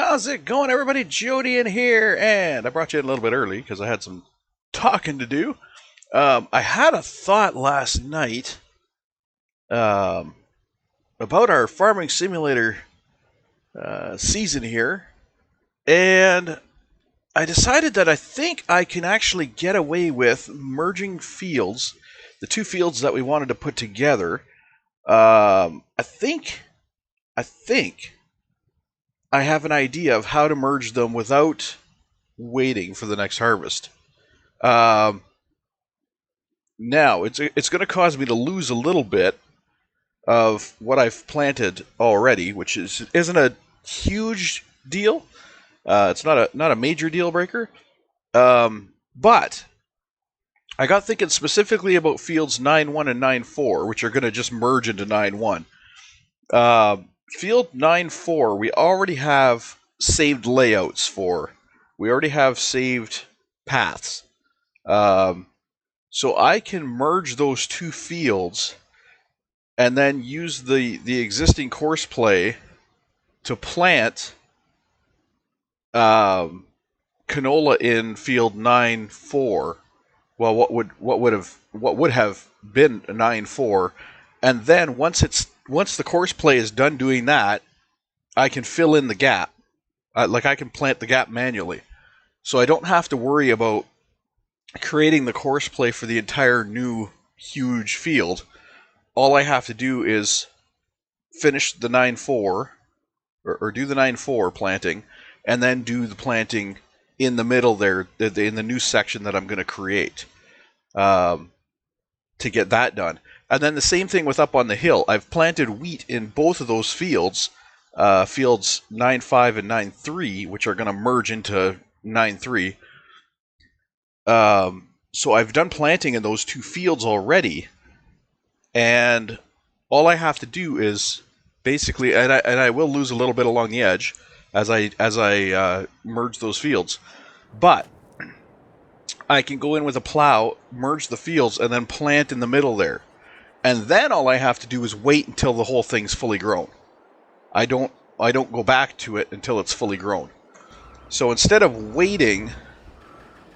How's it going, everybody? Jody in here, and I brought you in a little bit early because I had some talking to do. I had a thought last night um, about our farming simulator season here, and I decided that I think I can actually get away with merging fields, the two fields that we wanted to put together. I think I have an idea of how to merge them without waiting for the next harvest. Um, Now it's going to cause me to lose a little bit of what I've planted already, which isn't a huge deal. It's not a major deal breaker. But I got thinking specifically about fields 9-1 and 9-4, which are going to just merge into 9-1. Field 9-4, we already have saved layouts for. We already have saved paths. So I can merge those two fields and then use the existing course play to plant canola in field 9-4. Well, what would have been 9-4, and then once the course play is done doing that, I can fill in the gap. I can plant the gap manually, so I don't have to worry about creating the course play for the entire new huge field. All I have to do is finish the 9-4 or do the 9-4 planting, and then do the planting in the middle there in the new section that I'm going to create to get that done. And then the same thing with up on the hill. I've planted wheat in both of those fields, fields 9-5 and 9-3, which are going to merge into 9-3. So I've done planting in those two fields already, and all I have to do is basically, and I will lose a little bit along the edge as I merge those fields, but I can go in with a plow, merge the fields, and then plant in the middle there, and then all I have to do is wait until the whole thing's fully grown. I don't go back to it until it's fully grown. So instead of waiting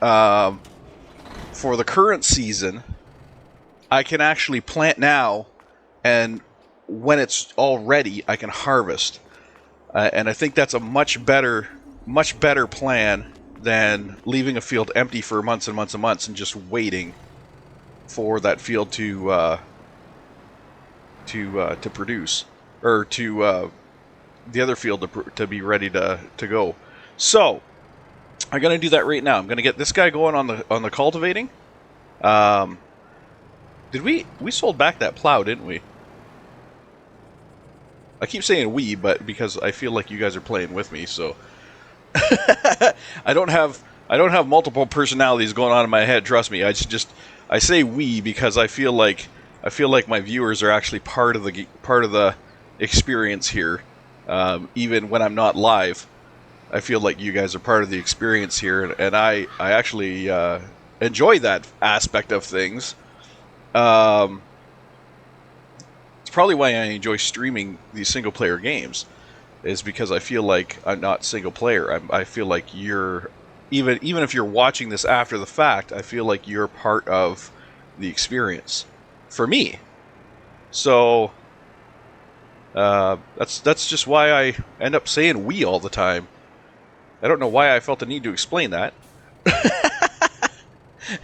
for the current season, I can actually plant now, and when it's all ready, I can harvest. And I think that's a much better plan than leaving a field empty for months and months and months and just waiting for that field to produce, or to the other field to be ready to go. So I'm gonna do that right now. I'm gonna get this guy going on the cultivating. Did we sold back that plow, didn't we? I keep saying we, but because I feel like you guys are playing with me, so I don't have multiple personalities going on in my head. Trust me. I say we because I feel like my viewers are actually part of the experience here. Even when I'm not live, I feel like you guys are part of the experience here, and I actually enjoy that aspect of things. It's probably why I enjoy streaming these single-player games, is because I feel like I'm not single-player. I feel like you're, even if you're watching this after the fact, I feel like you're part of the experience for me. So that's just why I end up saying we all the time. I don't know why I felt the need to explain that.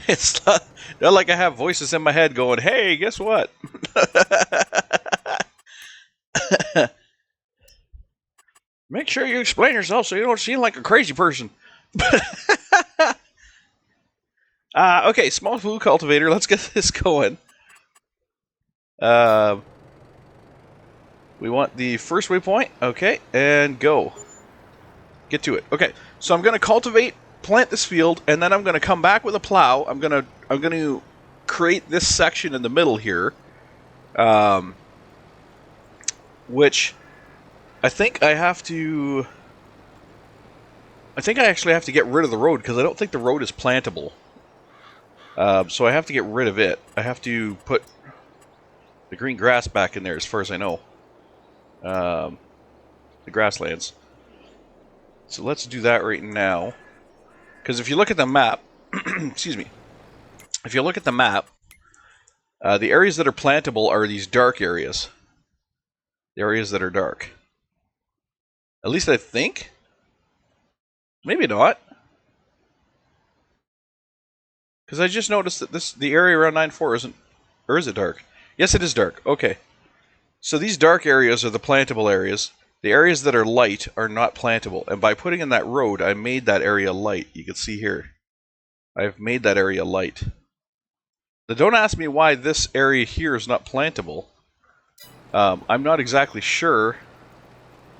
It's not like I have voices in my head going, "Hey, guess what?" Make sure you explain yourself so you don't seem like a crazy person. Okay, small food cultivator. Let's get this going. We want the first waypoint. Okay, and go. Get to it. Okay, so I'm going to cultivate, plant this field, and then I'm going to come back with a plow. I'm going to create this section in the middle here, which I think I actually have to get rid of the road because I don't think the road is plantable. So I have to get rid of it. I have to put the green grass back in there, as far as I know. The grasslands. So let's do that right now. Because if you look at the map, excuse me, if you look at the map, the areas that are plantable are these dark areas. The areas that are dark. At least I think. Maybe not. Because I just noticed that the area around 9.4 isn't... Or is it dark? Yes, it is dark. Okay. So these dark areas are the plantable areas. The areas that are light are not plantable. And by putting in that road, I made that area light. You can see here. I've made that area light. Now don't ask me why this area here is not plantable. I'm not exactly sure.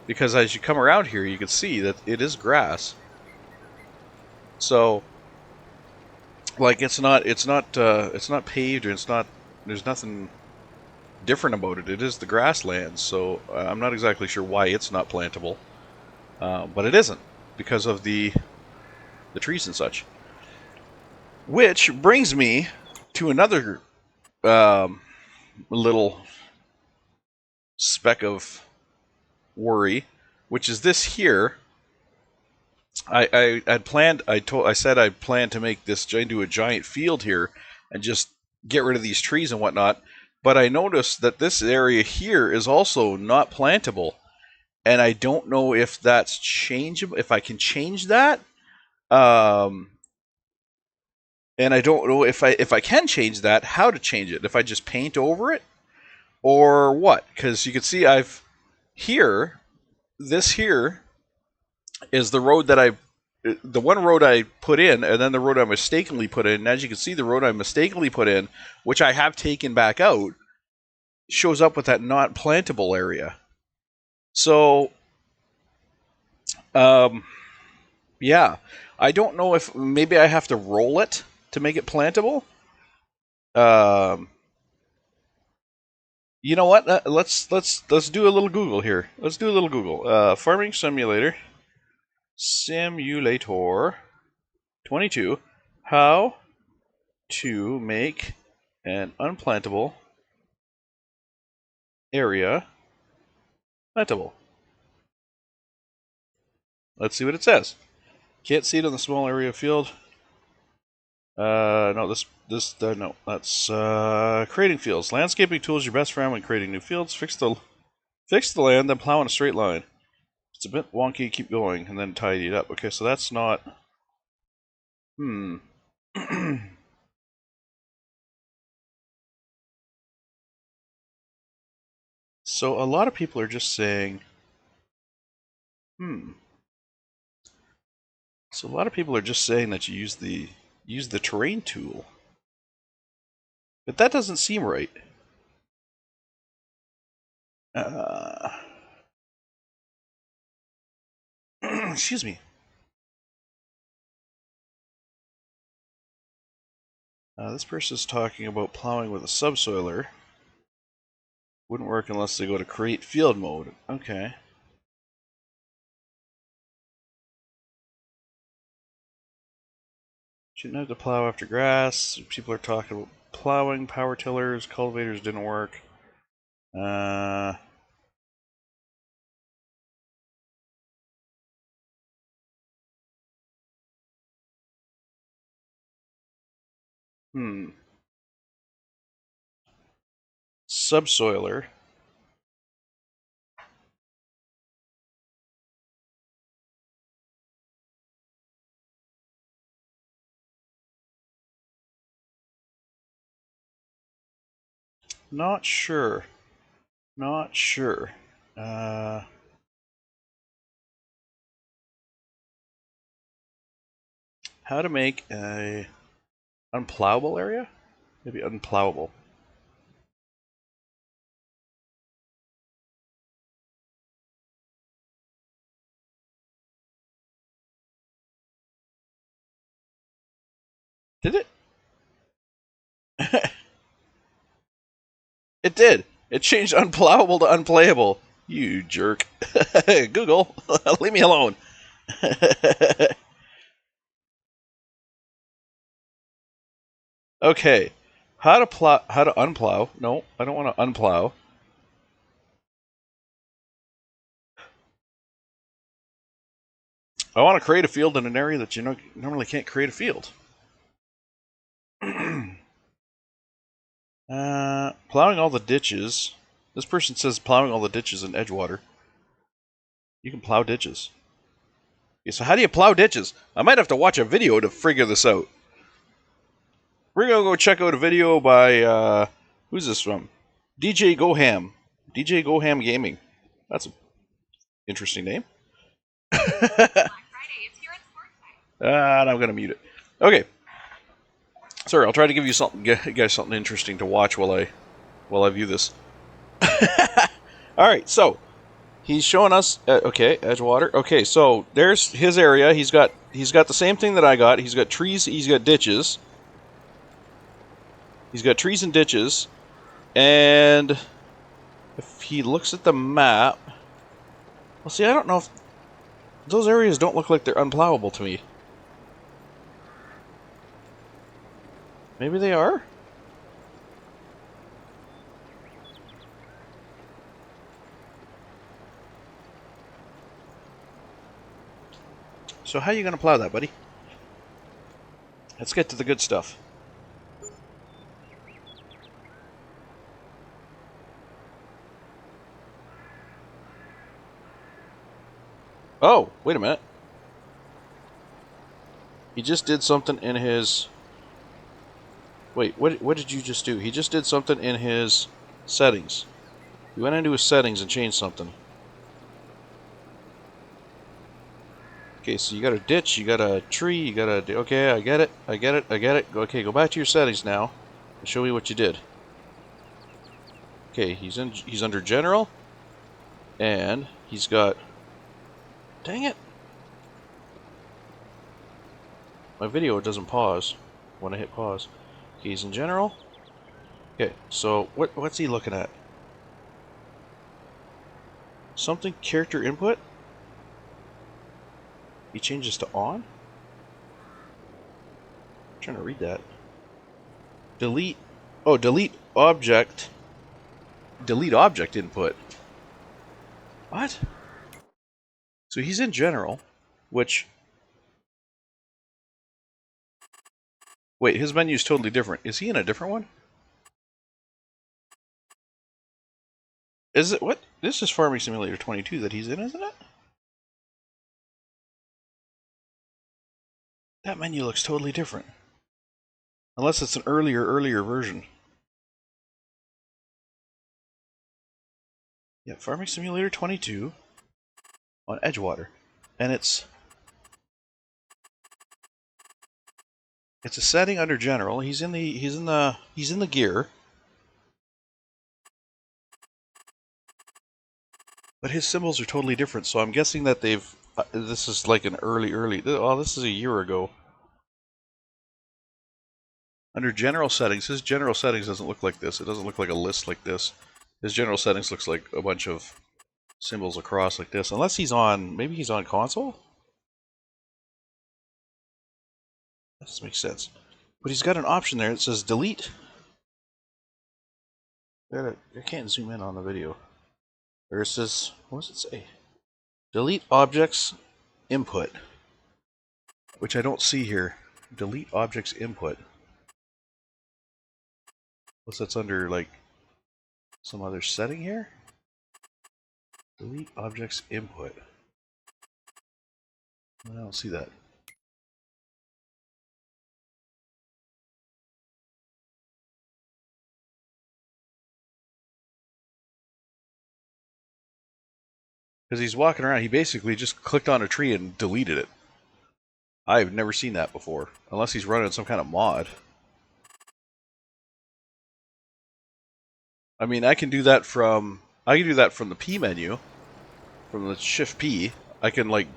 Because as you come around here, you can see that it is grass. So, like, it's not paved, or there's nothing different about it. It is the grasslands, so I'm not exactly sure why it's not plantable, but it isn't because of the trees and such. Which brings me to another little speck of worry, which is this here. I had planned. I said I planned to make this into a giant field here and just get rid of these trees and whatnot. But I noticed that this area here is also not plantable, and I don't know if that's changeable. If I can change that, and I don't know if I can change that, how to change it. If I just paint over it, or what? Because you can see I've here. This here is the road that the one road I put in, and then the road I mistakenly put in. And as you can see, the road I mistakenly put in, which I have taken back out, shows up with that not plantable area. So, yeah, I don't know if maybe I have to roll it to make it plantable. You know what? Let's do a little Google here. Let's do a little Google. Farming simulator. Simulator 22. How to make an unplantable area plantable. Let's see what it says. Can't see it on the small area of field. No, no. That's creating fields. Landscaping tools your best friend when creating new fields. Fix the land, then plow in a straight line. It's a bit wonky. Keep going, and then tidy it up. Okay, so that's not. So a lot of people are just saying, So a lot of people are just saying that you use the terrain tool, but that doesn't seem right. Excuse me. This person's talking about plowing with a subsoiler. Wouldn't work unless they go to create field mode. Okay. Shouldn't have to plow after grass. People are talking about plowing, power tillers, cultivators didn't work. Subsoiler. Not sure. Not sure. How to make a unplowable area? Maybe unplowable. Did it? It did. It changed unplowable to unplayable. You jerk. Google, leave me alone. Okay. How to unplow? No, I don't want to unplow. I want to create a field in an area that you normally can't create a field. Plowing all the ditches. This person says plowing all the ditches in Edgewater. You can plow ditches. Okay, so how do you plow ditches? I might have to watch a video to figure this out. We're gonna go check out a video by who's this from? DJ Goham. DJ Goham Gaming. That's an interesting name. And I'm gonna mute it. Okay. Sorry, I'll try to give you something, guys, something interesting to watch while I view this. All right, so he's showing us. Okay, Edgewater. Okay, so there's his area. He's got the same thing that I got. He's got trees. He's got ditches. He's got trees and ditches, and if he looks at the map, well, see, I don't know if those areas don't look like they're unplowable to me. Maybe they are? So how are you going to plow that, buddy? Let's get to the good stuff. Oh, wait a minute. He just did something in his... Wait, what did you just do? He just did something in his settings. He went into his settings and changed something. Okay, so you got a ditch, you got a tree, you got a... Okay, I get it, I get it, I get it. Okay, go back to your settings now and show me what you did. Okay, he's under general, and he's got... Dang it! My video doesn't pause when I hit pause. Okay, he's in general. Okay, so what's he looking at? Something character input? He changes to on? I'm trying to read that. Delete. Oh, delete object. Delete object input. What? So he's in general, which... Wait, his menu is totally different. Is he in a different one? Is it... What? This is Farming Simulator 22 that he's in, isn't it? That menu looks totally different. Unless it's an earlier version. Yeah, Farming Simulator 22 on Edgewater. And it's a setting under general. He's in the gear. But his symbols are totally different, so I'm guessing that they've this is like an early oh, this is a year ago. Under general settings, his general settings doesn't look like this. It doesn't look like a list like this. His general settings looks like a bunch of symbols across like this. Unless he's on, maybe he's on console? That doesn't make sense. But he's got an option there that says delete. I can't zoom in on the video. Or it says, what does it say? Delete objects input. Which I don't see here. Delete objects input. Unless that's under, like, some other setting here? Delete objects input. I don't see that. Because he's walking around, he basically just clicked on a tree and deleted it. I've never seen that before. Unless he's running some kind of mod. I mean, I can do that from the P menu. From the Shift P. I can, like,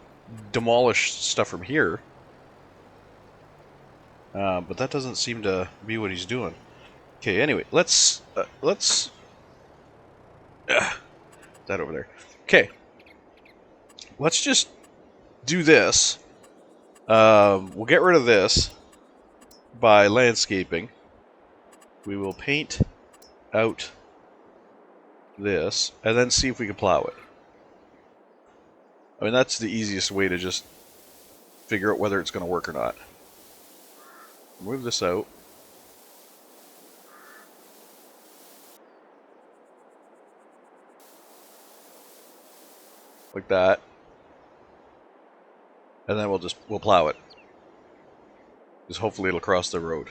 demolish stuff from here. But that doesn't seem to be what he's doing. Okay, anyway, let's that over there. Okay. Let's just do this. We'll get rid of this by landscaping. We will paint out this, and then see if we can plow it. I mean, that's the easiest way to just figure out whether it's going to work or not. Move this out. Like that. And then we'll plow it. Because hopefully it'll cross the road.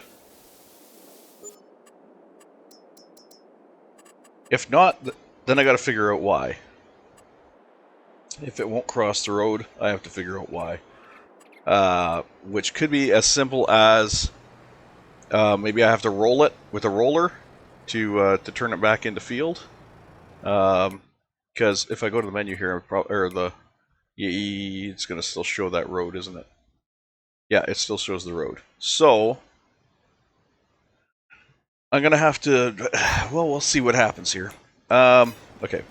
If not, then I got to figure out why. If it won't cross the road, I have to figure out why. Which could be as simple as maybe I have to roll it with a roller to turn it back into field. Because if I go to the menu here, it's going to still show that road, isn't it? Yeah, it still shows the road. So I'm going to have to, well, we'll see what happens here. Okay.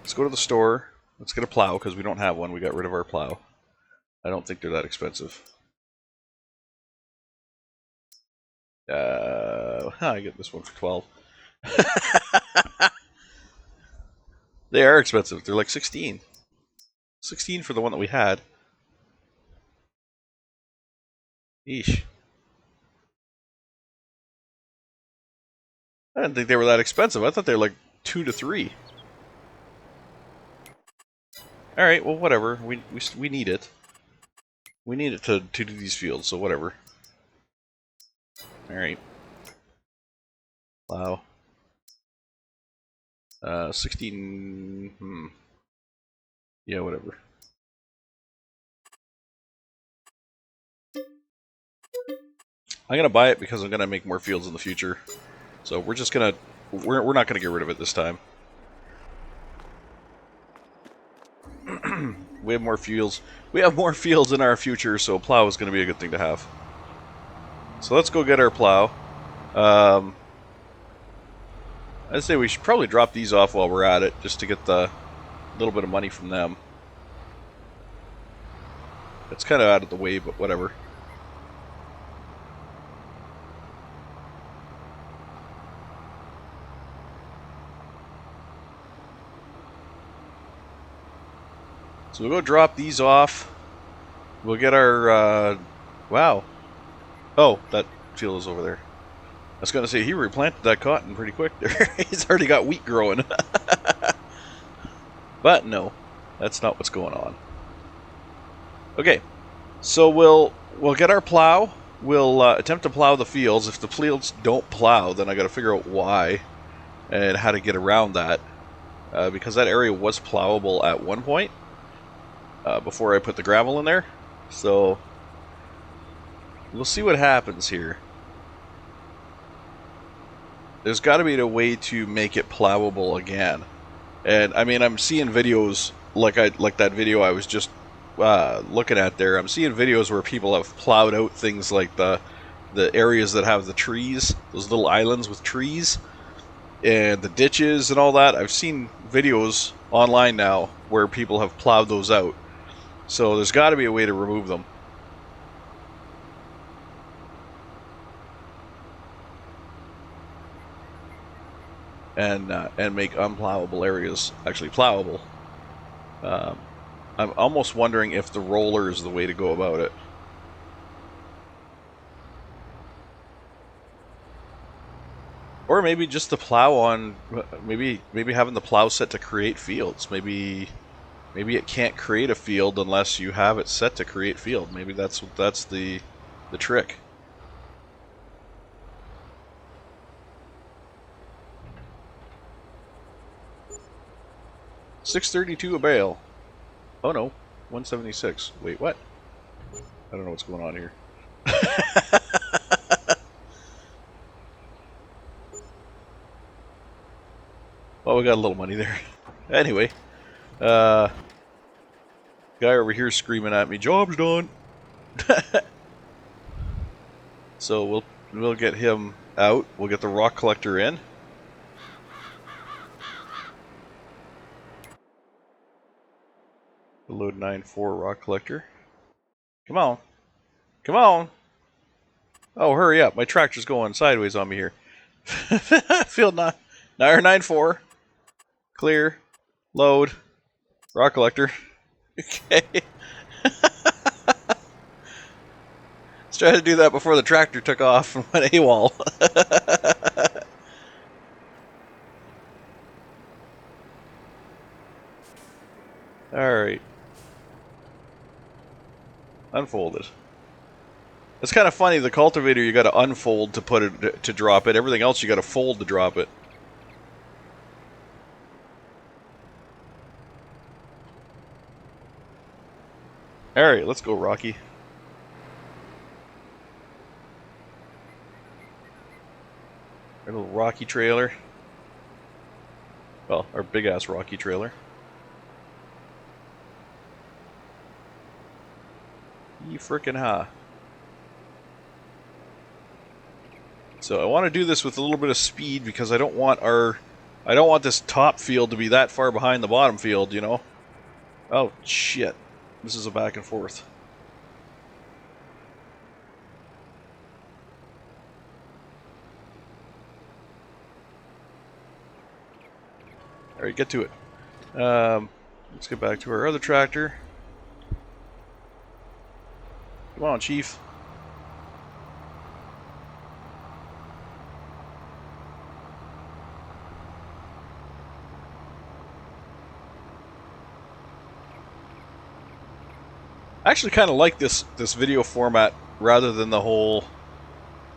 Let's go to the store. Let's get a plow, because we don't have one. We got rid of our plow. I don't think they're that expensive. I get this one for 12. They are expensive. They're like 16. 16 for the one that we had. Eesh. I didn't think they were that expensive. I thought they were like 2 to 3. Alright, well, whatever. We need it. We need it to do these fields, so whatever. Alright. Wow. 16... Yeah, whatever. I'm gonna buy it because I'm gonna make more fields in the future. So we're just gonna... We're not gonna get rid of it this time. We have more fields. We have more fields in our future, so a plow is gonna be a good thing to have. So let's go get our plow. I'd say we should probably drop these off while we're at it, just to get the little bit of money from them. It's kind of out of the way, but whatever. So we'll go drop these off. We'll get our, wow. Oh, that field is over there. I was going to say, he replanted that cotton pretty quick there. He's already got wheat growing. But no, that's not what's going on. Okay, so we'll get our plow. We'll attempt to plow the fields. If the fields don't plow, then I got to figure out why and how to get around that. Because that area was plowable at one point. Before I put the gravel in there. So we'll see what happens here. There's got to be a way to make it plowable again. And I mean, I'm seeing videos like that video I was just looking at there. I'm seeing videos where people have plowed out things like the areas that have the trees, those little islands with trees, and the ditches and all that. I've seen videos online now where people have plowed those out. So there's got to be a way to remove them. And make unplowable areas actually plowable. I'm almost wondering if the roller is the way to go about it. Or maybe just the plow on, maybe having the plow set to create fields. Maybe it can't create a field unless you have it set to create field. Maybe that's the trick. $6.32 a bale. Oh no, 176. Wait, what? I don't know what's going on here. Well, we got a little money there. Anyway, guy over here screaming at me, "Job's done." So we'll get him out. We'll get the rock collector in. The load 9.4 rock collector. Come on. Come on. Oh, hurry up. My tractor's going sideways on me here. Field 9.4. Clear. Load. Rock collector. Okay. Let's try to do that before the tractor took off and went AWOL. Alright. Unfold it. It's kind of funny, the cultivator you gotta unfold to put it to drop it. Everything else you gotta fold to drop it. Alright, let's go, Rocky. Our little Rocky trailer. Well, our big-ass Rocky trailer. Ye frickin' ha. So I want to do this with a little bit of speed because I don't want this top field to be that far behind the bottom field, you know? Oh, shit. This is a back and forth. Alright, get to it. Let's get back to our other tractor. Come on, Chief. I actually kind of like this video format rather than the whole,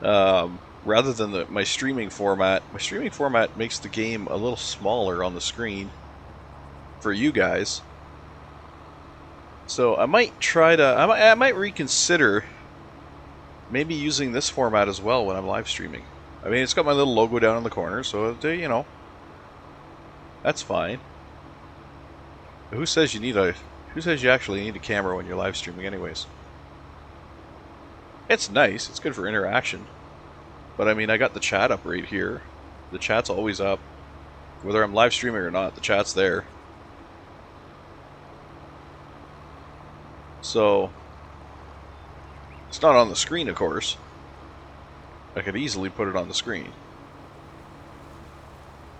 rather than my streaming format. My streaming format makes the game a little smaller on the screen for you guys. So I might try to, I might reconsider maybe using this format as well when I'm live streaming. I mean, it's got my little logo down in the corner, so you know, that's fine. Who says you actually need a camera when you're live streaming anyways? It's nice, it's good for interaction. But I mean, I got the chat up right here. The chat's always up. Whether I'm live streaming or not, the chat's there. So, it's not on the screen, of course. I could easily put it on the screen.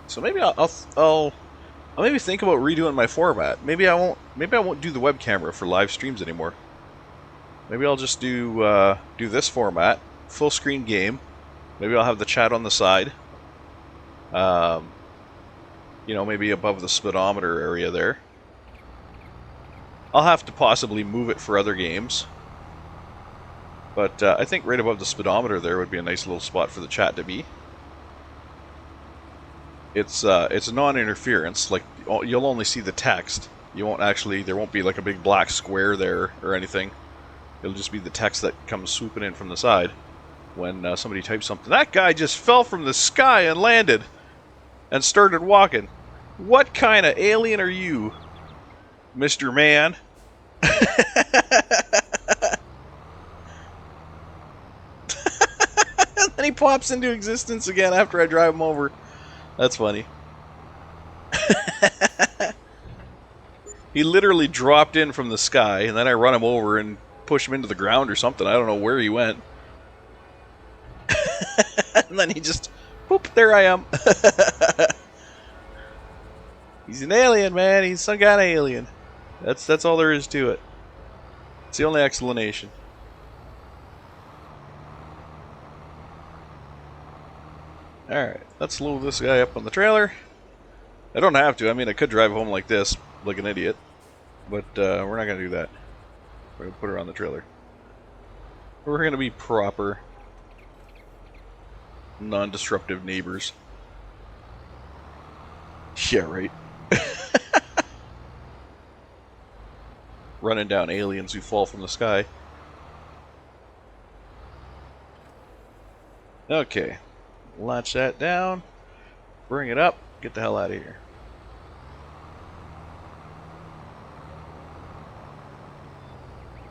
So maybe I'll maybe think about redoing my format. Maybe I won't do the web camera for live streams anymore. Maybe I'll just do this format, full screen game. Maybe I'll have the chat on the side. You know, maybe above the speedometer area there. I'll have to possibly move it for other games. But I think right above the speedometer there would be a nice little spot for the chat to be. It's non-interference. Like, you'll only see the text. You won't actually, there won't be like a big black square there or anything. It'll just be the text that comes swooping in from the side when somebody types something. That guy just fell from the sky and landed and started walking. What kind of alien are you, Mr. Man? And then he pops into existence again after I drive him over. That's funny. He literally dropped in from the sky, and then I run him over and push him into the ground or something. I don't know where he went. And then he just, whoop, there I am. He's an alien, man. He's some kind of alien. That's all there is to it. It's the only explanation. Alright, let's load this guy up on the trailer. I don't have to. I mean, I could drive home like this, like an idiot. But we're not going to do that. We're going to put her on the trailer. We're going to be proper, non-disruptive neighbors. Yeah, right. Running down aliens who fall from the sky. Okay. Latch that down. Bring it up. Get the hell out of here.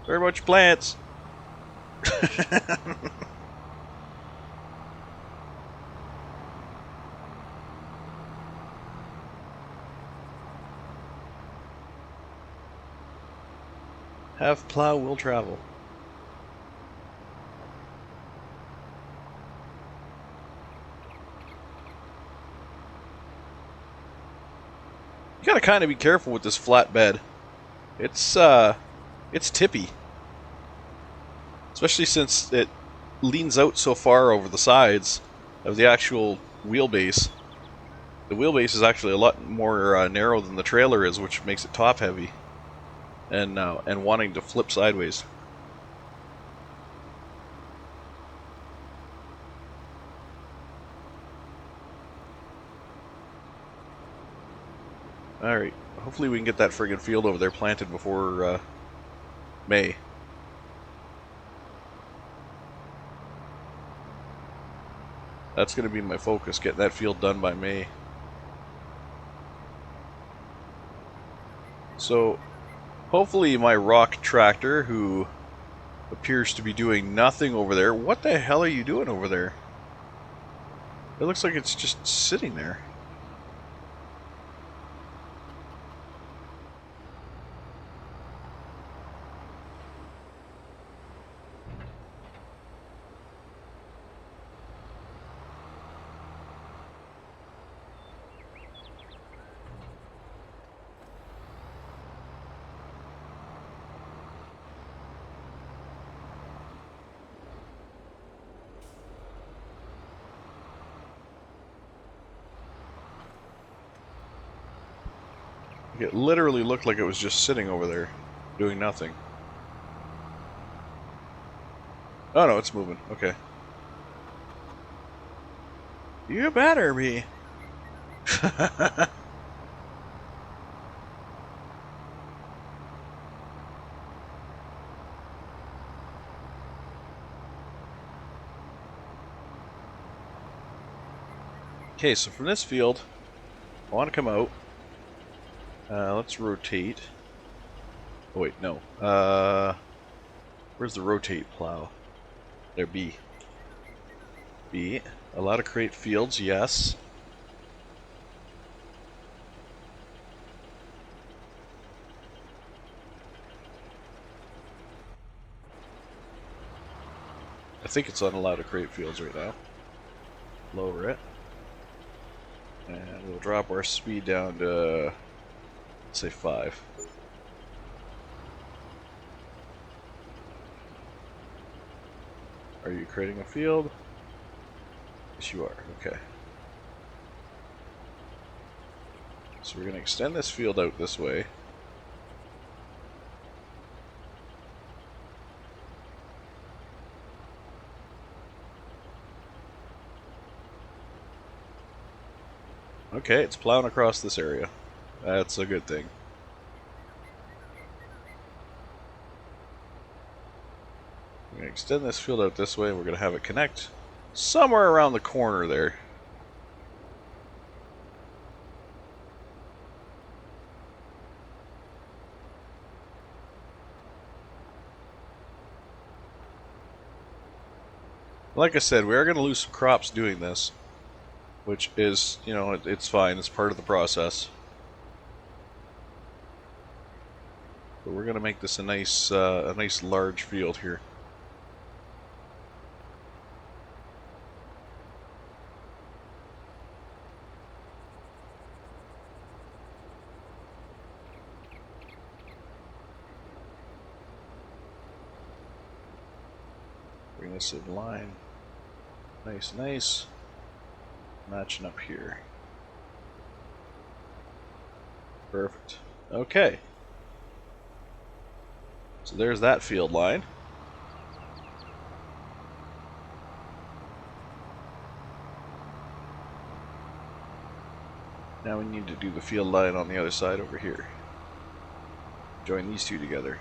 Sorry about your plants. Have plow will travel. You gotta kind of be careful with this flat bed. It's tippy. especially since it leans out so far over the sides of the actual wheelbase. The wheelbase is actually a lot more narrow than the trailer is, which makes it top heavy and wanting to flip sideways. Alright, hopefully we can get that friggin' field over there planted before May. That's going to be my focus, getting that field done by May. So, hopefully my rock tractor, who appears to be doing nothing over there... What the hell are you doing over there? It looks like it's just sitting there. It literally looked like it was just sitting over there, doing nothing. Oh no, it's moving. Okay. You better be. Okay, so from this field, I want to come out. Let's rotate. Oh wait, no. Where's the rotate plow? There, B. B. A lot of crate fields, yes. I think it's on a lot of crate fields right now. Lower it. And we'll drop our speed down to, let's say 5. Are you creating a field? Yes, you are. Okay. So we're going to extend this field out this way. Okay, it's plowing across this area. That's a good thing. We're going to extend this field out this way. We're going to have it connect somewhere around the corner there. Like I said, we are going to lose some crops doing this, which is, you know, it's fine. It's part of the process. But we're going to make this a nice large field here. Bring this in line. Nice, nice. Matching up here. Perfect. Okay. So there's that field line. Now we need to do the field line on the other side over here. Join these two together.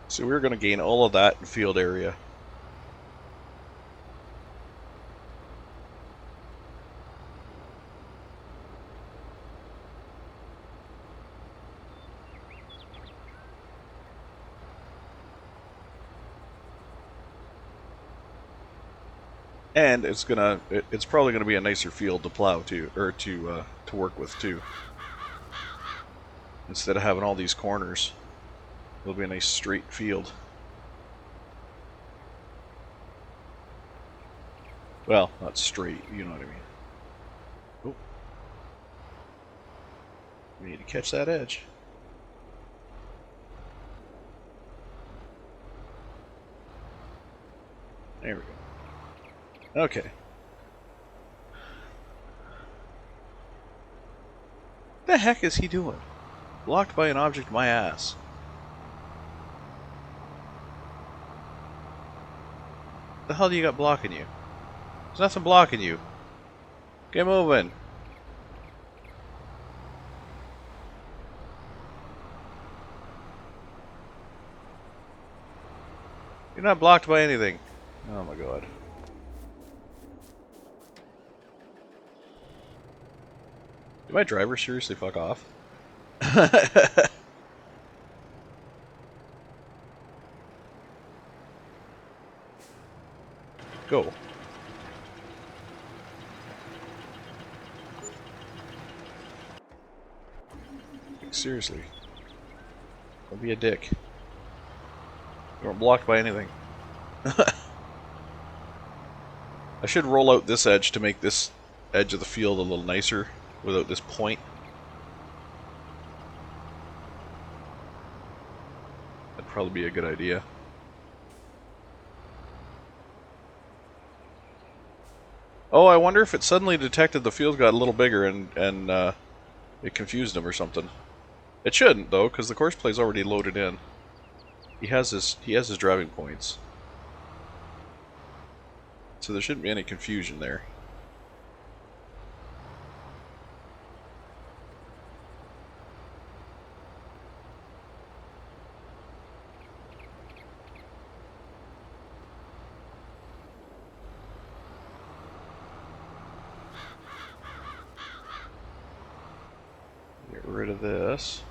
So we're going to gain all of that in field area. And it's probably gonna be a nicer field to plow to, or to work with too. Instead of having all these corners, it'll be a nice straight field. Well, not straight, you know what I mean. Oh. We need to catch that edge. There we go. Okay. What the heck is he doing? Blocked by an object, my ass. The hell do you got blocking you? There's nothing blocking you. Get moving. You're not blocked by anything. Oh my god. Did my driver seriously fuck off? Go. Seriously. Don't be a dick. You weren't blocked by anything. I should roll out this edge to make this edge of the field a little nicer without this point. That'd probably be a good idea. Oh, I wonder if it suddenly detected the field got a little bigger and it confused him or something. It shouldn't though, because the course play's already loaded in. He has his driving points, so there shouldn't be any confusion there. Get rid of this.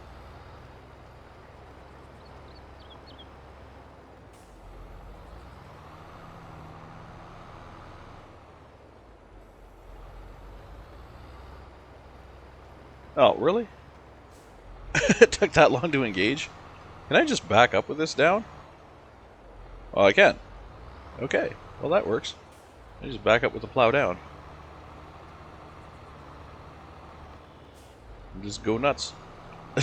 Oh, really? It took that long to engage? Can I just back up with this down? Oh, I can. Okay, well that works. I just back up with the plow down. And just go nuts. You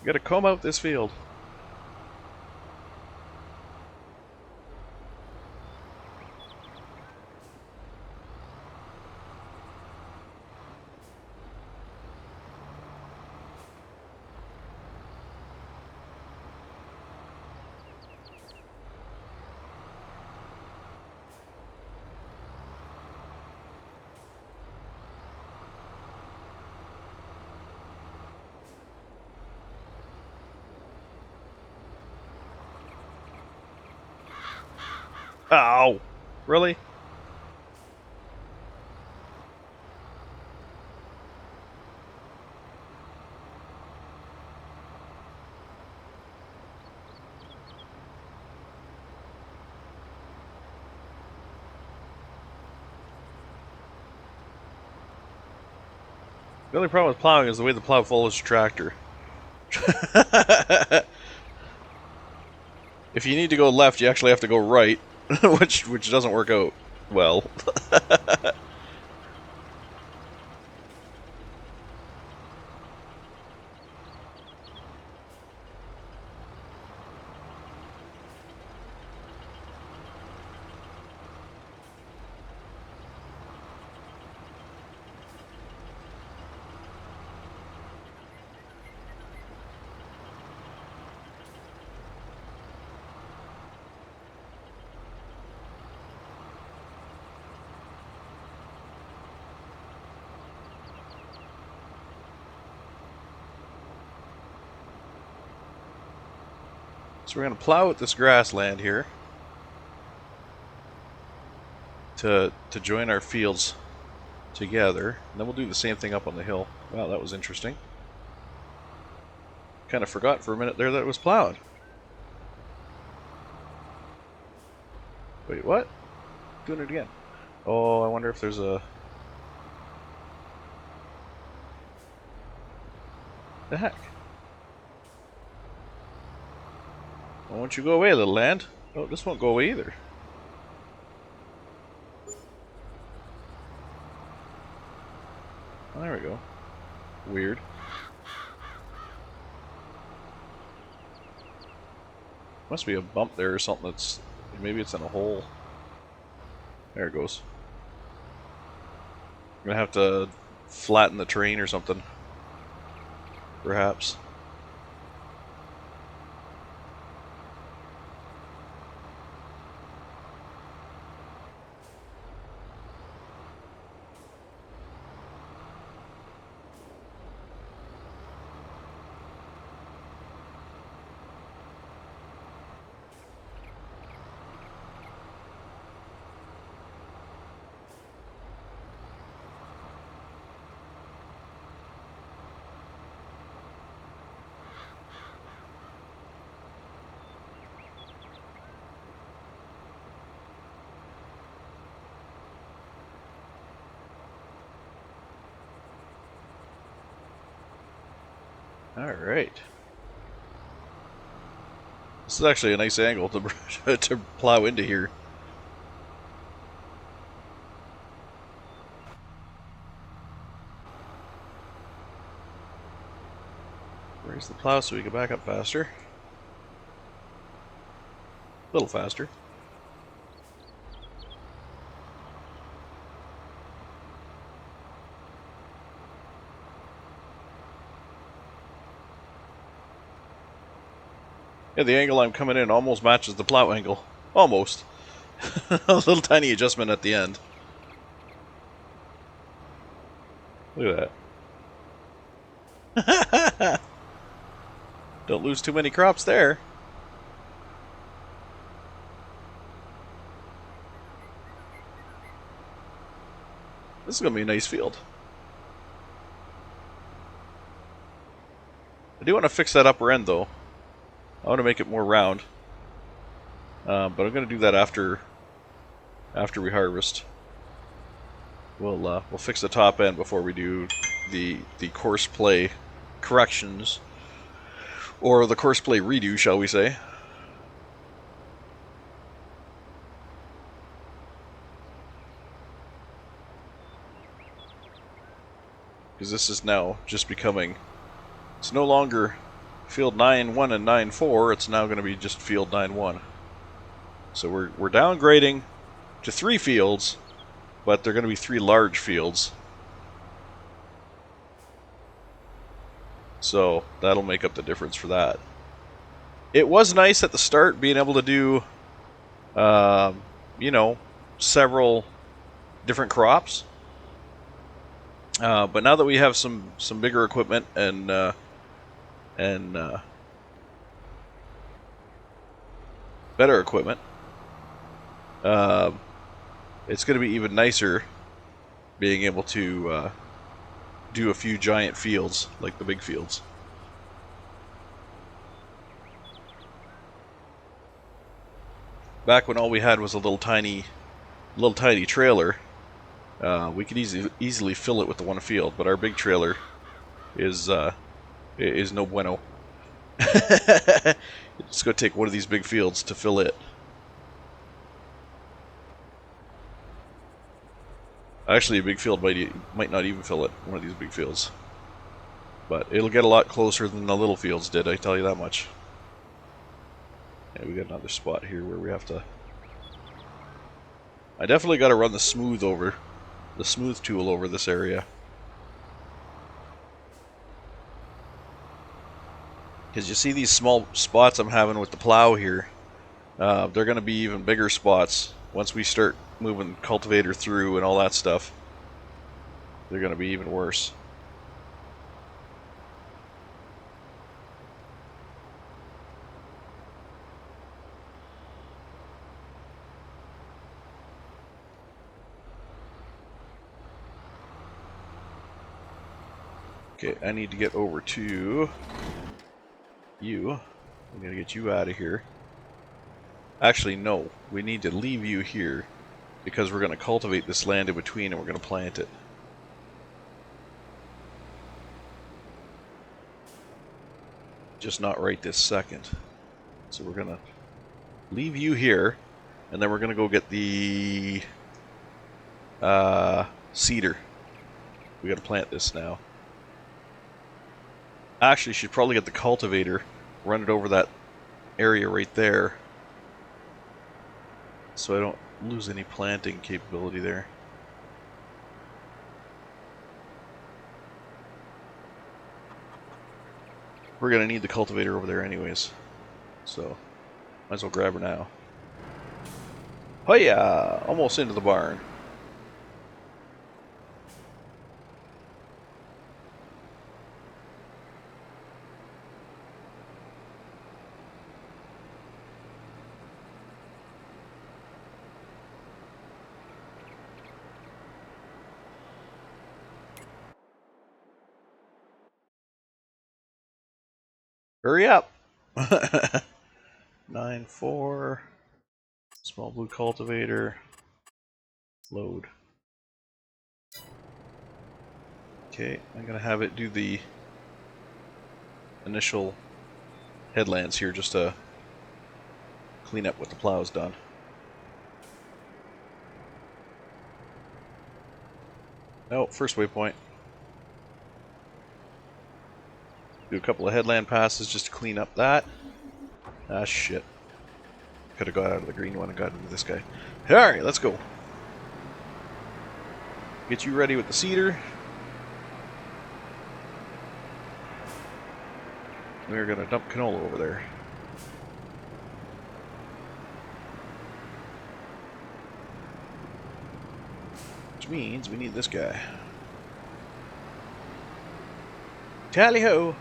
gotta comb out this field. Ow! Really? The only problem with plowing is the way the plow follows your tractor. If you need to go left, you actually have to go right, which doesn't work out well. So we're going to plow at this grassland here to join our fields together. And then we'll do the same thing up on the hill. Wow, that was interesting. Kind of forgot for a minute there that it was plowed. Wait, what? Doing it again. Oh, I wonder if there's a... The heck? Why won't you go away, little land? Oh, this won't go away either. Oh, there we go. Weird. Must be a bump there or something that's... Maybe it's in a hole. There it goes. I'm gonna have to flatten the terrain or something. Perhaps. Alright. This is actually a nice angle to, to plow into here. Raise the plow so we can back up faster. A little faster. Yeah, the angle I'm coming in almost matches the plow angle. Almost. A little tiny adjustment at the end. Look at that. Don't lose too many crops there. This is going to be a nice field. I do want to fix that upper end though. I want to make it more round. But I'm going to do that after we harvest. We'll fix the top end before we do the course play corrections, or the course play redo, shall we say? Because this is now just becoming. It's no longer field 9-1 and 9-4. It's now going to be just field 9-1. So we're downgrading to 3 fields, but they're going to be 3 large fields. So that'll make up the difference for that. It was nice at the start being able to do, you know, several different crops. But now that we have some bigger equipment and better equipment, it's going to be even nicer being able to do a few giant fields like the big fields. Back when all we had was a little tiny trailer, we could easily fill it with the one field, but our big trailer is no bueno. It's going to take one of these big fields to fill it. Actually, a big field might not even fill it, one of these big fields. But it'll get a lot closer than the little fields did, I tell you that much. Yeah, we got another spot here where we have to... I definitely got to run the smooth tool over this area. Because you see these small spots I'm having with the plow here, they're going to be even bigger spots once we start moving cultivator through and all that stuff. They're going to be even worse. Okay, I need to get over to you. I'm going to get you out of here. Actually, no. We need to leave you here because we're going to cultivate this land in between and we're going to plant it. Just not right this second. So we're going to leave you here, and then we're going to go get the cedar. We got to plant this now. Actually, should probably get the cultivator, run it over that area right there, so I don't lose any planting capability there. We're going to need the cultivator over there anyways, so might as well grab her now. Hiya! Almost into the barn. Hurry up! 9-4. Small blue cultivator. Load. Okay, I'm gonna have it do the initial headlands here just to clean up what the plow's done. Oh, first waypoint. Do a couple of headland passes just to clean up that. Ah, shit. Could have got out of the green one and got into this guy. Alright, let's go. Get you ready with the cedar. We're gonna dump canola over there. Which means we need this guy. Tally-ho!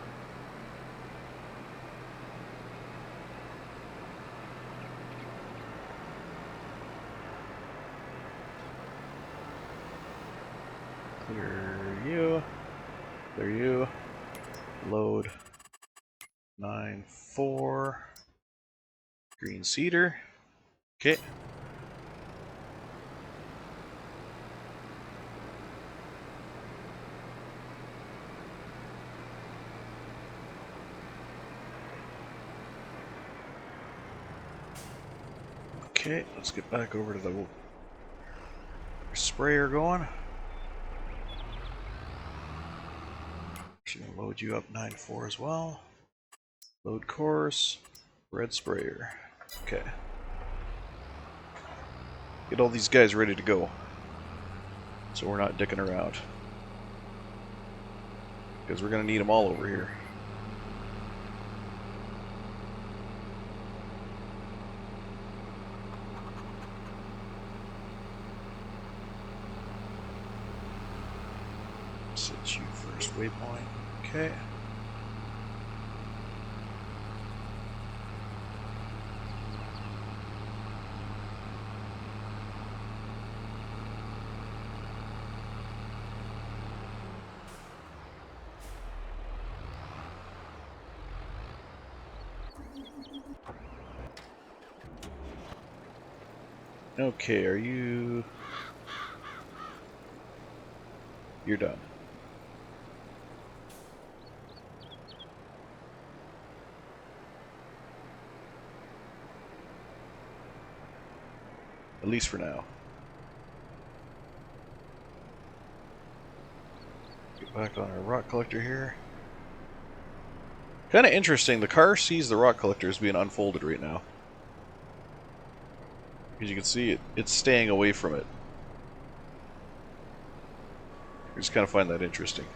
Clear you. Clear you. Load. 9-4. Green cedar. Okay. Okay, let's get back over to the sprayer going. Actually gonna load you up 9-4 as well. Load course, red sprayer. Okay. Get all these guys ready to go, so we're not dicking around, because we're gonna need them all over here. Set you first waypoint. Okay. Okay, are you... You're done. At least for now. Get back on our rock collector here. Kind of interesting, the car sees the rock collector as being unfolded right now. As you can see, it's staying away from it. I just kind of find that interesting.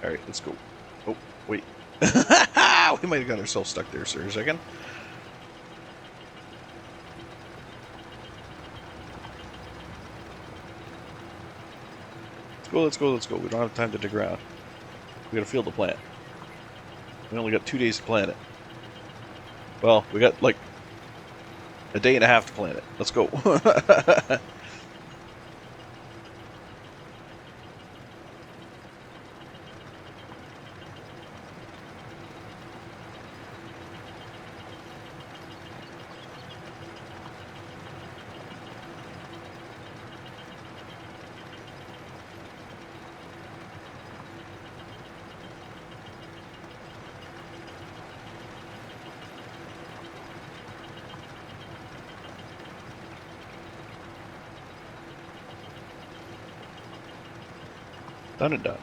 Alright, let's go. Oh, wait. We might have got ourselves stuck there, sir. A second. Let's go, let's go, let's go. We don't have time to dig around. We got a field to plant. We only got 2 days to plant it. Well, we got like a day and a half to plant it. Let's go. Done and done.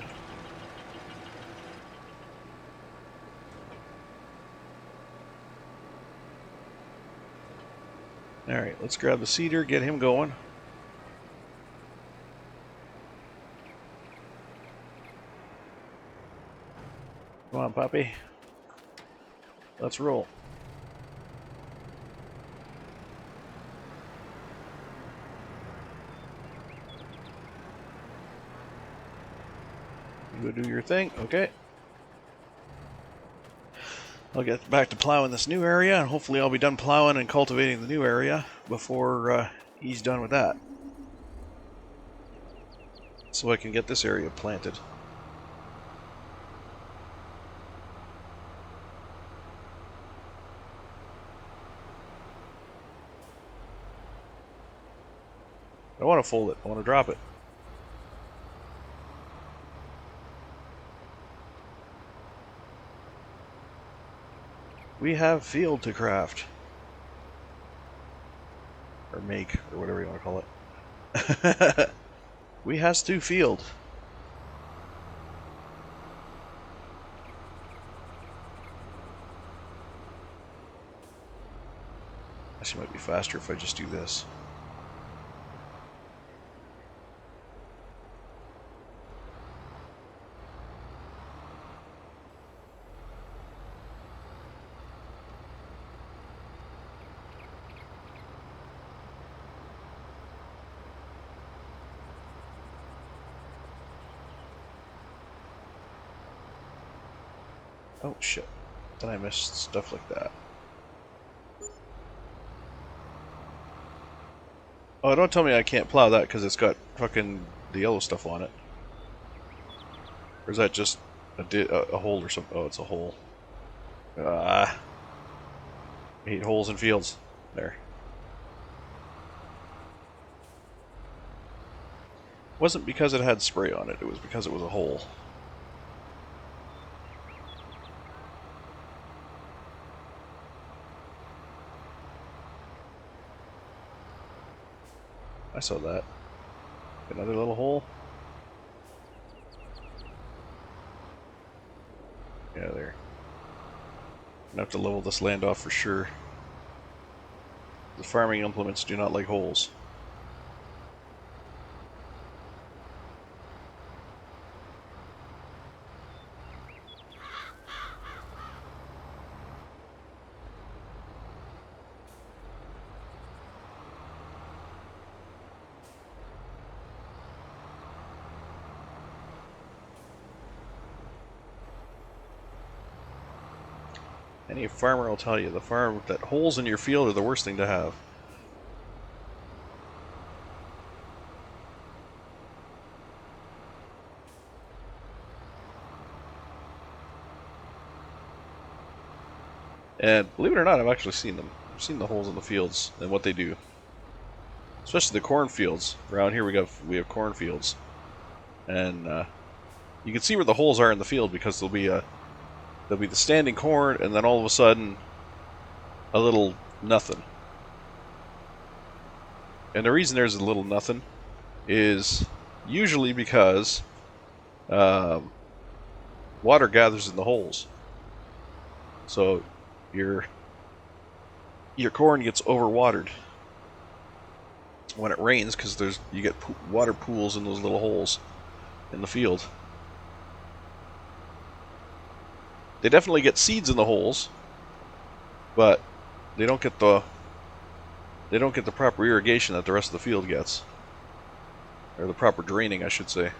Alright, let's grab the seeder, get him going. Come on, puppy. Let's roll. You go do your thing. Okay. I'll get back to plowing this new area, and hopefully I'll be done plowing and cultivating the new area before he's done with that. So I can get this area planted. I don't want to fold it. I want to drop it. We have field to craft. Or make, or whatever you want to call it. We has to field. Actually, might be faster if I just do this. Oh shit. Then I missed stuff like that. Oh, don't tell me I can't plow that because it's got fucking the yellow stuff on it. Or is that just a hole or something? Oh, it's a hole. I hate holes in fields. There. It wasn't because it had spray on it, it was because it was a hole. I saw that. Another little hole. Yeah, there. I'm gonna have to level this land off for sure. The farming implements do not like holes. Any farmer will tell you, that holes in your field are the worst thing to have. And believe it or not, I've actually seen them. I've seen the holes in the fields and what they do. Especially the cornfields. Around here we have cornfields. And you can see where the holes are in the field because there'll be the standing corn and then all of a sudden a little nothing. And the reason there's a little nothing is usually because water gathers in the holes. So your corn gets overwatered when it rains because you get water pools in those little holes in the field. They definitely get seeds in the holes, but they don't get the proper irrigation that the rest of the field gets, or the proper draining, I should say.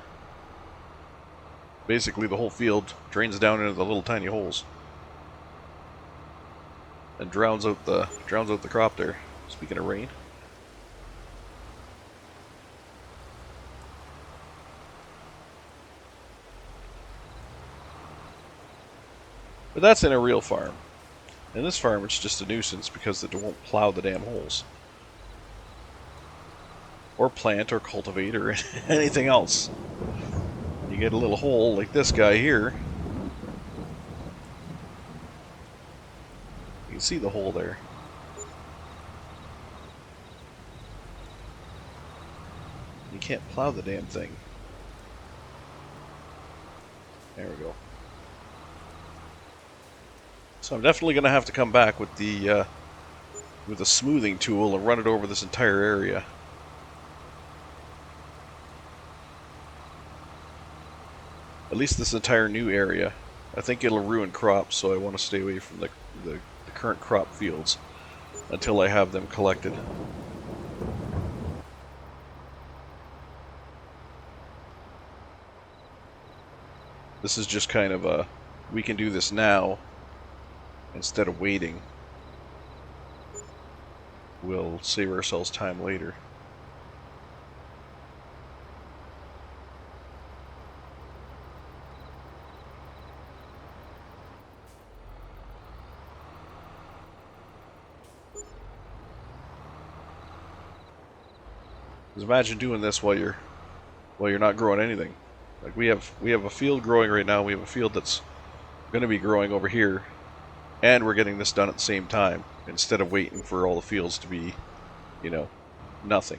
Basically, the whole field drains down into the little tiny holes and drowns out the crop there. Speaking of rain. But that's in a real farm. In this farm, it's just a nuisance because it won't plow the damn holes. Or plant or cultivate or anything else. You get a little hole like this guy here. You can see the hole there. You can't plow the damn thing. There we go. So I'm definitely going to have to come back with the smoothing tool and run it over this entire area. At least this entire new area. I think it'll ruin crops, so I want to stay away from the current crop fields until I have them collected. This is just kind of a, we can do this now instead of waiting. We'll save ourselves time later. Because imagine doing this while you're not growing anything. Like we have a field growing right now. We have a field that's going to be growing over here, and we're getting this done at the same time instead of waiting for all the fields to be, you know, nothing.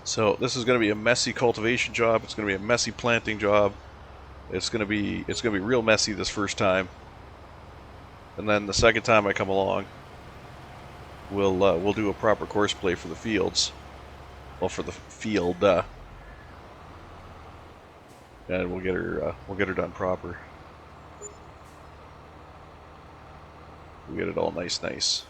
So this is going to be a messy cultivation job. It's going to be a messy planting job. It's going to be real messy this first time, and then the second time I come along, we'll do a proper course play for the fields. Well, for the field, and we'll get her done proper. We'll get it all nice.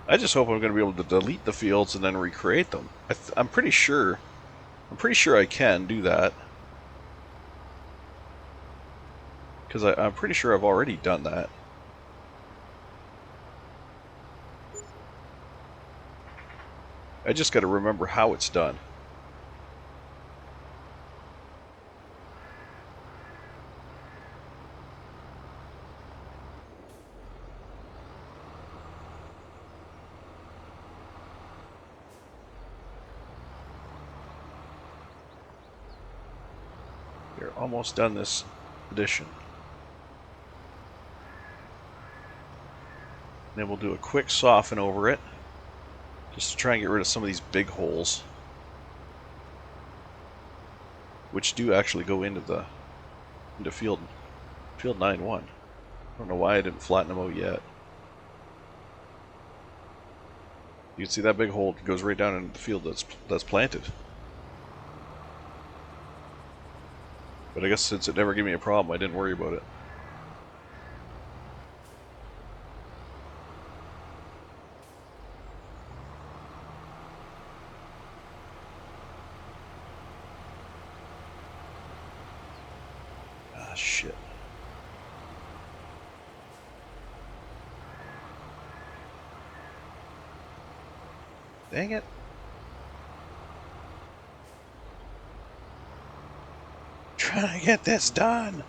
I just hope I'm going to be able to delete the fields and then recreate them. I'm pretty sure I can do that. Because I'm pretty sure I've already done that. I just got to remember how it's done. We're almost done this edition. Then we'll do a quick soften over it, just to try and get rid of some of these big holes, which do actually go into field 9-1. I don't know why I didn't flatten them out yet. You can see that big hole goes right down into the field that's planted. But I guess since it never gave me a problem, I didn't worry about it. Ah, shit. Dang it. Trying to get this done.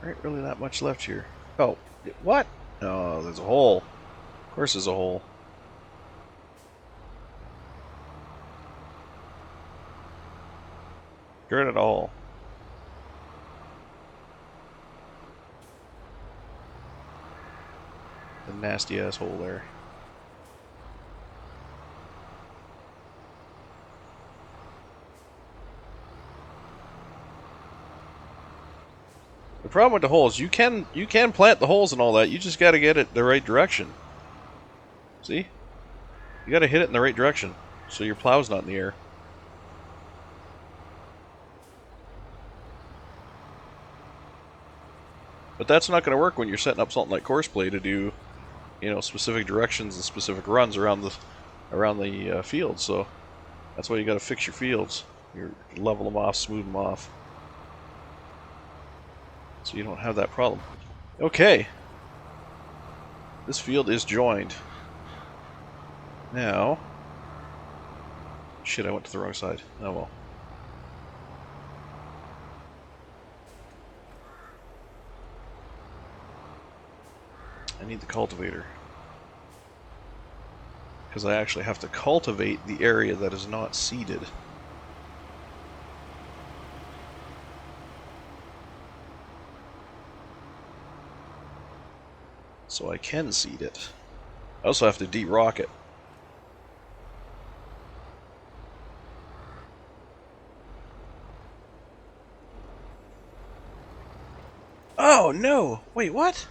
There ain't really that much left here. Oh, what? Oh, there's a hole. Of course there's a hole. Dirt at all. The nasty ass hole there. The problem with the holes, you can plant the holes and all that. You just got to get it the right direction. See? You got to hit it in the right direction so your plow's not in the air. But that's not going to work when you're setting up something like Courseplay to do, you know, specific directions and specific runs around the field. So that's why you got to fix your fields. You level them off, smooth them off, so you don't have that problem. Okay. This field is joined. Now... Shit, I went to the wrong side. Oh well. need the cultivator. Because I actually have to cultivate the area that is not seeded. So I can seed it. I also have to de-rock it. Oh no! Wait, what?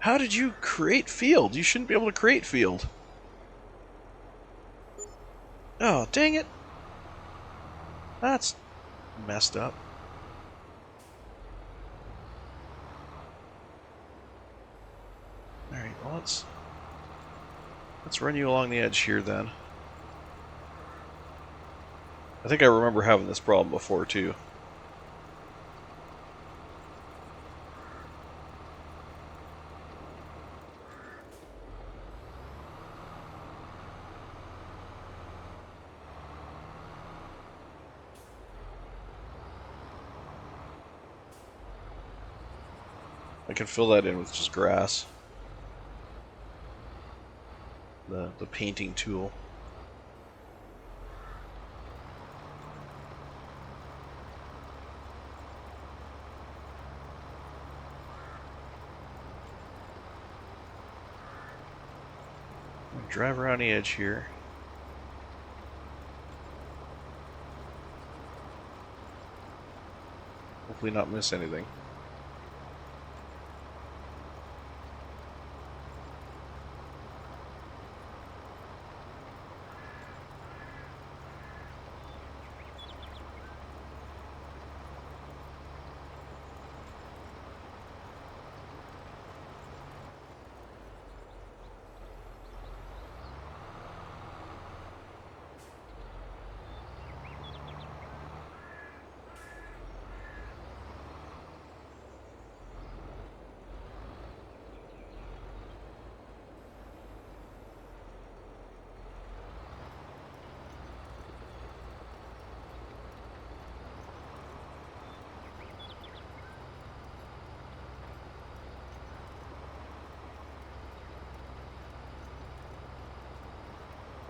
How did you create field? You shouldn't be able to create field. Oh, dang it. That's messed up. Alright, well let's run you along the edge here then. I think I remember having this problem before too. I can fill that in with just grass. The painting tool. Drive around the edge here. Hopefully not miss anything.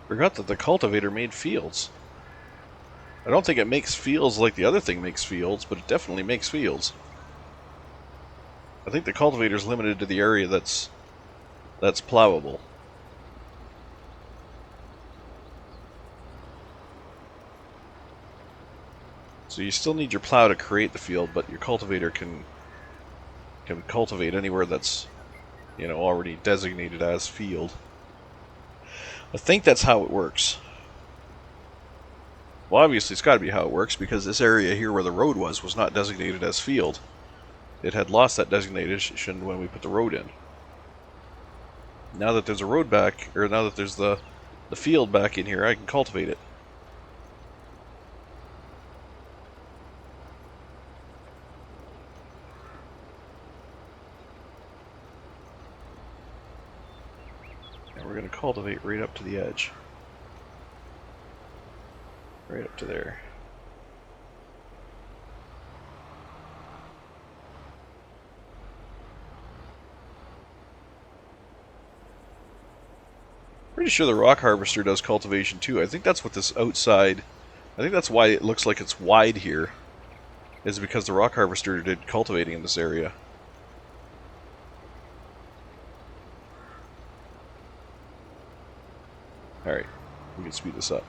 Forgot that the cultivator made fields. I don't think it makes fields like the other thing makes fields, but it definitely makes fields. I think the cultivator is limited to the area that's plowable. So you still need your plow to create the field, but your cultivator can cultivate anywhere that's, you know, already designated as field. I think that's how it works. Well, obviously it's got to be how it works, because this area here where the road was not designated as field. It had lost that designation when we put the road in. Now that there's a road back, or now that there's the field back in here, I can cultivate it. And we're going to cultivate right up to the edge. Right up to there. Pretty sure the rock harvester does cultivation too. I think that's what this outside... I think that's why it looks like it's wide here. Is because the rock harvester did cultivating in this area. Alright, we can speed this up.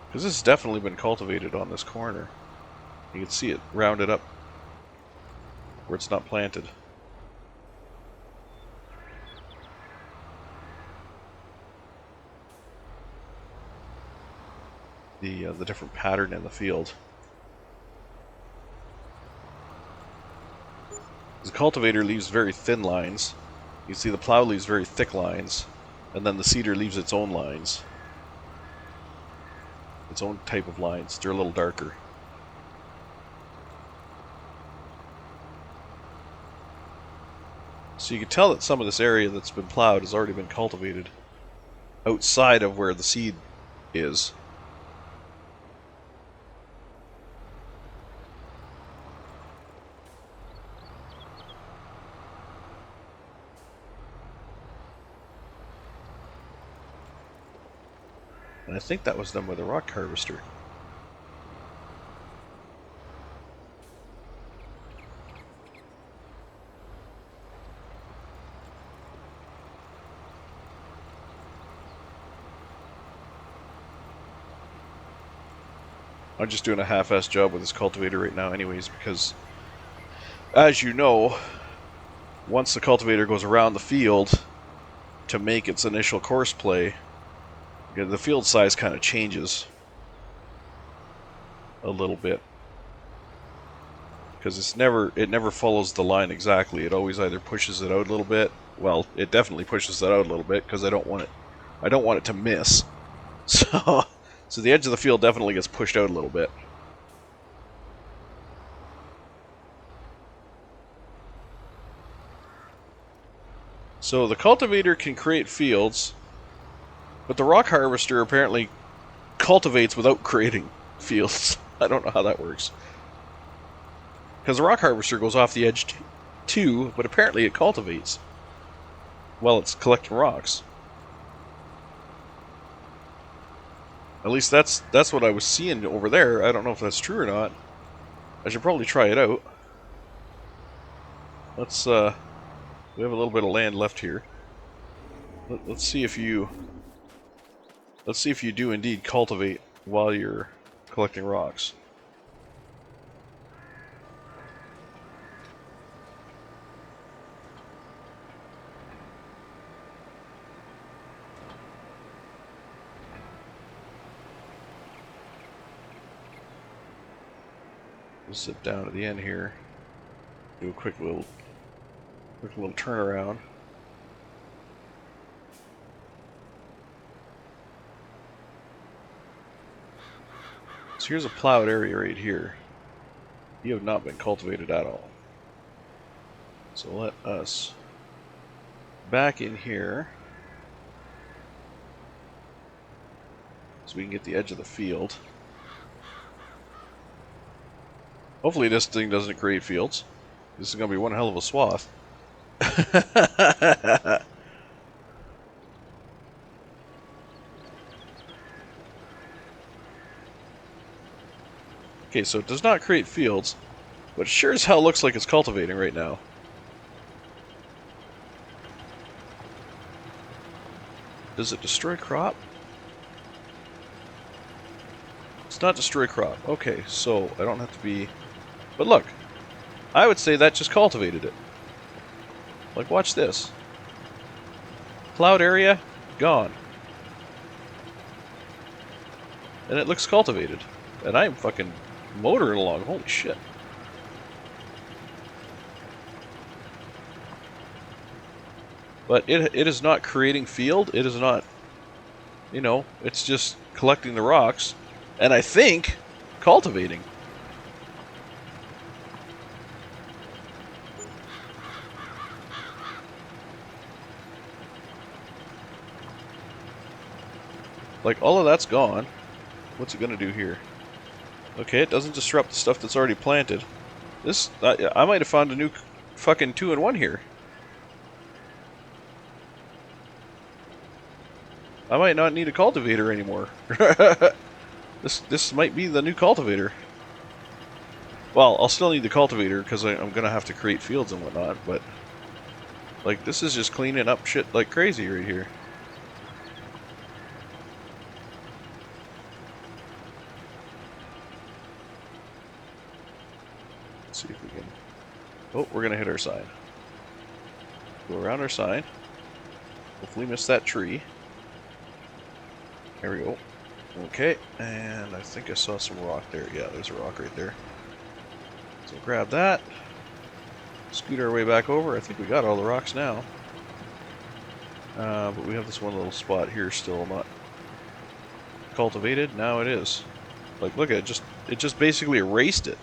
Because this has definitely been cultivated on this corner. You can see it rounded up where it's not planted. The different pattern in the field. The cultivator leaves very thin lines. You see the plow leaves very thick lines, and then the seeder leaves its own lines. Its own type of lines. They're a little darker. So you can tell that some of this area that's been plowed has already been cultivated outside of where the seed is. And I think that was done by the rock harvester. I'm just doing a half-assed job with this cultivator right now anyways, because, as you know, once the cultivator goes around the field to make its initial course play, the field size kind of changes a little bit. Because it never follows the line exactly. It always either pushes it out a little bit. Well, it definitely pushes it out a little bit because I don't want it to miss. So the edge of the field definitely gets pushed out a little bit. So the cultivator can create fields, but the rock harvester apparently cultivates without creating fields. I don't know how that works. Because the rock harvester goes off the edge too, but apparently it cultivates while it's collecting rocks. At least that's what I was seeing over there. I don't know if that's true or not. I should probably try it out. Let's we have a little bit of land left here. Let's see if you do indeed cultivate while you're collecting rocks. We'll zip down to the end here. Do a quick little turnaround. So here's a plowed area right here. You have not been cultivated at all. So let us back in here so we can get the edge of the field. Hopefully this thing doesn't create fields. This is going to be one hell of a swath. Okay, so it does not create fields, but it sure as hell looks like it's cultivating right now. Does it destroy crop? It's not destroy crop. Okay, so I don't have to be... But look, I would say that just cultivated it. Like, watch this. Plowed area, gone. And it looks cultivated. And I'm fucking motoring along. Holy shit. But it is not creating field. It is not, you know, it's just collecting the rocks. And I think cultivating. Like, all of that's gone. What's it gonna do here? Okay, it doesn't disrupt the stuff that's already planted. This, I might have found a new fucking 2-in-1 here. I might not need a cultivator anymore. This might be the new cultivator. Well, I'll still need the cultivator because I'm gonna have to create fields and whatnot, but like, this is just cleaning up shit like crazy right here. Let's see if we can... Oh, we're gonna hit our sign. Go around our sign. Hopefully miss that tree. There we go. Okay, and I think I saw some rock there. Yeah, there's a rock right there. So grab that. Scoot our way back over. I think we got all the rocks now. But we have this one little spot here still not cultivated. Now it is. Like, look at it. It just basically erased it.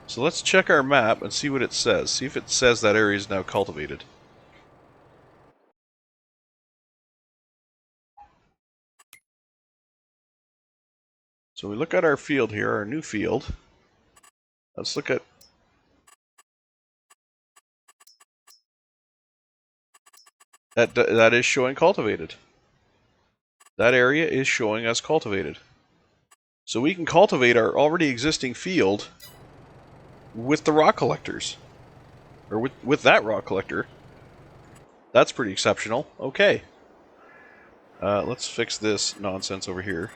So let's check our map and see what it says. See if it says that area is now cultivated. So we look at our field here, our new field. Let's look at... That is showing cultivated. That area is showing as cultivated. So we can cultivate our already existing field with the rock collectors. Or with that rock collector. That's pretty exceptional. Okay. Let's fix this nonsense over here.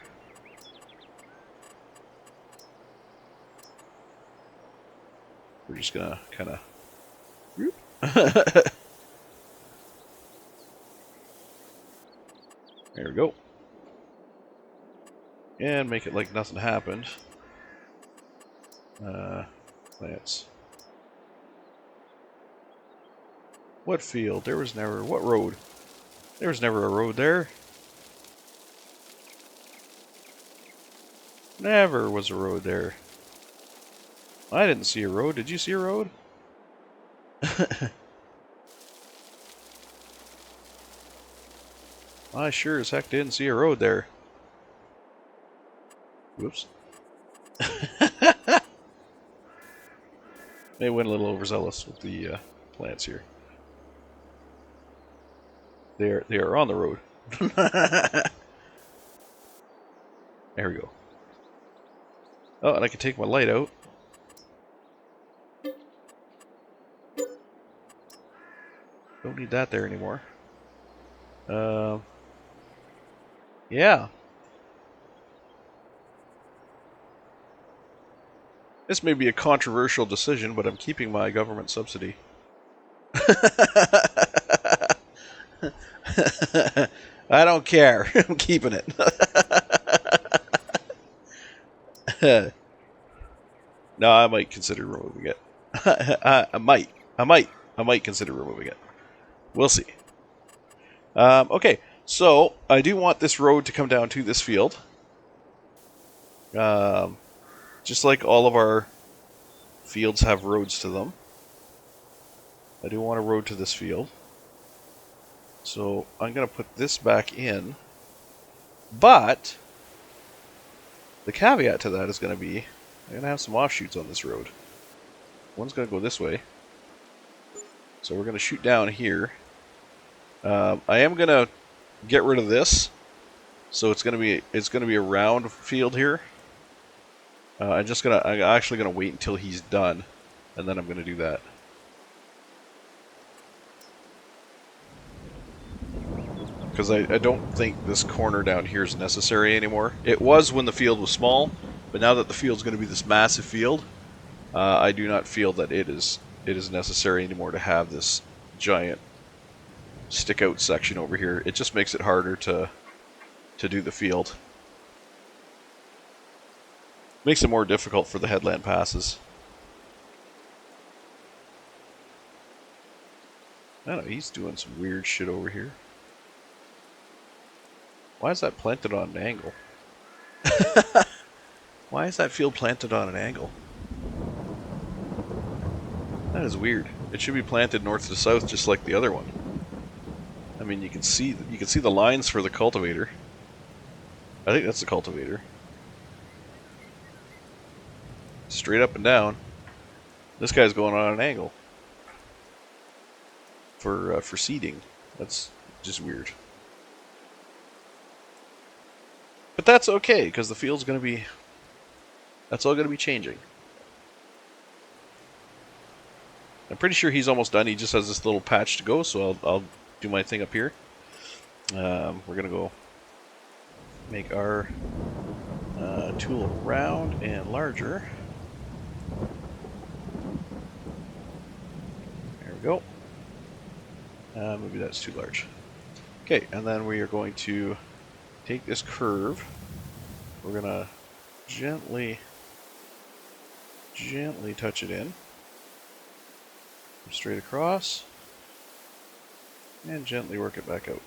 We're just gonna kind of... There we go. And make it like nothing happened. Plants. What field? There was never... What road? There was never a road there. Never was a road there. I didn't see a road. Did you see a road? I sure as heck didn't see a road there. Whoops. May went a little overzealous with the plants here. They are on the road. There we go. Oh, and I can take my light out. Don't need that there anymore. Yeah. This may be a controversial decision, but I'm keeping my government subsidy. I don't care. I'm keeping it. No, I might consider removing it. I might consider removing it. We'll see. Okay, so I do want this road to come down to this field. Just like all of our fields have roads to them. I do want a road to this field. So I'm going to put this back in. But the caveat to that is going to be I'm going to have some offshoots on this road. One's going to go this way. So we're going to shoot down here. I am going to get rid of this. So it's going to be a round field here. I'm actually going to wait until he's done, and then I'm going to do that. Because I don't think this corner down here is necessary anymore. It was when the field was small, but now that the field's going to be this massive field, I do not feel that it is necessary anymore to have this giant stick out section over here. It just makes it harder to do the field. Makes it more difficult for the headland passes. I don't know, he's doing some weird shit over here. Why is that planted on an angle? Why is that field planted on an angle? That is weird. It should be planted north to south just like the other one. I mean, you can see the lines for the cultivator. I think that's the cultivator. Straight up and down. This guy's going on an angle for seeding. That's just weird. But that's okay because the field's going to be. That's all going to be changing. I'm pretty sure he's almost done. He just has this little patch to go, so I'll do my thing up here. We're going to go make our tool round and larger. There we go. Maybe that's too large. Okay, and then we are going to take this curve. We're going to gently touch it in. Straight across. And gently work it back out.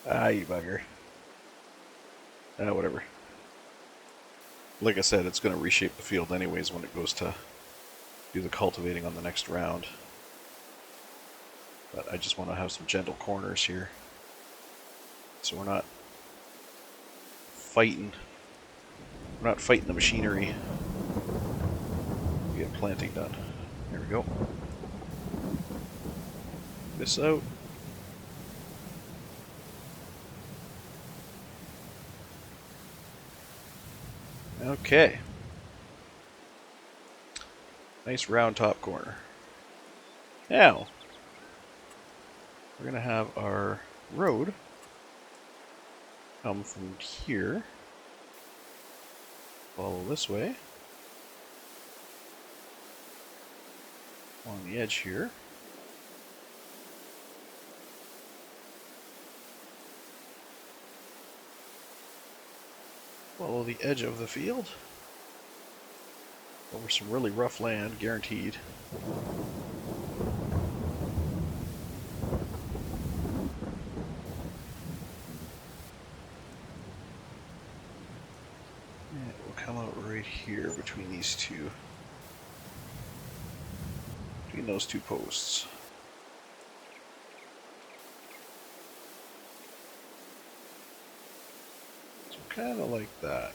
Ah, you bugger. Ah, whatever. Like I said, it's going to reshape the field anyways when it goes to do the cultivating on the next round. But I just want to have some gentle corners here, so we're not fighting. We're not fighting the machinery. We get planting done. There we go. This out. Okay. Nice round top corner. Now, we're going to have our road come from here, follow this way, along the edge here. Follow the edge of the field. Over some really rough land, guaranteed. And it will come out right here between these two. Between those two posts. So kind of like that.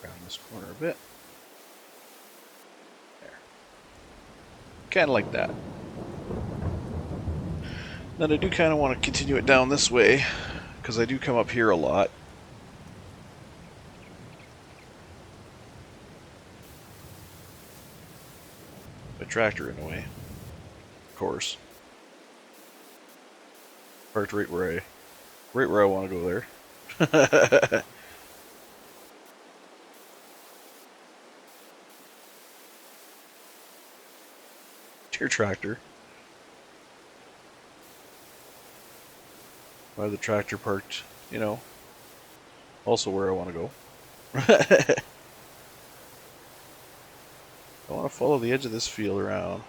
Around this corner a bit. There. Kind of like that. Then I do kind of want to continue it down this way, because I do come up here a lot. A tractor in the way, of course. Parked right where I want to go there. Dear tractor. Why the tractor parked, you know, also where I want to go. I want to follow the edge of this field around.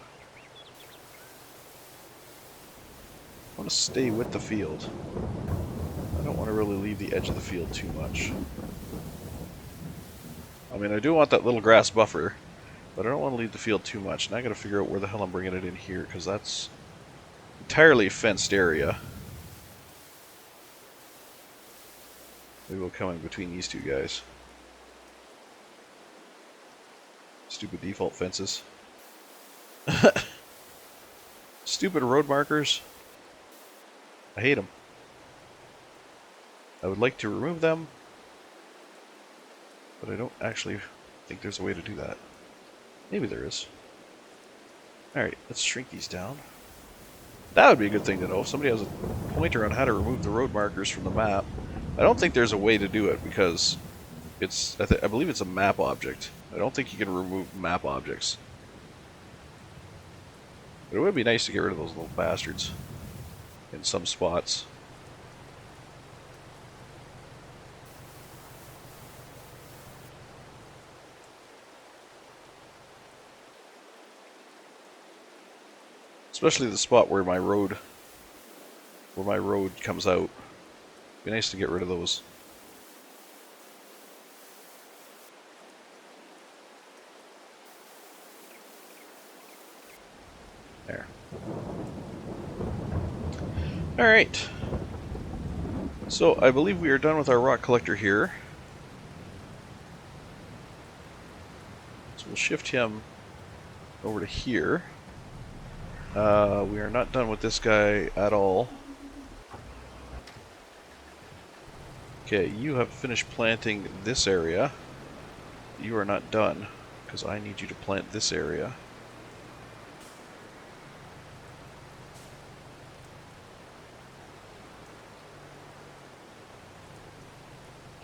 I want to stay with the field. I don't want to really leave the edge of the field too much. I mean, I do want that little grass buffer, but I don't want to leave the field too much. And I got to figure out where the hell I'm bringing it in here, because that's entirely fenced area. Maybe we'll come in between these two guys. Stupid default fences. Stupid road markers. I hate them. I would like to remove them, but I don't actually think there's a way to do that. Maybe there is. Alright, let's shrink these down. That would be a good thing to know. If somebody has a pointer on how to remove the road markers from the map. I don't think there's a way to do it because it's, I believe it's a map object. I don't think you can remove map objects. But it would be nice to get rid of those little bastards in some spots. Especially the spot where my road comes out. Be nice to get rid of those. There. Alright. So I believe we are done with our rock collector here. So we'll shift him over to here. We are not done with this guy at all. Okay, you have finished planting this area. You are not done, because I need you to plant this area.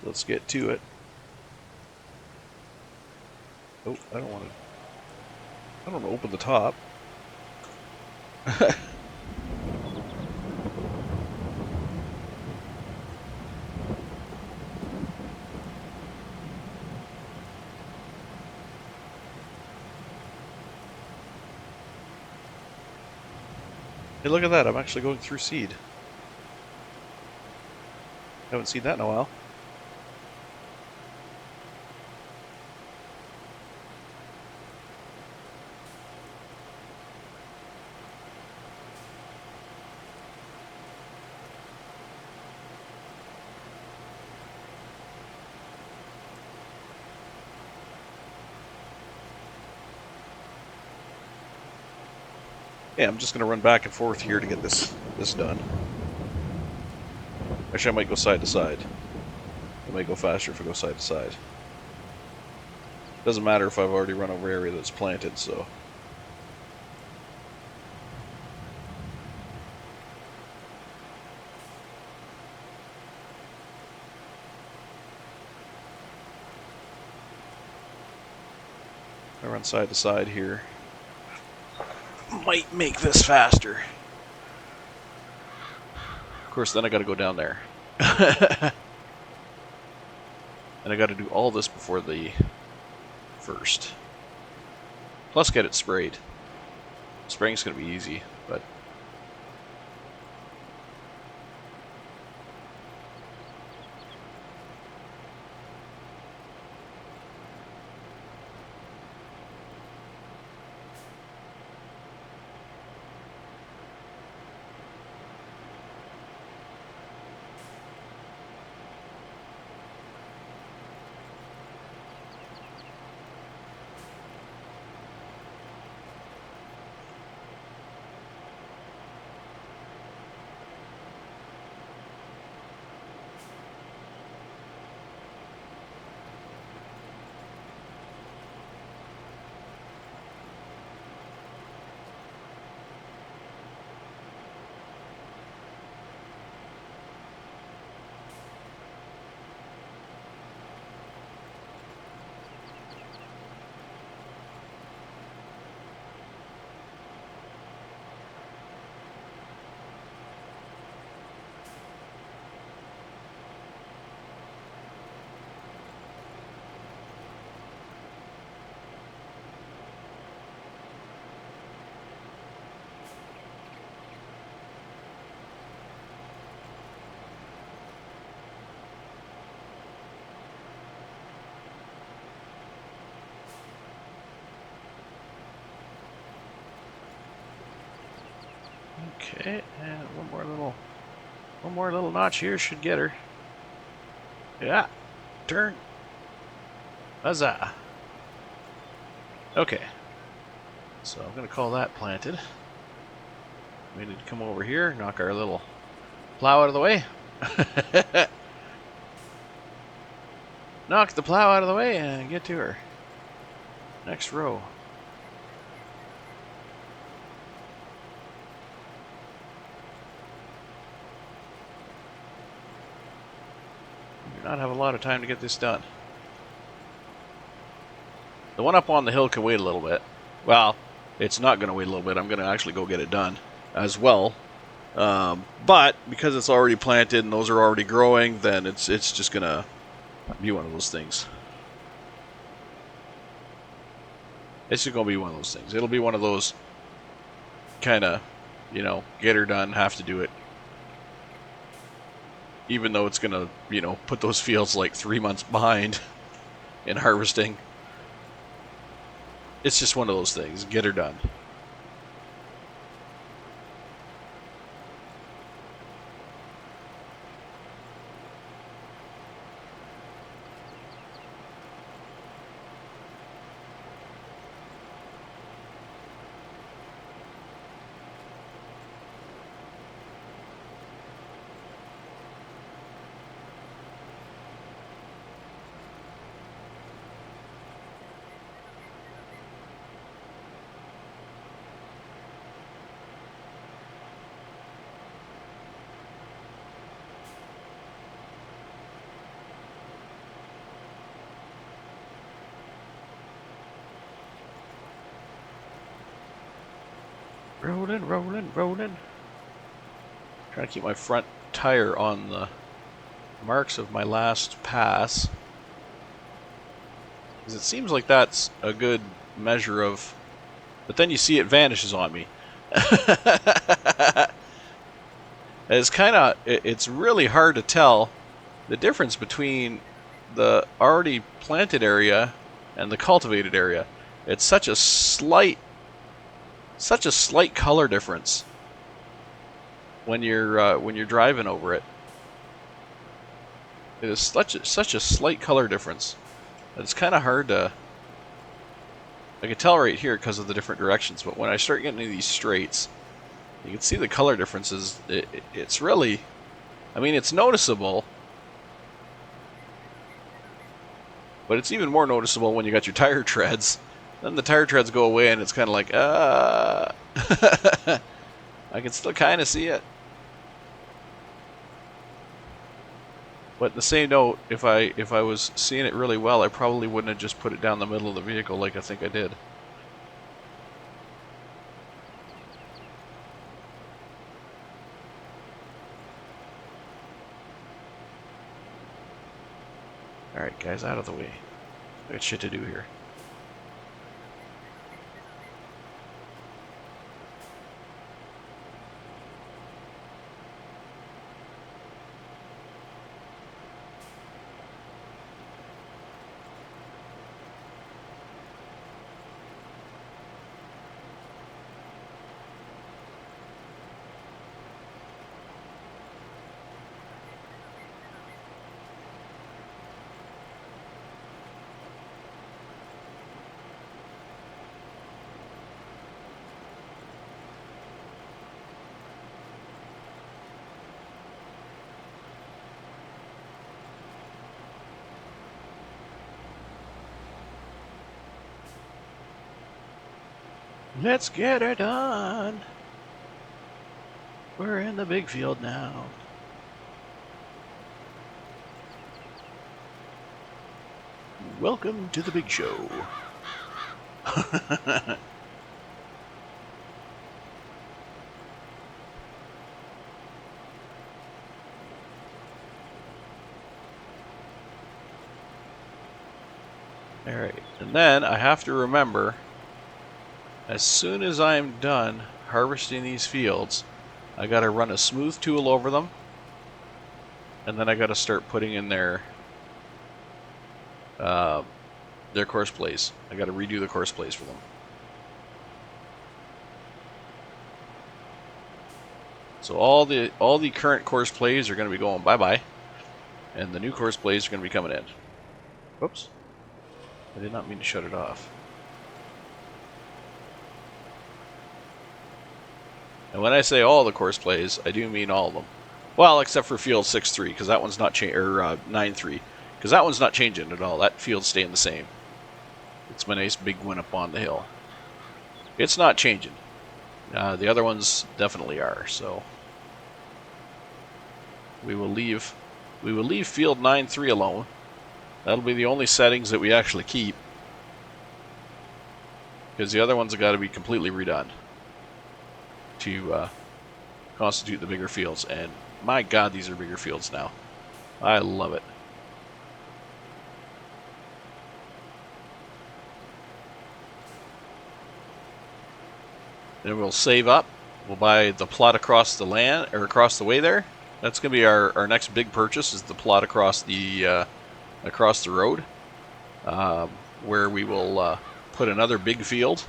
Let's get to it. Oh, I don't want to open the top. Hey, look at that. I'm actually going through seed. Haven't seen that in a while. Yeah, I'm just going to run back and forth here to get this done. Actually, I might go side to side. It might go faster if I go side to side. Doesn't matter if I've already run over area that's planted, so... I run side to side here. Might make this faster. Of course, then I gotta go down there. And I gotta do all this before the first. Plus get it sprayed. Spraying's gonna be easy, but... Okay, and one more little notch here should get her. Yeah, turn. Huzzah. Okay, so I'm gonna call that planted. We need to come over here, knock our little plow out of the way. Knock the plow out of the way and get to her. Next row. Do not have a lot of time to get this done. The one up on the hill can wait a little bit. Well, it's not going to wait a little bit. I'm going to actually go get it done as well. But because it's already planted and those are already growing, then it's just going to be one of those things. It's just going to be one of those things. It'll be one of those kind of, you know, get her done, have to do it. Even though it's going to, you know, put those fields like 3 months behind in harvesting. It's just one of those things. Get her done. Rolling, rolling, rolling. Trying to keep my front tire on the marks of my last pass. Because it seems like that's a good measure of... But then you see it vanishes on me. It's really hard to tell the difference between the already planted area and the cultivated area. It's such a slight color difference when you're driving over it. It is such a slight color difference. It's kind of hard to. I can tell right here because of the different directions, but when I start getting into these straights, you can see the color differences. It's really, I mean, it's noticeable, but it's even more noticeable when you got your tire treads. Then the tire treads go away, and it's kind of like, I can still kind of see it. But the same note, if I was seeing it really well, I probably wouldn't have just put it down the middle of the vehicle like I think I did. Alright, guys, out of the way. I got shit to do here. Let's get her done. We're in the big field now. Welcome to the big show. Alright, and then I have to remember, as soon as I'm done harvesting these fields, I gotta run a smooth tool over them, and then I gotta start putting in their course plays. I gotta redo the course plays for them. So all the current course plays are gonna be going bye-bye, and the new course plays are gonna be coming in. Whoops. I did not mean to shut it off. And when I say all the course plays, I do mean all of them. Well, except for field 6-3, because that one's not changing, or 9-3, because that one's not changing at all. That field's staying the same. It's my nice big one up on the hill. It's not changing. The other ones definitely are. So we will leave field 9-3 alone. That'll be the only settings that we actually keep, because the other ones have got to be completely redone to constitute the bigger fields. And my God, these are bigger fields now. I love it. Then we'll save up. We'll buy the plot across the land, or across the way there. That's going to be our next big purchase, is the plot across the road, where we will put another big field.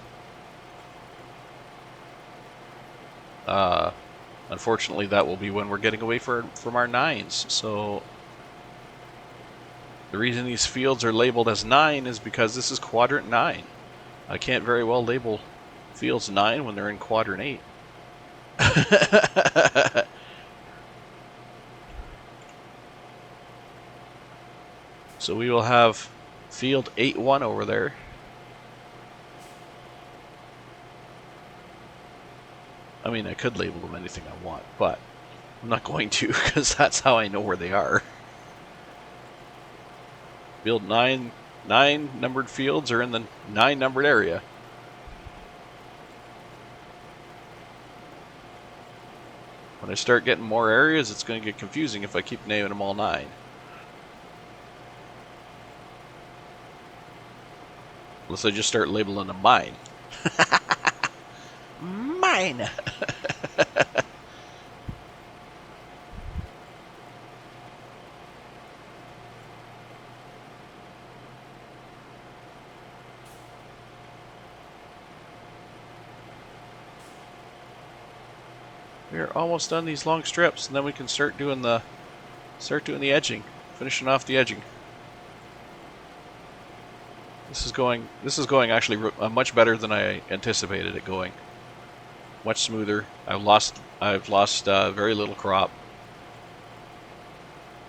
Unfortunately, that will be when we're getting away from our 9s. So the reason these fields are labeled as 9 is because this is quadrant 9. I can't very well label fields 9 when they're in quadrant 8. So we will have field 8-1 over there. I mean, I could label them anything I want, but I'm not going to, because that's how I know where they are. Field 9 numbered fields are in the 9 numbered area. When I start getting more areas, it's going to get confusing if I keep naming them all 9. Unless I just start labeling them mine. Mine! mine. We're almost done these long strips, and then we can start doing the edging, finishing off the edging. This is going actually much better than I anticipated it going. Much smoother. I've lost very little crop.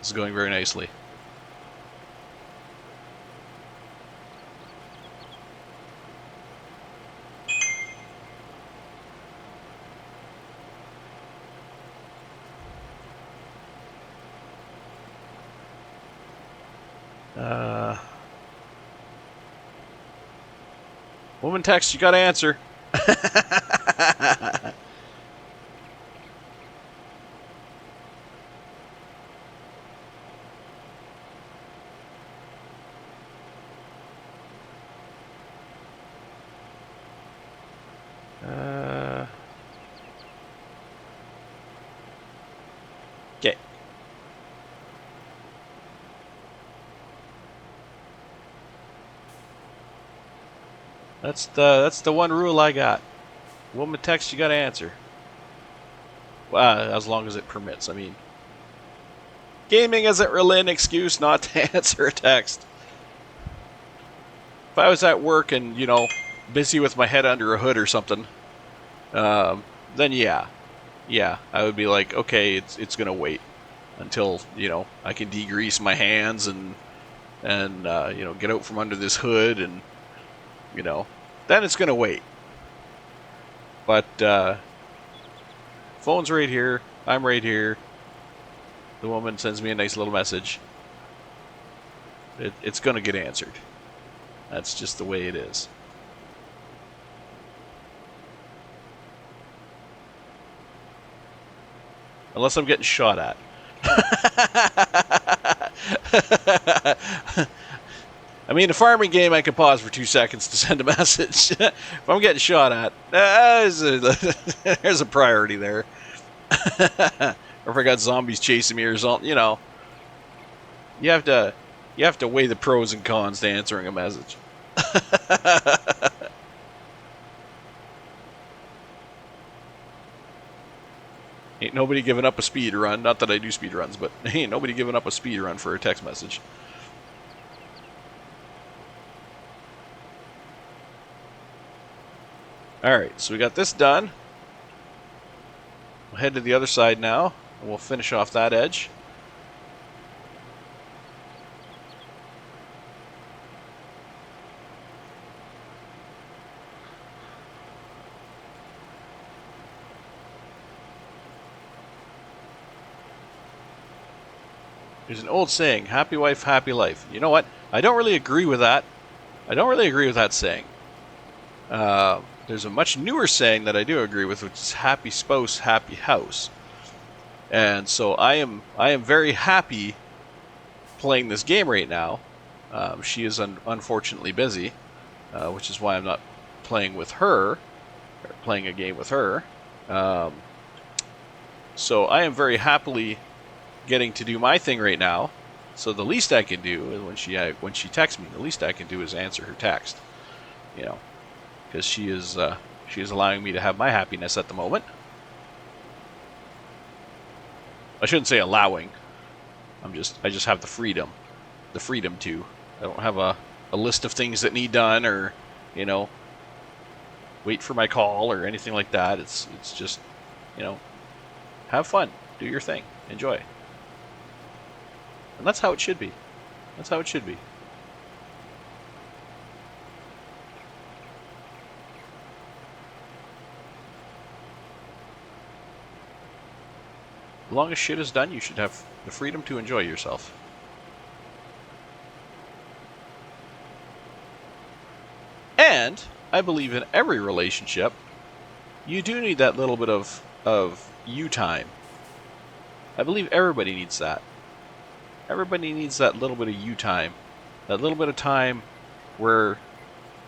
This is going very nicely. Woman text, you gotta answer. Okay. That's the one rule I got. Woman text, you gotta answer. As long as it permits. I mean, gaming isn't really an excuse not to answer a text. If I was at work and, busy with my head under a hood or something, then yeah, I would be like, okay, it's gonna wait until I can degrease my hands and get out from under this hood and then it's gonna wait. But phone's right here. I'm right here. The woman sends me a nice little message. It's gonna get answered. That's just the way it is. Unless I'm getting shot at. I mean, a farming game, I could pause for 2 seconds to send a message. If I'm getting shot at, there's a priority there. Or if I got zombies chasing me or something, you have to weigh the pros and cons to answering a message. Ain't nobody giving up a speed run. Not that I do speed runs, but ain't nobody giving up a speed run for a text message. Alright, so we got this done. We'll head to the other side now, and we'll finish off that edge. There's an old saying, happy wife, happy life. You know what? I don't really agree with that. I don't really agree with that saying. There's a much newer saying that I do agree with, which is happy spouse, happy house. And so I am very happy playing this game right now. She is unfortunately busy, which is why I'm not playing with her, or playing a game with her. So I am very happily getting to do my thing right now. So the least I can do is when she texts me, the least I can do is answer her text. Because she is allowing me to have my happiness at the moment. I shouldn't say allowing. I just have the freedom to. I don't have a list of things that need done or wait for my call or anything like that. It's just have fun, do your thing, enjoy. And that's how it should be. That's how it should be. As long as shit is done, you should have the freedom to enjoy yourself. And I believe in every relationship, you do need that little bit of you time. I believe everybody needs that. Everybody needs that little bit of you time. That little bit of time where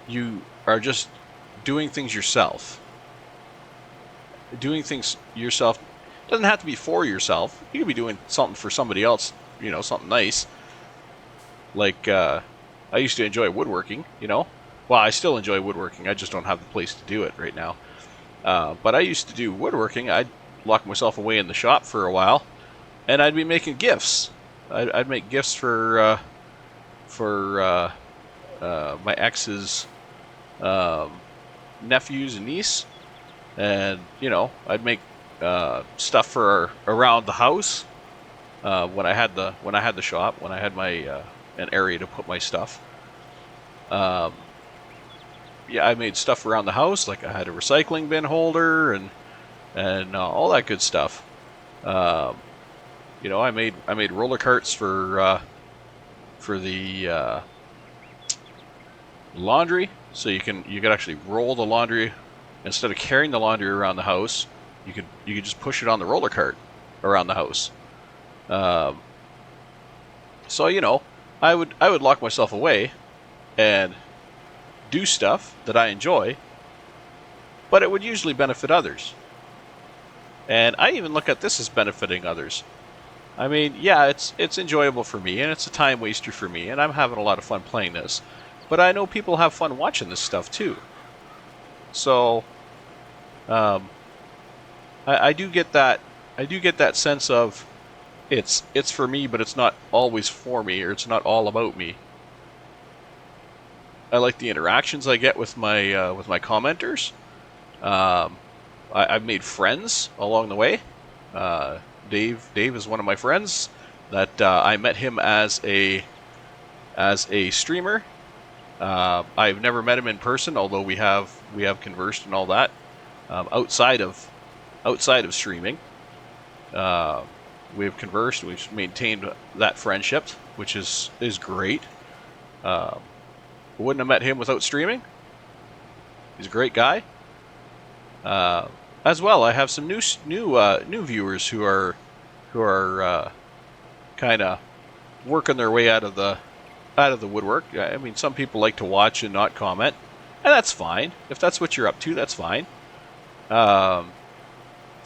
you are just doing things yourself. doing things yourself doesn't have to be for yourself. You could be doing something for somebody else, something nice. Like I used to enjoy woodworking. Well, I still enjoy woodworking. I just don't have the place to do it right now. But I used to do woodworking. I'd lock myself away in the shop for a while, and I'd be making gifts. I'd make gifts for my ex's nephews and niece, and I'd make stuff for around the house when I had the shop, when I had my an area to put my stuff. Um, yeah, I made stuff around the house, like I had a recycling bin holder and all that good stuff. Um, I made roller carts for the laundry, so you could actually roll the laundry instead of carrying the laundry around the house. You could just push it on the roller cart around the house. Um, so I would lock myself away and do stuff that I enjoy, but it would usually benefit others. And I even look at this as benefiting others. I mean, yeah, it's enjoyable for me, and it's a time waster for me, and I'm having a lot of fun playing this. But I know people have fun watching this stuff too. So, um, I do get that. I do get that sense of it's for me, but it's not always for me, or it's not all about me. I like the interactions I get with my commenters. Um, I've made friends along the way. Dave is one of my friends that I met him as a streamer. I've never met him in person, although we have conversed and all that outside of streaming. Uh, we've conversed. We've maintained that friendship, which is great. Uh, wouldn't have met him without streaming. He's a great guy. Uh, as well, I have some new viewers who are kind of working their way out of the woodwork. I mean, some people like to watch and not comment, and that's fine. If that's what you're up to, that's fine. Um,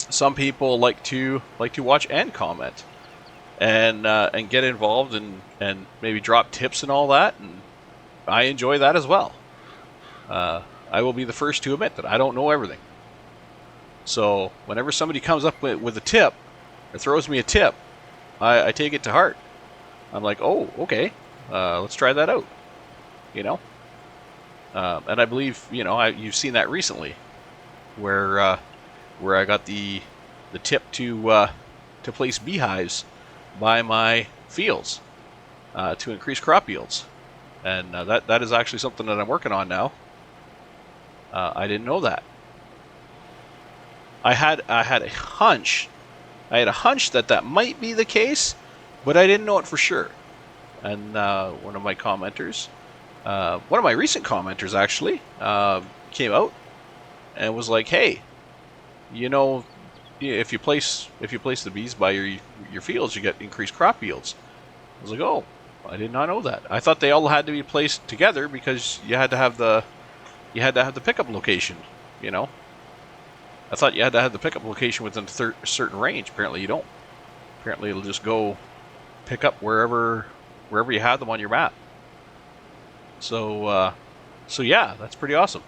some people like to watch and comment and get involved and maybe drop tips and all that, and I enjoy that as well. I will be the first to admit that I don't know everything. So whenever somebody comes up with a tip or throws me a tip, I take it to heart. I'm like, oh, okay, let's try that out. You know, and I believe you've seen that recently, where I got the tip to place beehives by my fields to increase crop yields, and that is actually something that I'm working on now. I didn't know that. I had a hunch. I had a hunch that might be the case, but I didn't know it for sure. And one of my commenters, one of my recent commenters actually, came out and was like, "Hey, you know, if you place the bees by your fields, you get increased crop yields." I was like, "Oh, I did not know that. I thought they all had to be placed together because you had to have the pickup location. You know, I thought you had to have the pickup location within a certain range. Apparently, you don't. Apparently, it'll just go pick up wherever you have them on your map. So yeah, that's pretty awesome,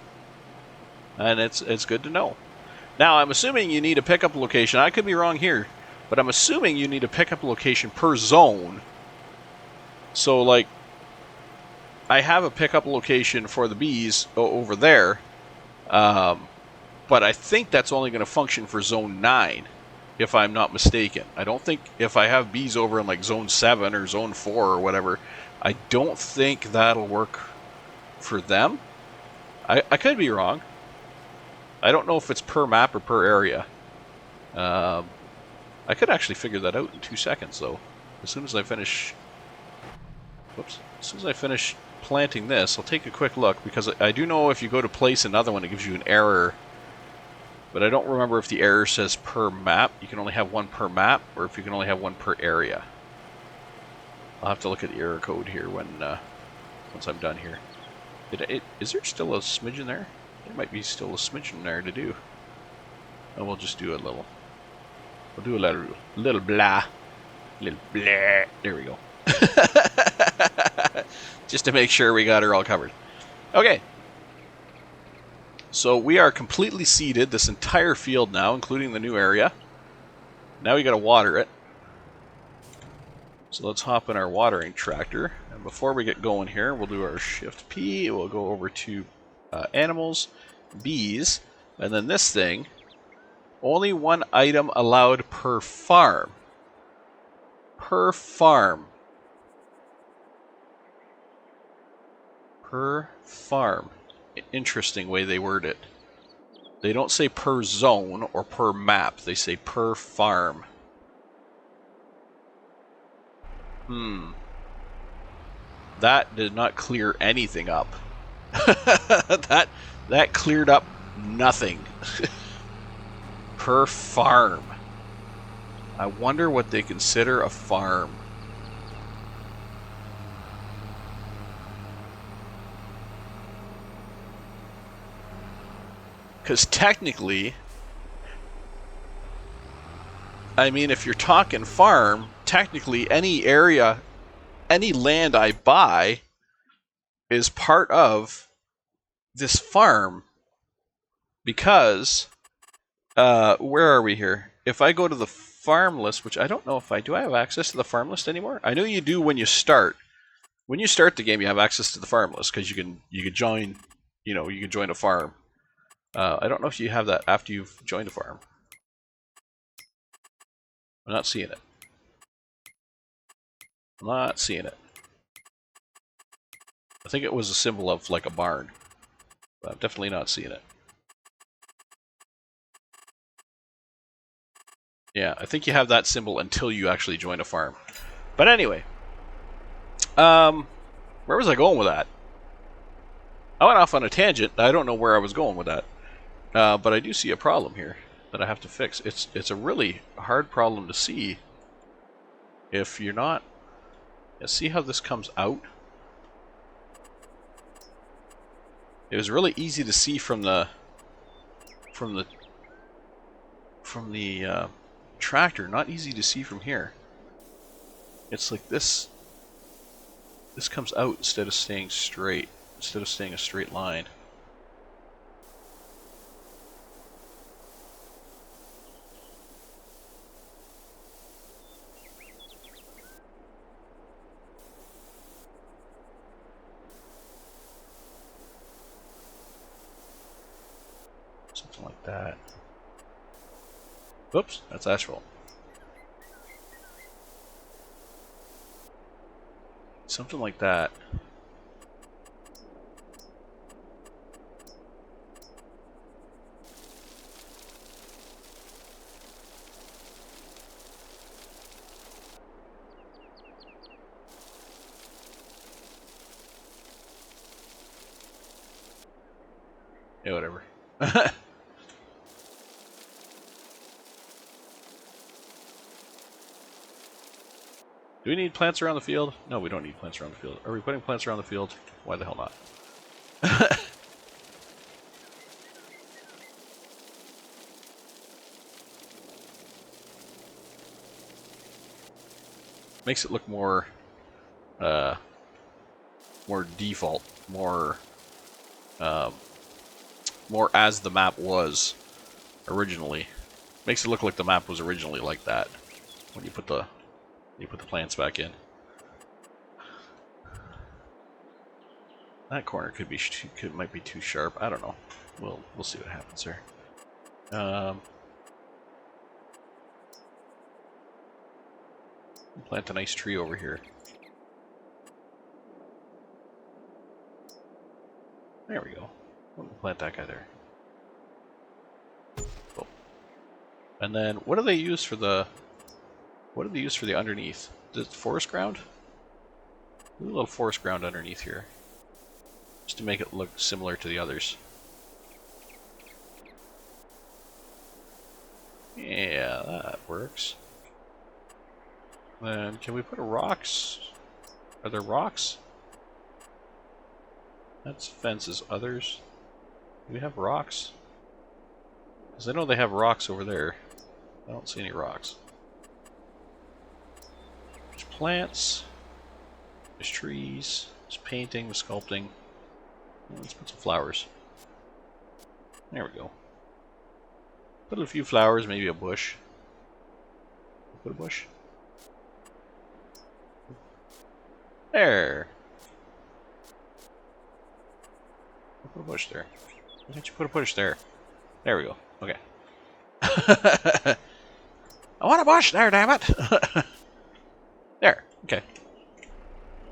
and it's good to know. Now, I'm assuming you need a pickup location. I could be wrong here, but I'm assuming you need a pickup location per zone. So, like, I have a pickup location for the bees over there, but I think that's only going to function for Zone 9, if I'm not mistaken. I don't think if I have bees over in, like, Zone 7 or Zone 4 or whatever, I don't think that'll work for them. I could be wrong. I don't know if it's per map or per area. I could actually figure that out in 2 seconds, though. As soon as I finish... Whoops. As soon as I finish planting this, I'll take a quick look, because I do know if you go to place another one, it gives you an error. But I don't remember if the error says per map. You can only have one per map, or if you can only have one per area. I'll have to look at the error code here once I'm done here. Is there still a smidgen there? There might be still a smidgen there to do. And we'll just do a little. We'll do a little blah. Little blah. There we go. Just to make sure we got her all covered. Okay. So we are completely seeded this entire field now, including the new area. Now we got to water it. So let's hop in our watering tractor. And before we get going here, we'll do our Shift P. We'll go over to animals, bees, and then this thing. Only one item allowed per farm. Per farm. Per farm. Interesting way they word it. They don't say per zone or per map. They say per farm. That did not clear anything up. that cleared up nothing. Per farm. I wonder what they consider a farm. Because technically, I mean, if you're talking farm, technically any area, any land I buy is part of this farm. Because, where are we here? If I go to the farm list, which I don't know if do I have access to the farm list anymore? I know you do when you start. When you start the game, you have access to the farm list because you can join, you can join a farm. I don't know if you have that after you've joined a farm. I'm not seeing it. I'm not seeing it. I think it was a symbol of like a barn, but I'm definitely not seeing it. Yeah, I think you have that symbol until you actually join a farm. But anyway, where was I going with that? I went off on a tangent. I don't know where I was going with that. But I do see a problem here that I have to fix. It's a really hard problem to see if you're not. Yeah, see how this comes out? It was really easy to see from the tractor. Not easy to see from here. It's like this. This comes out instead of staying straight. Instead of staying a straight line. Something like that. Oops, that's asphalt. Something like that. Yeah, whatever. Do we need plants around the field? No, we don't need plants around the field. Are we putting plants around the field? Why the hell not? Makes it look more, more default, more as the map was originally. Makes it look like the map was originally like that when you put the plants back in. That corner might be too sharp. I don't know. We'll see what happens there. Plant a nice tree over here. There we go. We'll plant that guy there. Oh. And then what do they use for the? What do they use for the underneath? Is it forest ground? A little forest ground underneath here, just to make it look similar to the others. Yeah, that works. Then can we put rocks? Are there rocks? That's fences. Others. Do we have rocks? Because I know they have rocks over there. I don't see any rocks. There's plants. There's trees. There's painting, there's sculpting. Let's put some flowers. There we go. Put a few flowers, maybe a bush. Put a bush. There. Put a bush there. Why don't you put a bush there? There we go. Okay. I want a bush there, damn it! There. Okay.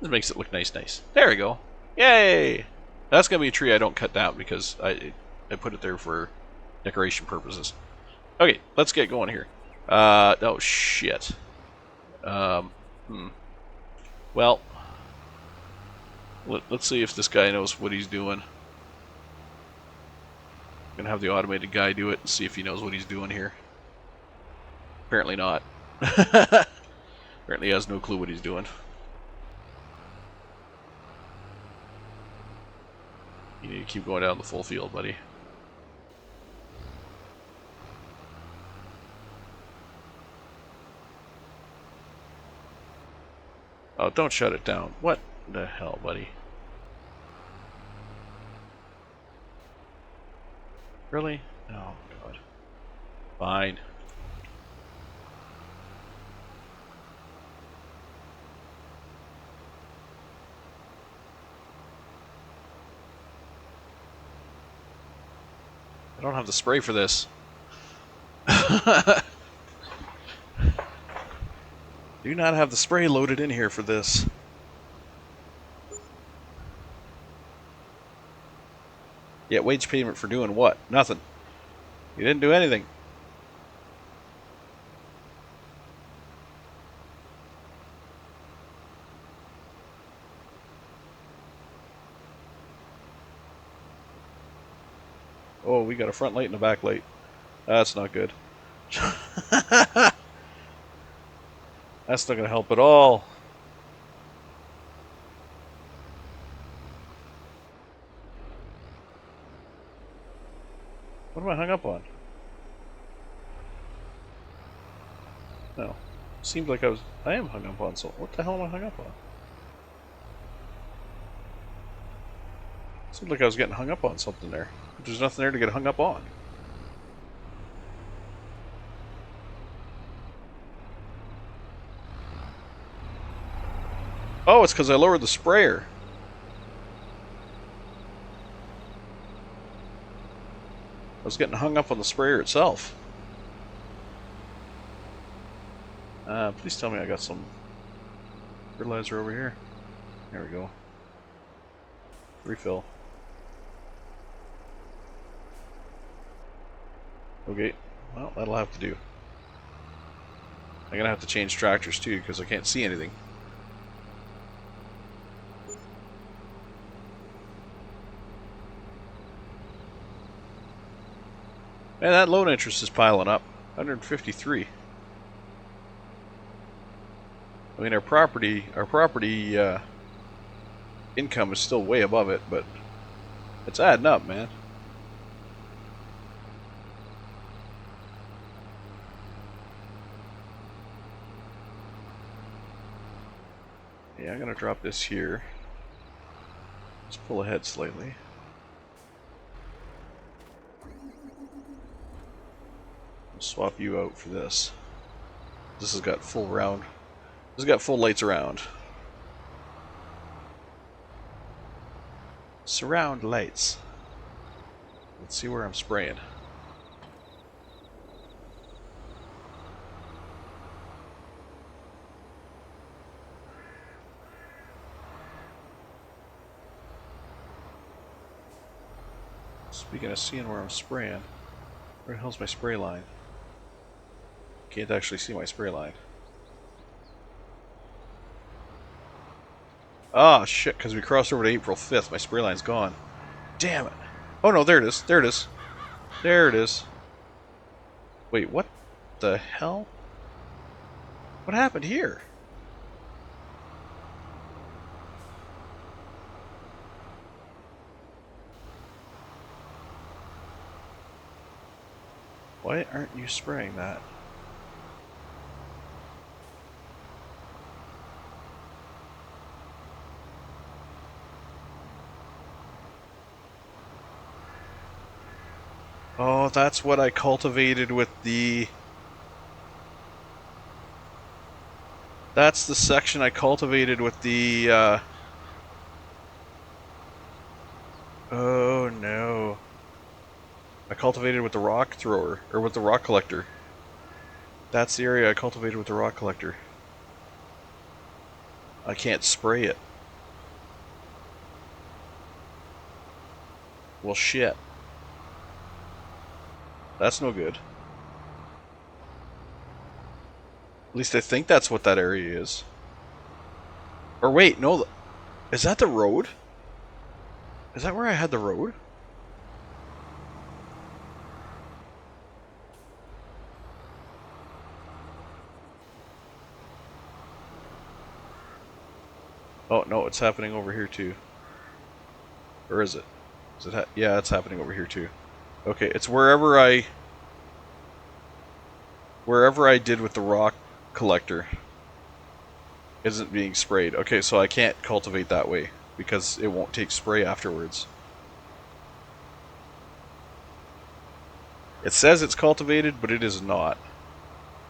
This makes it look nice. There we go. Yay! That's gonna be a tree I don't cut down because I put it there for decoration purposes. Okay, let's get going here. Oh shit. Well, let's see if this guy knows what he's doing. I'm gonna have the automated guy do it and see if he knows what he's doing here. Apparently not. Apparently he has no clue what he's doing. You need to keep going down the full field, buddy. Oh, don't shut it down. What the hell, buddy? Really? Oh, God. Fine. I don't have the spray for this. Do not have the spray loaded in here for this. Yeah, wage payment for doing what? Nothing. You didn't do anything. Oh, we got a front light and a back light. That's not good. That's not going to help at all. What am I hung up on? No. Seemed like I am hung up on something. What the hell am I hung up on? Seemed like I was getting hung up on something there. But there's nothing there to get hung up on. Oh, it's because I lowered the sprayer. I was getting hung up on the sprayer itself. Please tell me I got some fertilizer over here. There we go. Refill. Okay, well, that'll have to do. I'm gonna have to change tractors too because I can't see anything. Man, that loan interest is piling up. 153. I mean, our property income is still way above it, but it's adding up, man. Yeah, I'm gonna drop this here. Let's pull ahead slightly. Swap you out for this. This has got full round. This has got full lights around. Surround lights. Let's see where I'm spraying. Speaking of seeing where I'm spraying, where the hell's my spray line? Can't actually see my spray line. Ah, shit, because we crossed over to April 5th. My spray line's gone. Damn it. Oh, no, there it is. There it is. There it is. Wait, what the hell? What happened here? Why aren't you spraying that? Oh, that's what I cultivated with the... That's the section I cultivated with the, Oh, no. I cultivated with the rock thrower, or with the rock collector. That's the area I cultivated with the rock collector. I can't spray it. Well, shit. That's no good. At least I think that's what that area is. Or wait, no. Is that the road? Is that where I had the road? Oh, no, it's happening over here too. Or is it? Is it yeah, it's happening over here too. Okay, it's wherever I did with the rock collector isn't being sprayed. Okay, so I can't cultivate that way because it won't take spray afterwards. It says it's cultivated, but it is not.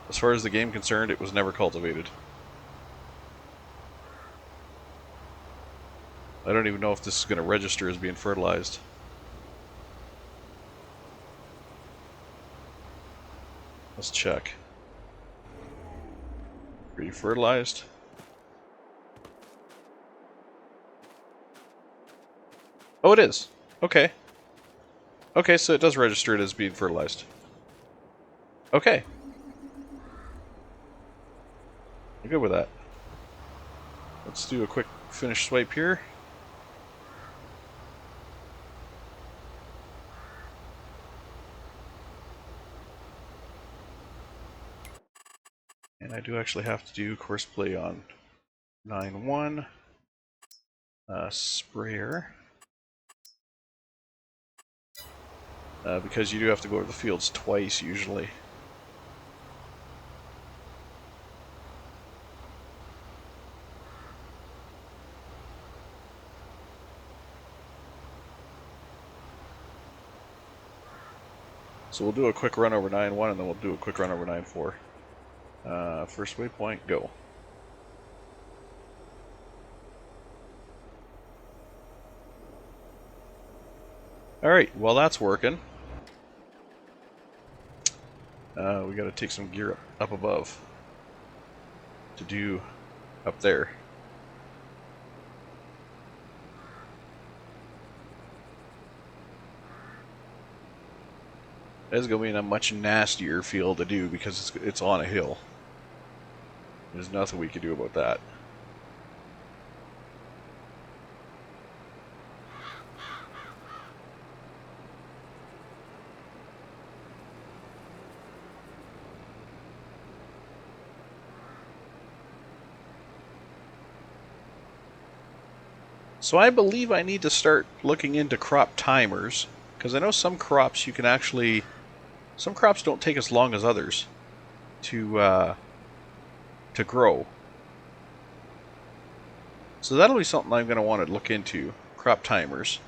As far as the game concerned, it was never cultivated. I don't even know if this is going to register as being fertilized. Let's check. Are you fertilized? Oh, it is. Okay. Okay, so it does register it as being fertilized. Okay. I'm good with that. Let's do a quick finish swipe here. And I do actually have to do course play on 9-1. Sprayer. Because you do have to go to the fields twice usually. So we'll do a quick run over 9-1 and then we'll do a quick run over 9-4. First waypoint, go. Alright, well that's working. We gotta take some gear up above to do up there. It's gonna be in a much nastier field to do because it's on a hill. There's nothing we can do about that. So I believe I need to start looking into crop timers, because I know some crops you can actually... Some crops don't take as long as others to grow. So that'll be something I'm going to want to look into, crop timers.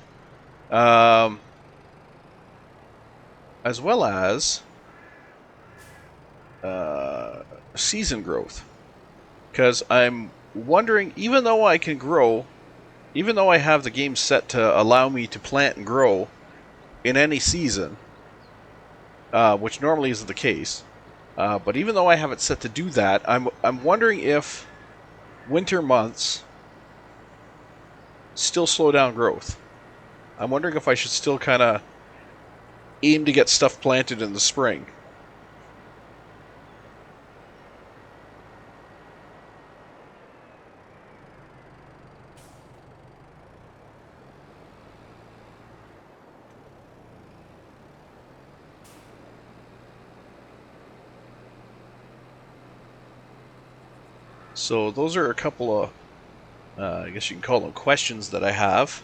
As well as season growth. Because I'm wondering, even though I can grow, even though I have the game set to allow me to plant and grow in any season, which normally isn't the case, but even though I have it set to do that, I'm wondering if winter months still slow down growth. I'm wondering if I should still kind of aim to get stuff planted in the spring. So those are a couple of, I guess you can call them questions that I have.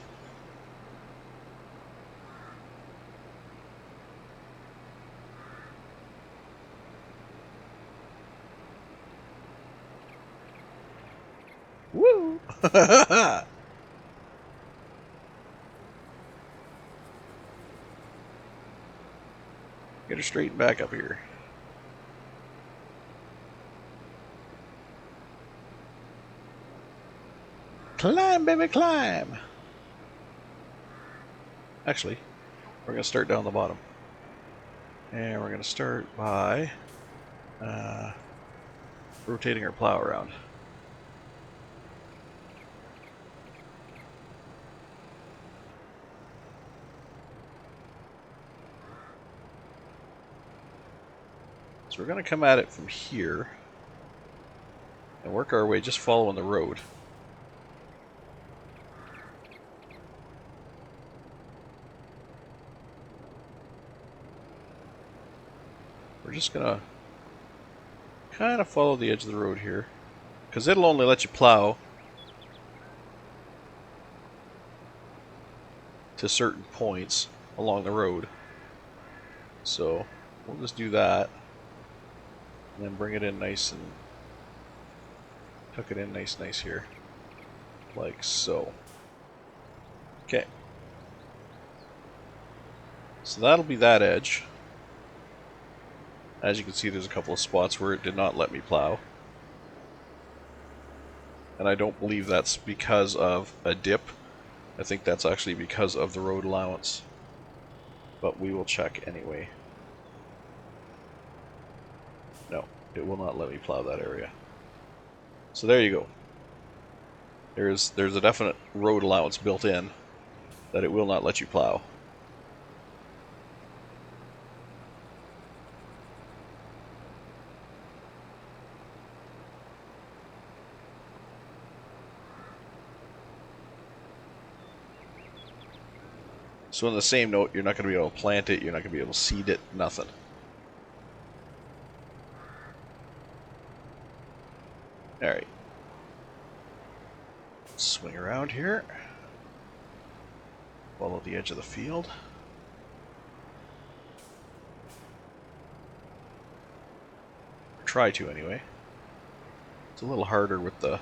Get her straightened back up here. Climb, baby, climb! Actually, we're going to start down the bottom. And we're going to start by rotating our plow around. So we're going to come at it from here and work our way just following the road. We're just going to kind of follow the edge of the road here, because it'll only let you plow to certain points along the road. So we'll just do that and then bring it in nice and tuck it in nice here, like so. Okay, so that'll be that edge. As you can see, there's a couple of spots where it did not let me plow, and I don't believe that's because of a dip. I think that's actually because of the road allowance, but we will check anyway. No, it will not let me plow that area. So there you go. There's a definite road allowance built in that it will not let you plow. So in the same note, you're not going to be able to plant it, you're not going to be able to seed it, nothing. Alright. Swing around here. Follow the edge of the field. Try to, anyway. It's a little harder with the... A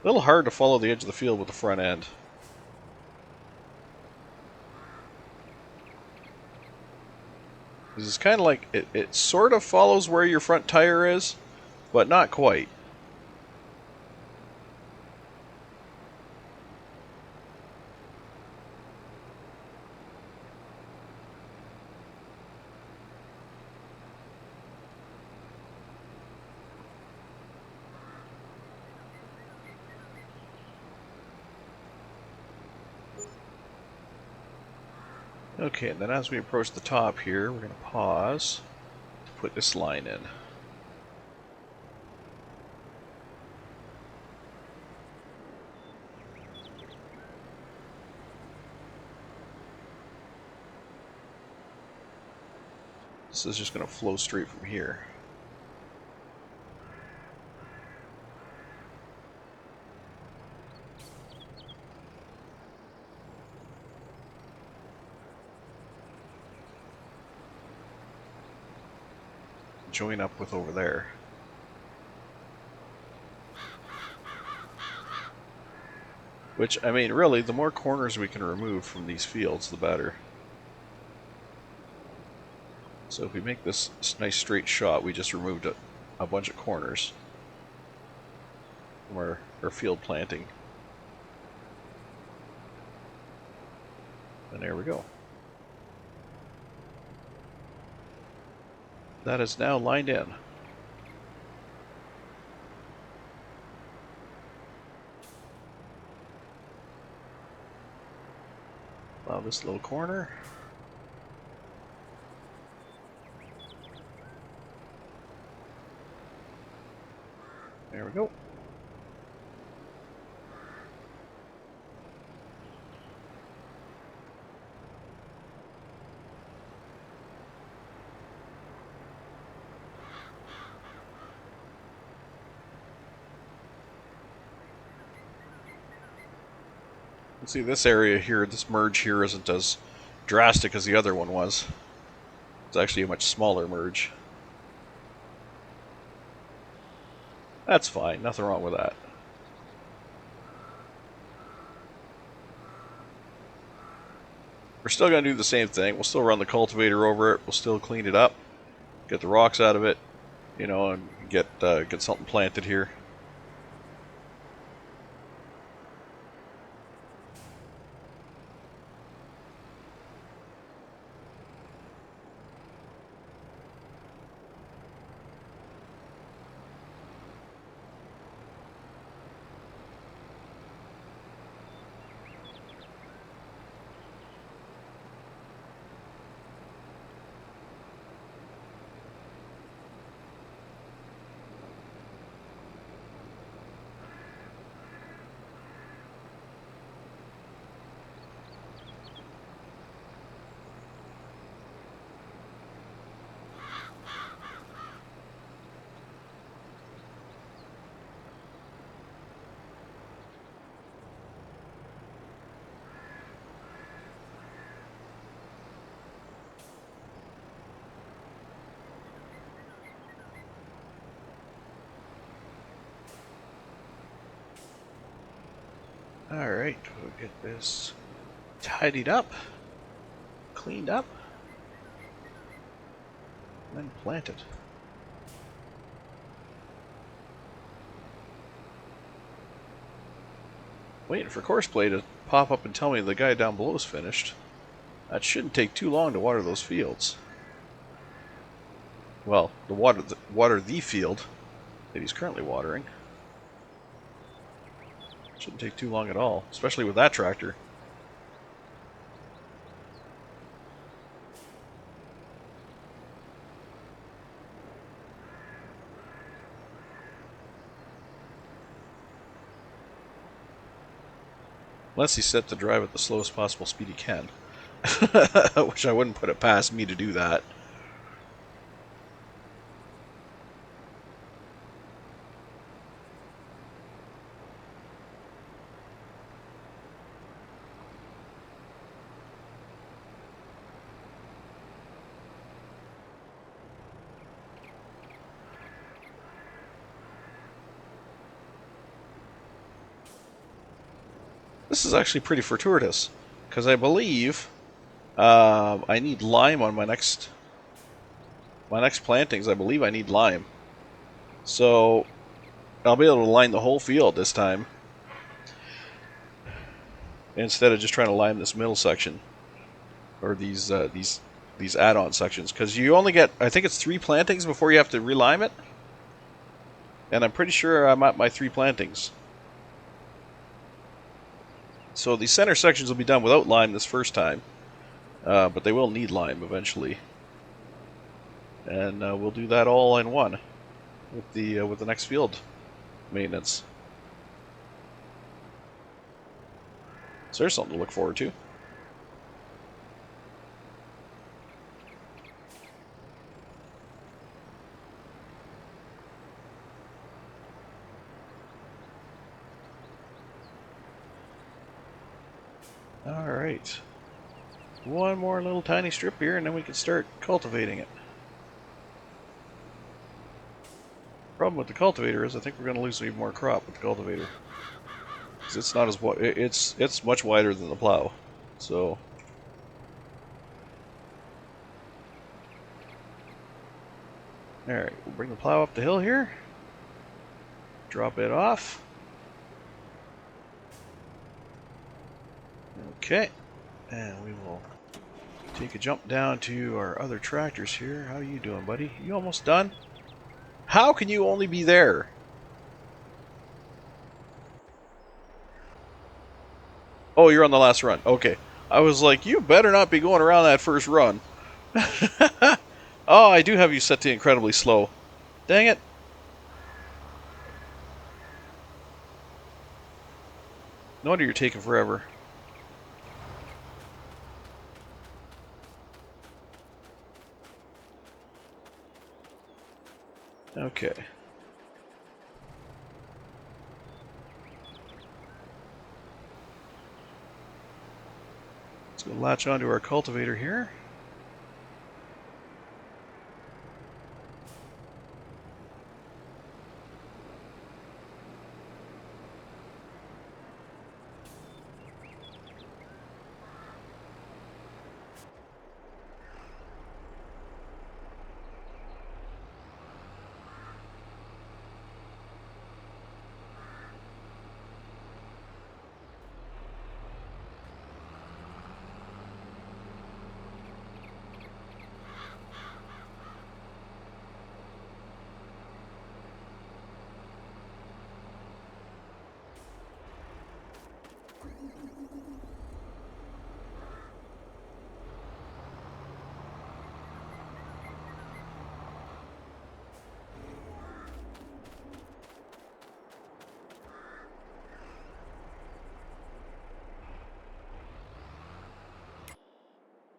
little hard to follow the edge of the field with the front end. It's kind of like, it sort of follows where your front tire is, but not quite. Okay, and then as we approach the top here, we're going to pause to put this line in. This is just going to flow straight from here. Join up with over there. Which, I mean, really, the more corners we can remove from these fields, the better. So if we make this nice straight shot, we just removed a bunch of corners from our field planting. And there we go. That is now lined in. Allow this little corner. There we go. See, this area here, this merge here isn't as drastic as the other one was. It's actually a much smaller merge. That's fine. Nothing wrong with that. We're still going to do the same thing. We'll still run the cultivator over it. We'll still clean it up, get the rocks out of it, you know, and get something planted here. Alright, we'll get this tidied up, cleaned up, and then planted. Waiting for Courseplay to pop up and tell me the guy down below is finished. That shouldn't take too long to water those fields. Well, to water the field that he's currently watering. Shouldn't take too long at all, especially with that tractor. Unless he's set to drive at the slowest possible speed he can. Which I wouldn't put it past me to do that. This is actually pretty fortuitous, because I believe I need lime on my next plantings. I believe I need lime, so I'll be able to line the whole field this time instead of just trying to lime this middle section or these add-on sections. Because you only get, I think it's 3 plantings before you have to relime it, and I'm pretty sure I'm at my 3 plantings. So the center sections will be done without lime this first time, but they will need lime eventually. And we'll do that all in one with the next field maintenance. So there's something to look forward to. Alright. One more little tiny strip here and then we can start cultivating it. Problem with the cultivator is I think we're going to lose even more crop with the cultivator. Because it's not as wide, it's much wider than the plow. So alright, we'll bring the plow up the hill here. Drop it off. Okay, and we will take a jump down to our other tractors here. How you doing, buddy? You almost done? How can you only be there? Oh, you're on the last run. Okay. I was like, you better not be going around that first run. Oh, I do have you set to incredibly slow. Dang it. No wonder you're taking forever. Okay. Let's go latch onto our cultivator here.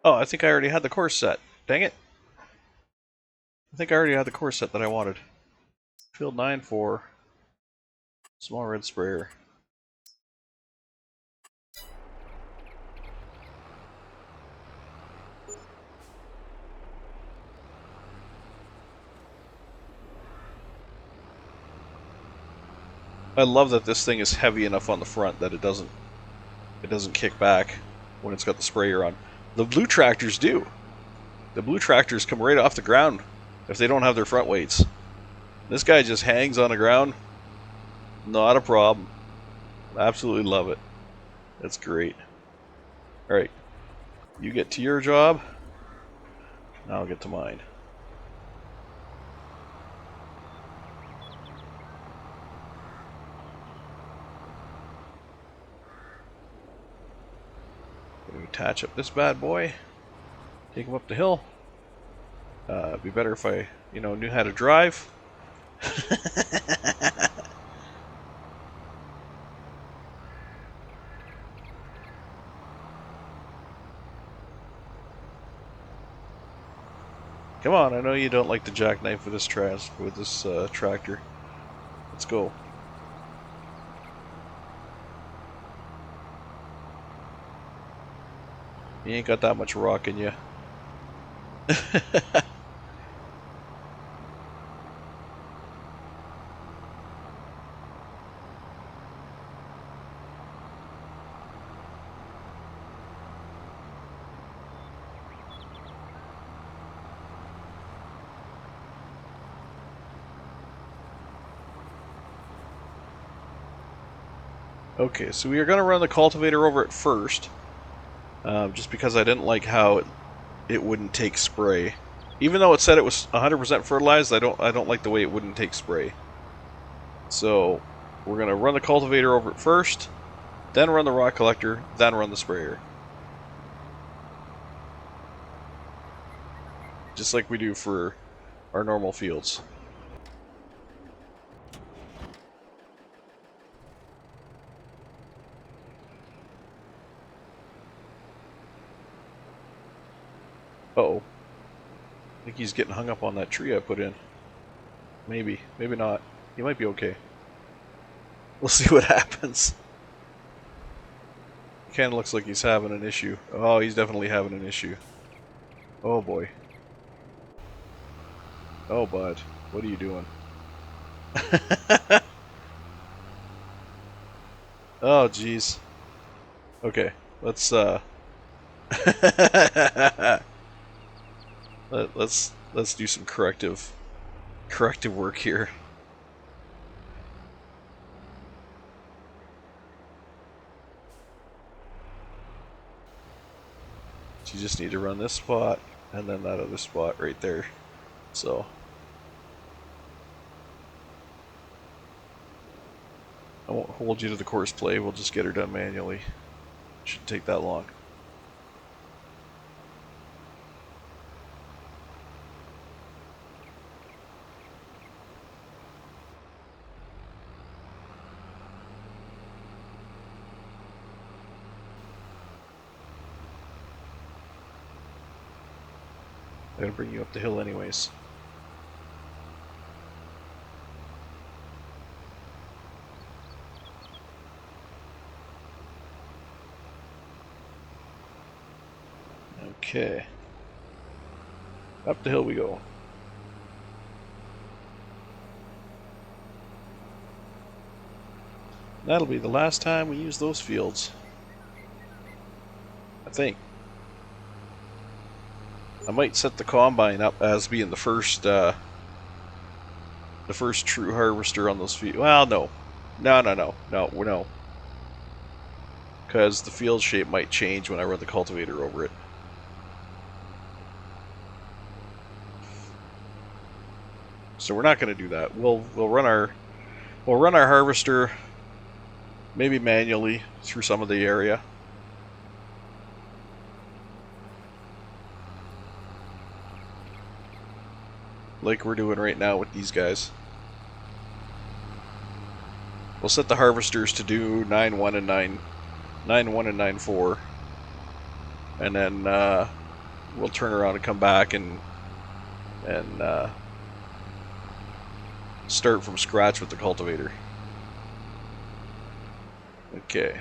Oh, I think I already had the course set. Dang it. I think I already had the course set that I wanted. Field 9-4. Small red sprayer. I love that this thing is heavy enough on the front that it doesn't kick back when it's got the sprayer on. The blue tractors do. The blue tractors come right off the ground if they don't have their front weights. This guy just hangs on the ground. Not a problem. Absolutely love it. That's great. Alright. You get to your job. Now I'll get to mine. Gonna attach up this bad boy. Take him up the hill. It'd be better if I, knew how to drive. Come on, I know you don't like the jackknife with this tractor. Let's go. You ain't got that much rock in you. Okay, so we are going to run the cultivator over it first, just because I didn't like how it wouldn't take spray. Even though it said it was 100% fertilized, I don't like the way it wouldn't take spray. So we're going to run the cultivator over it first, then run the rock collector, then run the sprayer. Just like we do for our normal fields. Uh-oh. I think he's getting hung up on that tree I put in. Maybe. Maybe not. He might be okay. We'll see what happens. It kind of looks like he's having an issue. Oh, he's definitely having an issue. Oh boy. Oh, bud. What are you doing? Oh, jeez. Okay. Let's let's do some corrective work here. So you just need to run this spot and then that other spot right there. So I won't hold you to the course play, we'll just get her done manually. Shouldn't take that long. I'm gonna bring you up the hill anyways. Okay. Up the hill we go. That'll be the last time we use those fields. I think. I might set the combine up as being the first true harvester on those fields. Well, no. No. Because the field shape might change when I run the cultivator over it. So we're not going to do that. We'll run our harvester maybe manually through some of the area. Like we're doing right now with these guys. We'll set the harvesters to do 9-1 and 9-4. And then we'll turn around and come back and start from scratch with the cultivator. Okay.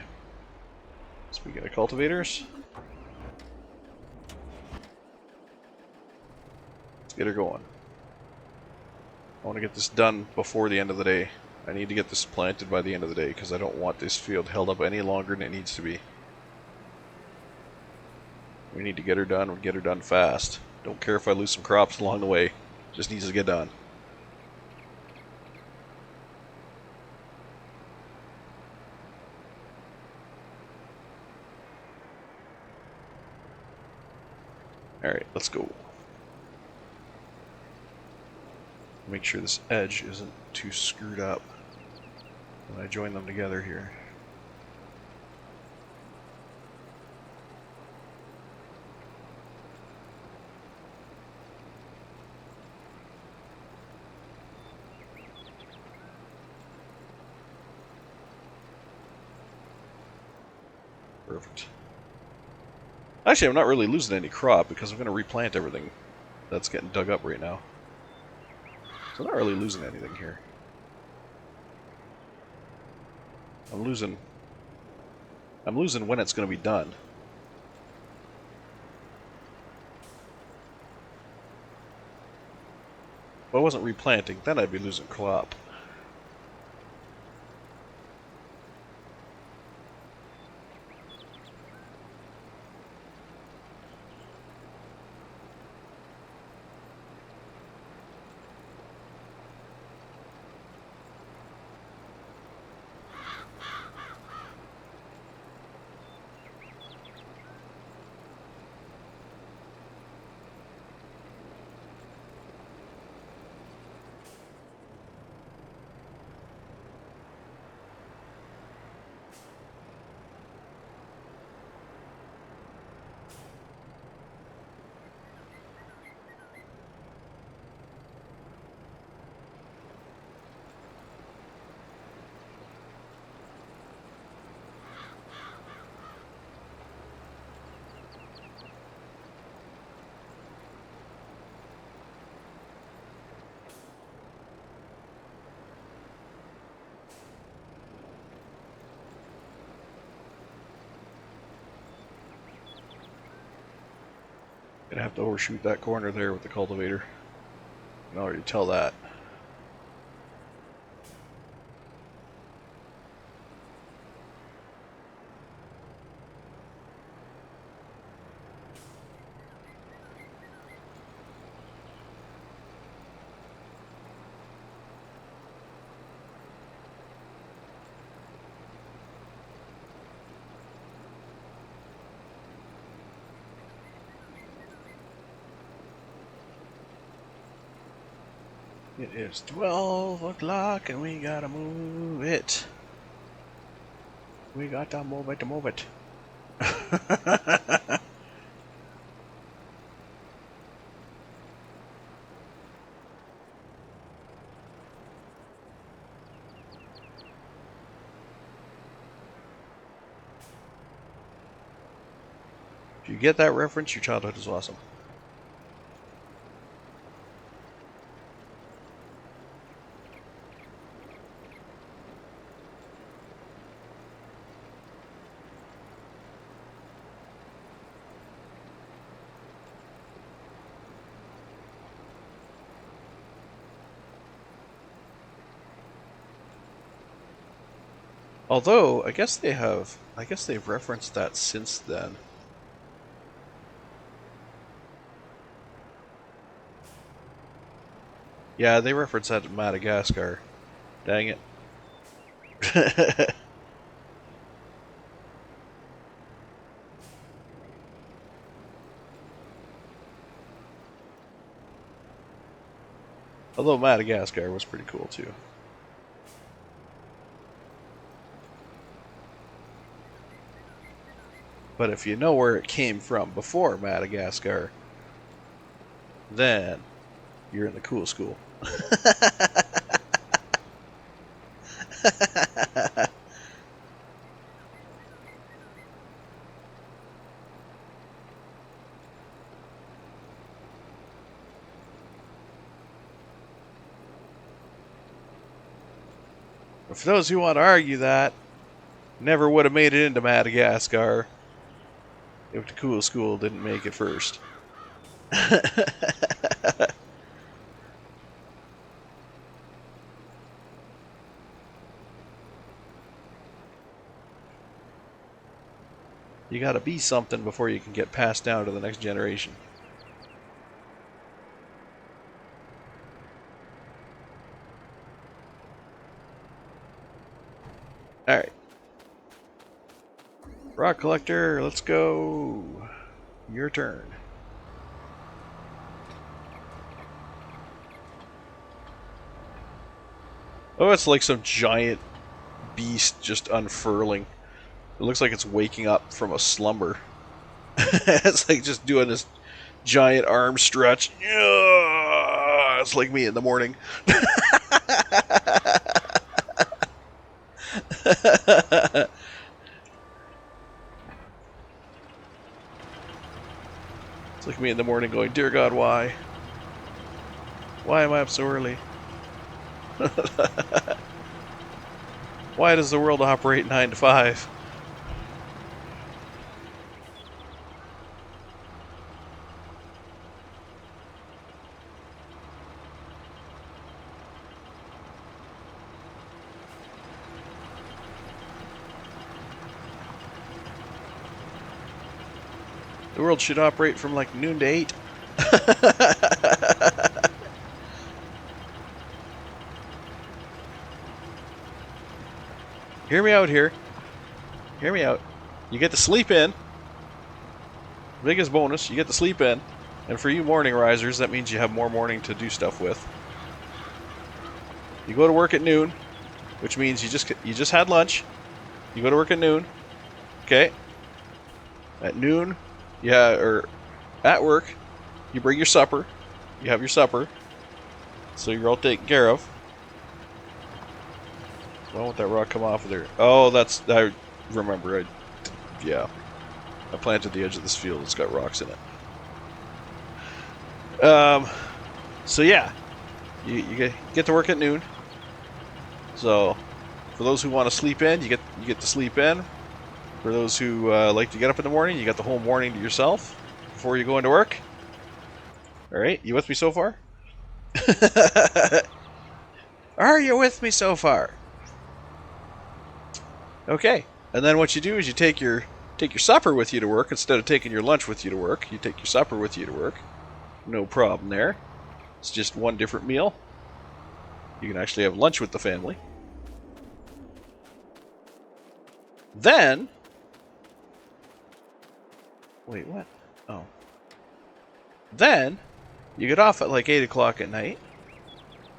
Speaking of cultivators, let's get her going. I want to get this done before the end of the day. I need to get this planted by the end of the day because I don't want this field held up any longer than it needs to be. We need to get her done. We get her done fast. Don't care if I lose some crops along the way. Just needs to get done. Alright, let's go. Make sure this edge isn't too screwed up when I join them together here. Perfect. Actually, I'm not really losing any crop because I'm going to replant everything that's getting dug up right now. So I'm not really losing anything here. I'm losing when it's going to be done. If I wasn't replanting, then I'd be losing crop. Gonna have to overshoot that corner there with the cultivator. I can already tell that. It is 12 o'clock and we gotta move it. We gotta move it to move it. If you get that reference, your childhood is awesome. Although, I guess they've referenced that since then. Yeah, they referenced that in Madagascar. Dang it. Although Madagascar was pretty cool too. But if you know where it came from before Madagascar, then you're in the cool school. for those who want to argue that, never would have made it into Madagascar if the cool school didn't make it first. You gotta be something before you can get passed down to the next generation. Alright. Rock collector, let's go. Your turn. Oh, it's like some giant beast just unfurling. It looks like it's waking up from a slumber. It's like just doing this giant arm stretch. It's like me in the morning. It's like me in the morning going, "Dear God, why? Why am I up so early? Why does the world operate 9 to 5? The world should operate from like noon to 8. Hear me out here. Hear me out. You get to sleep in. Biggest bonus, you get to sleep in. And for you morning risers, that means you have more morning to do stuff with. You go to work at noon, which means you just had lunch. You go to work at noon. Okay. At noon, yeah, or at work, you bring your supper. You have your supper. So you're all taken care of. Why won't that rock come off of there? Oh, I remember. Yeah. I planted the edge of this field. It's got rocks in it. So yeah. You get to work at noon. So, for those who want to sleep in, you get to sleep in. For those who like to get up in the morning, you got the whole morning to yourself before you go into work. All right, you with me so far? Are you with me so far? Okay, and then what you do is you take your supper with you to work instead of taking your lunch with you to work. You take your supper with you to work. No problem there. It's just one different meal. You can actually have lunch with the family. Then, wait, what? Oh. Then, you get off at like 8 o'clock at night.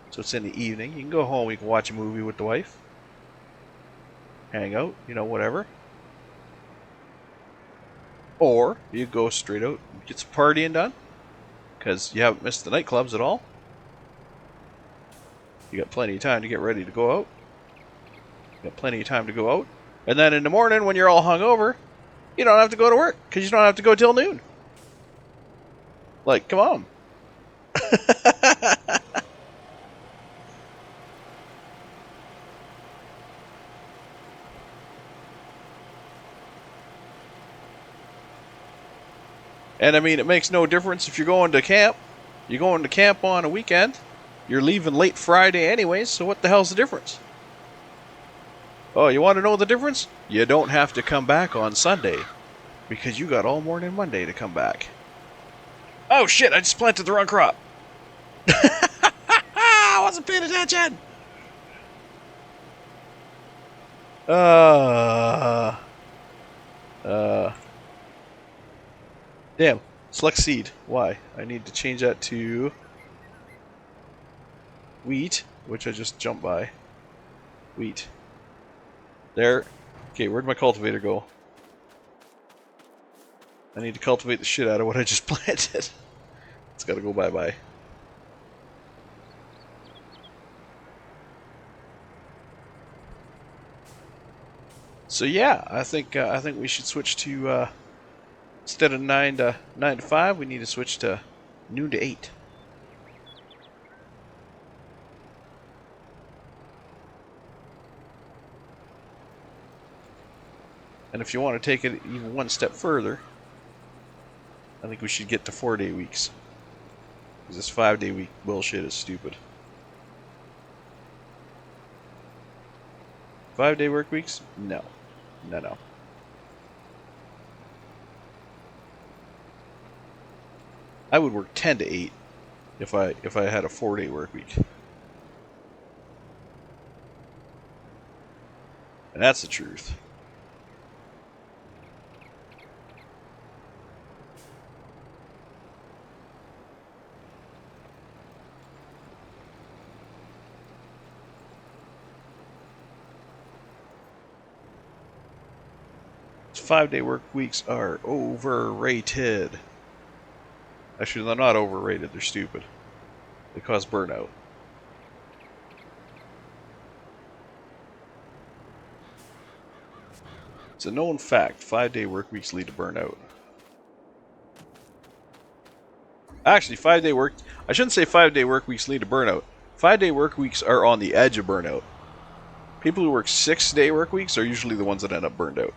So it's in the evening. You can go home, you can watch a movie with the wife. Hang out, whatever. Or, you go straight out and get some partying done. Because you haven't missed the nightclubs at all. You got plenty of time to get ready to go out. You got plenty of time to go out. And then in the morning, when you're all hungover, you don't have to go to work. Because you don't have to go till noon. Like, come on. And I mean, it makes no difference if you're going to camp. You're going to camp on a weekend. You're leaving late Friday anyways, so what the hell's the difference? Oh, you want to know the difference? You don't have to come back on Sunday. Because you got all morning Monday to come back. Oh shit, I just planted the wrong crop. I wasn't paying attention. Damn. Select seed. Why? I need to change that to wheat, which I just jumped by. Wheat. There. Okay, where'd my cultivator go? I need to cultivate the shit out of what I just planted. It's gotta go bye-bye. So yeah, I think we should switch to instead of 9 to 5, we need to switch to noon to 8. And if you want to take it even one step further, I think we should get to 4-day weeks. Because this 5-day week bullshit is stupid. 5-day work weeks? No. No. I would work 10 to 8 if I had a 4-day work week. And that's the truth. So 5-day work weeks are overrated. Actually, they're not overrated, they're stupid. They cause burnout. It's a known fact, 5-day work weeks lead to burnout. Actually, I shouldn't say 5-day work weeks lead to burnout. 5-day work weeks are on the edge of burnout. People who work 6-day work weeks are usually the ones that end up burned out.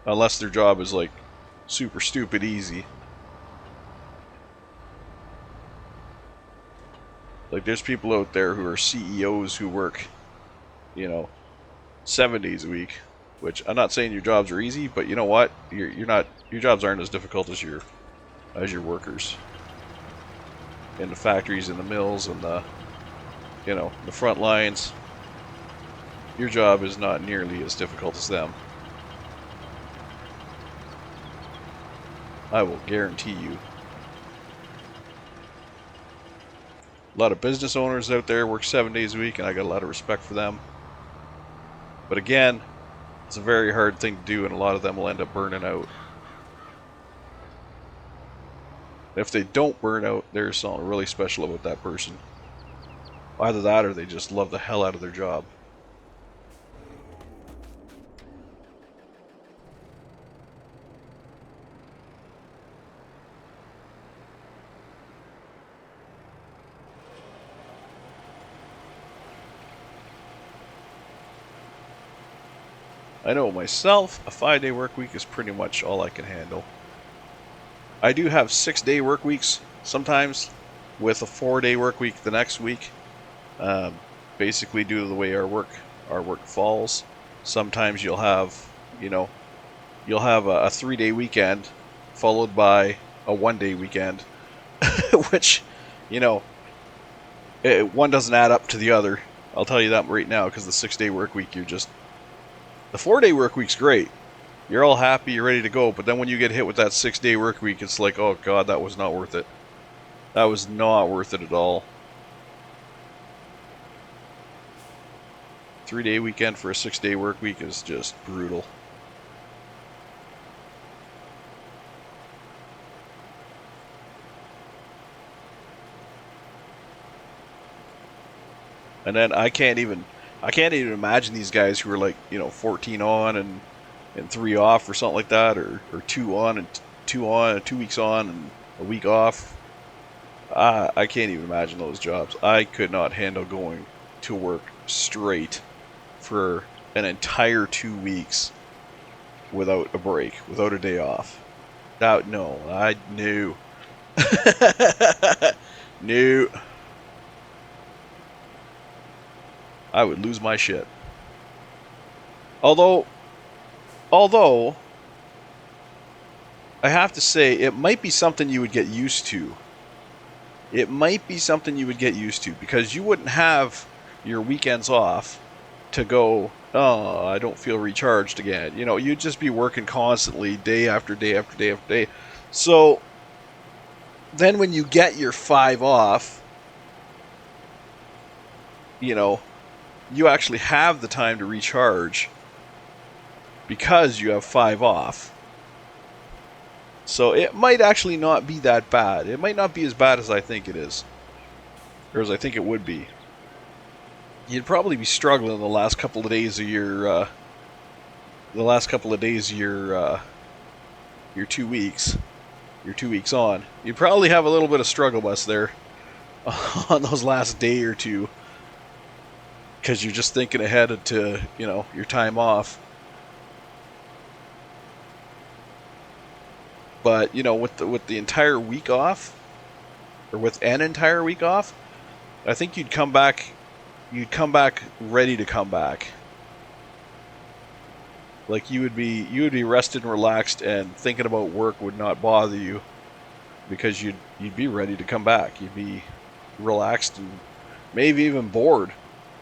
Unless their job is like super stupid easy. Like there's people out there who are CEOs who work, 7 days a week. Which I'm not saying your jobs are easy, but you know what? Your jobs aren't as difficult as your workers in the factories, in the mills, and the front lines. Your job is not nearly as difficult as them. I will guarantee you. A lot of business owners out there work 7 days a week, and I got a lot of respect for them. But again, it's a very hard thing to do, and a lot of them will end up burning out. If they don't burn out, there's something really special about that person. Either that or they just love the hell out of their job. I know myself, a 5-day work week is pretty much all I can handle. I do have 6-day work weeks sometimes, with a 4-day work week the next week. Basically, due to the way our work falls, sometimes you'll have a 3-day weekend followed by a 1-day weekend, which, one doesn't add up to the other. I'll tell you that right now, because the 6-day work week, the 4-day work week's great. You're all happy, you're ready to go, but then when you get hit with that 6-day work week, it's like, oh god, that was not worth it. That was not worth it at all. 3-day weekend for a 6-day work week is just brutal. And then I can't even imagine these guys who are like, 14 on and 3 off or something like that, or 2 on and 2 weeks on and a week off. I can't even imagine those jobs. I could not handle going to work straight for an entire 2 weeks without a break, without a day off. No, I knew. No. I would lose my shit. Although I have to say, it might be something you would get used to. It might be something you would get used to, because you wouldn't have your weekends off to go, oh, I don't feel recharged again. You'd just be working constantly, day after day after day after day. So then when you get your 5 off, you actually have the time to recharge because you have 5 off. So it might actually not be that bad. It might not be as bad as I think it is, or as I think it would be. You'd probably be struggling the last couple of days of your, your 2 weeks, your 2 weeks on. You'd probably have a little bit of struggle bus there on those last day or two, because you're just thinking ahead to, your time off. But with the entire week off, or with an entire week off, I think you'd come back. You'd come back ready to come back. Like you would be rested and relaxed, and thinking about work would not bother you because you'd be ready to come back. You'd be relaxed and maybe even bored.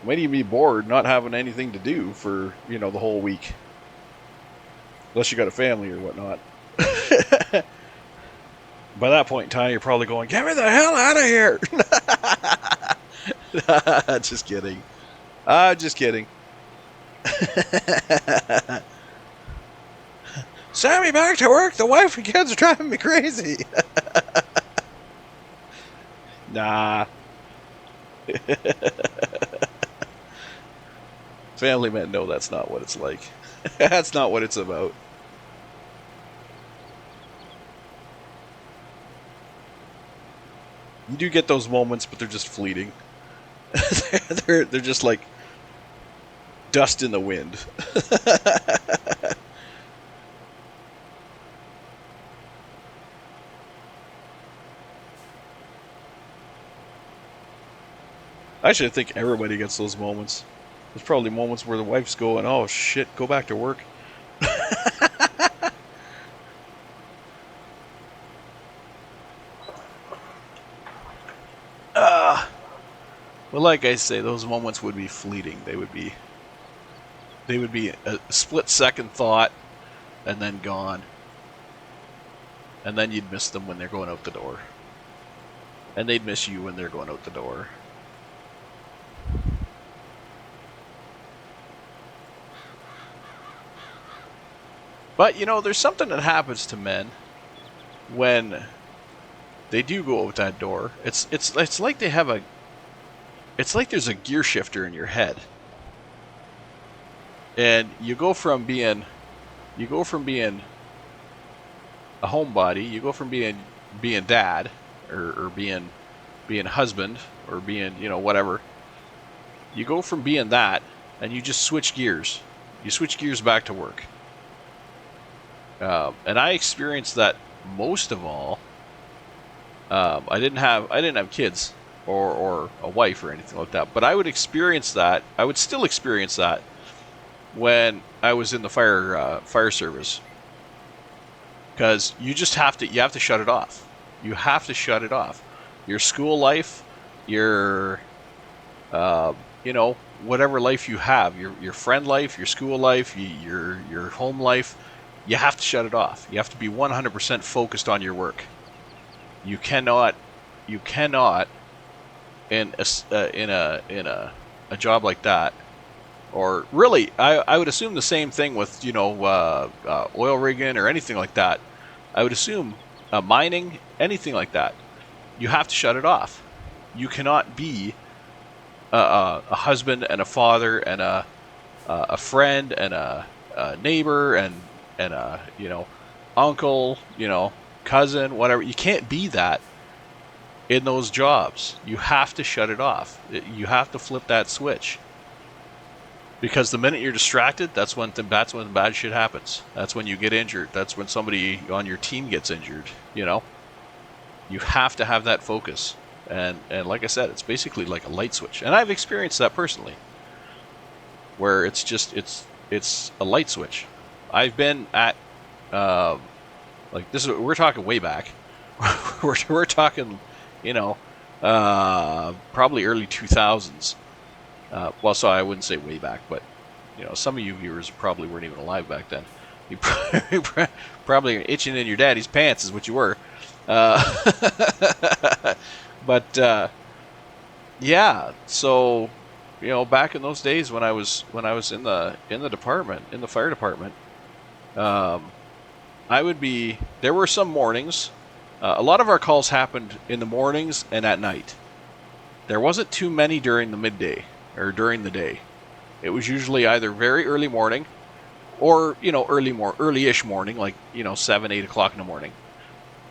Maybe you'd be bored not having anything to do for the whole week, unless you got a family or whatnot. By that point in time, you're probably going, "Get me the hell out of here!" Just kidding. Just kidding. Send me back to work. The wife and kids are driving me crazy. Nah. Family men know that's not what it's like. That's not what it's about. You do get those moments, but they're just fleeting. they're just like dust in the wind. Actually, I think everybody gets those moments. There's probably moments where the wife's going, "Oh shit, go back to work." Well, like I say, those moments would be fleeting. They would be a split second thought, and then gone. And then you'd miss them when they're going out the door. And they'd miss you when they're going out the door. But there's something that happens to men when they do go out that door. It's like they have a it's like there's a gear shifter in your head. And you go from being a homebody, you go from being dad, or being husband, or being whatever. You go from being that, and you just switch gears. You switch gears back to work. And I experienced that most of all. I didn't have kids or a wife or anything like that, but I would experience that. I would still experience that when I was in the fire service, because you have to shut it off. You have to shut it off. Your school life, your whatever life you have, your friend life, your school life, your home life, you have to shut it off. You have to be 100% focused on your work. You cannot in a job like that, or really, I would assume the same thing with oil rigging or anything like that. I would assume mining, anything like that. You have to shut it off. You cannot be a husband and a father and a friend and a neighbor and a uncle, cousin, whatever. You can't be that in those jobs. You have to shut it off. You have to flip that switch. Because the minute you're distracted, that's when bad shit happens. That's when you get injured. That's when somebody on your team gets injured. You have to have that focus. And like I said, it's basically like a light switch. And I've experienced that personally, where it's a light switch. I've been at we're talking way back. we're talking, probably early 2000s. So I wouldn't say way back, but some of you viewers probably weren't even alive back then. You probably itching in your daddy's pants is what you were. But yeah, so back in those days when I was in the department, in the fire department, there were some mornings. A lot of our calls happened in the mornings and at night. There wasn't too many during the midday or during the day. It was usually either very early morning or early-ish morning, like 7, 8 o'clock in the morning,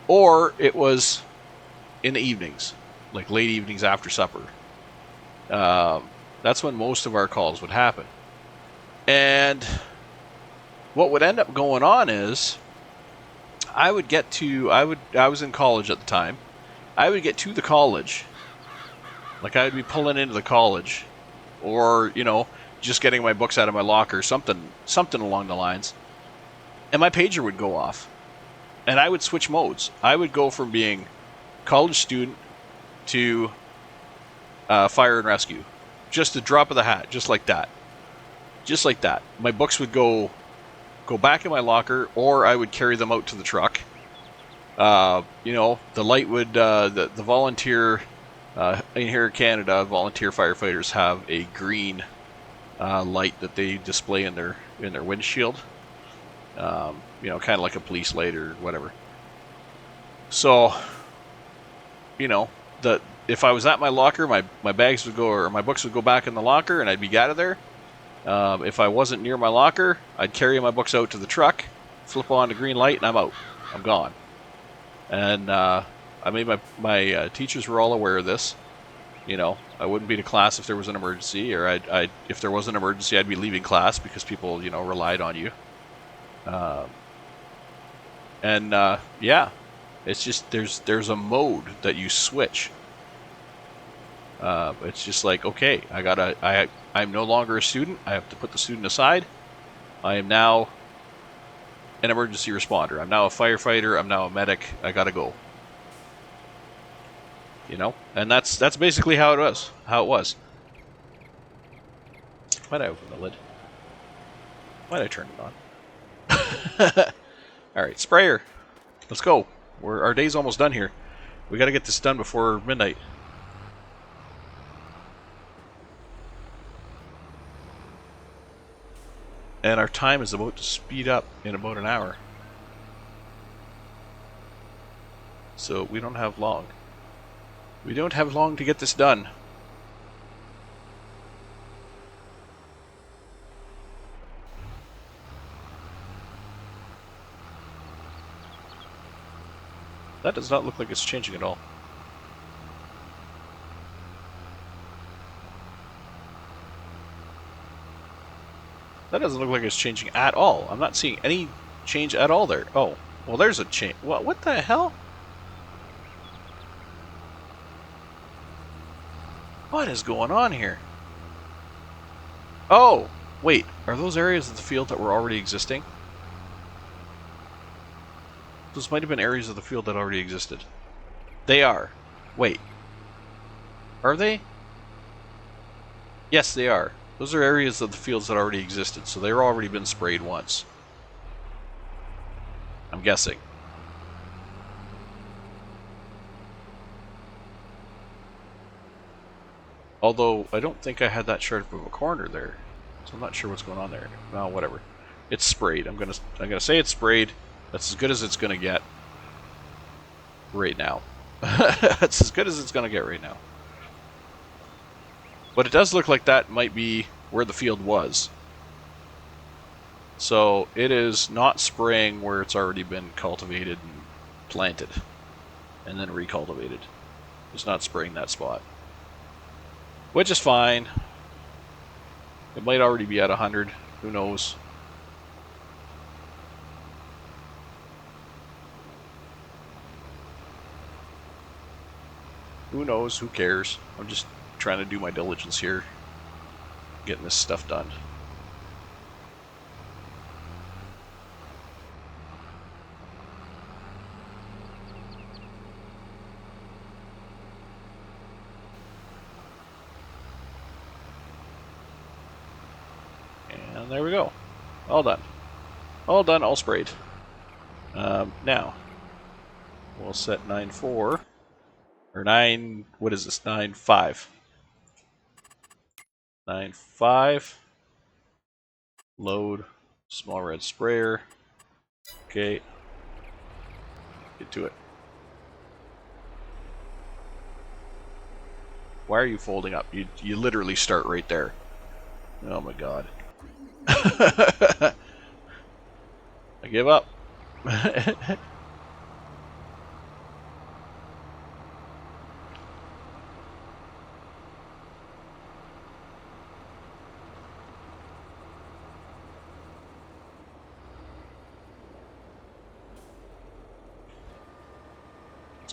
or it was in the evenings, like late evenings after supper. That's when most of our calls would happen. And what would end up going on is I was in college at the time. I would get to the college, like I would be pulling into the college, or just getting my books out of my locker, something along the lines, and my pager would go off, and I would switch modes. I would go from being college student to fire and rescue, just a drop of the hat, just like that, just like that. My books would go back in my locker, or I would carry them out to the truck. The light would the volunteer in here in Canada, volunteer firefighters have a green light that they display in their windshield. Kind of like a police light or whatever. So, if I was at my locker, my bags would go, or my books would go back in the locker, and I'd be out of there. If I wasn't near my locker, I'd carry my books out to the truck, flip on the green light, and I'm out. I'm gone. And I made my teachers were all aware of this. I wouldn't be to class if there was an emergency, or if there was an emergency, I'd be leaving class because people relied on you. Yeah, it's just there's a mode that you switch. It's just like, okay, I'm no longer a student. I have to put the student aside. I am now an emergency responder. I'm now a firefighter. I'm now a medic. I gotta go. And that's basically how it was. Why'd I open the lid? Why'd I turn it on? All right, sprayer. Let's go. Our day's almost done here. We gotta get this done before midnight. And our time is about to speed up in about an hour. So we don't have long. We don't have long to get this done. That does not look like it's changing at all. That doesn't look like it's changing at all. I'm not seeing any change at all there. Oh, well, there's a change. What the hell? What is going on here? Oh, wait. Are those areas of the field that were already existing? Those might have been areas of the field that already existed. They are. Wait. Are they? Yes, they are. Those are areas of the fields that already existed, so they've already been sprayed once. I'm guessing. Although, I don't think I had that sharp of a corner there. So I'm not sure what's going on there. No, whatever. It's sprayed. I'm gonna say it's sprayed. That's as good as it's gonna get. Right now. That's as good as it's gonna get right now. But it does look like that might be where the field was. So it is not spraying where it's already been cultivated and planted. And then recultivated. It's not spraying that spot. Which is fine. It might already be at 100. Who knows? Who knows? Who cares? I'm just trying to do my diligence here. Getting this stuff done. And there we go. All done. All done, all sprayed. Now, we'll set 9.4. Or 9, what is this? 9.5. 9.5. Load. Small red sprayer. Okay. Get to it. Why are you folding up? You literally start right there. Oh my god. I give up.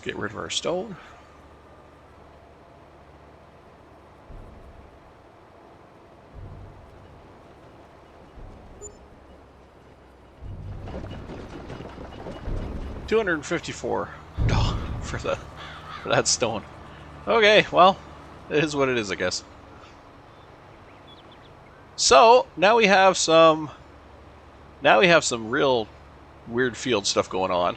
get rid of our stone. $254 for that stone. Okay, well, it is what it is, I guess. So now we have some real weird field stuff going on.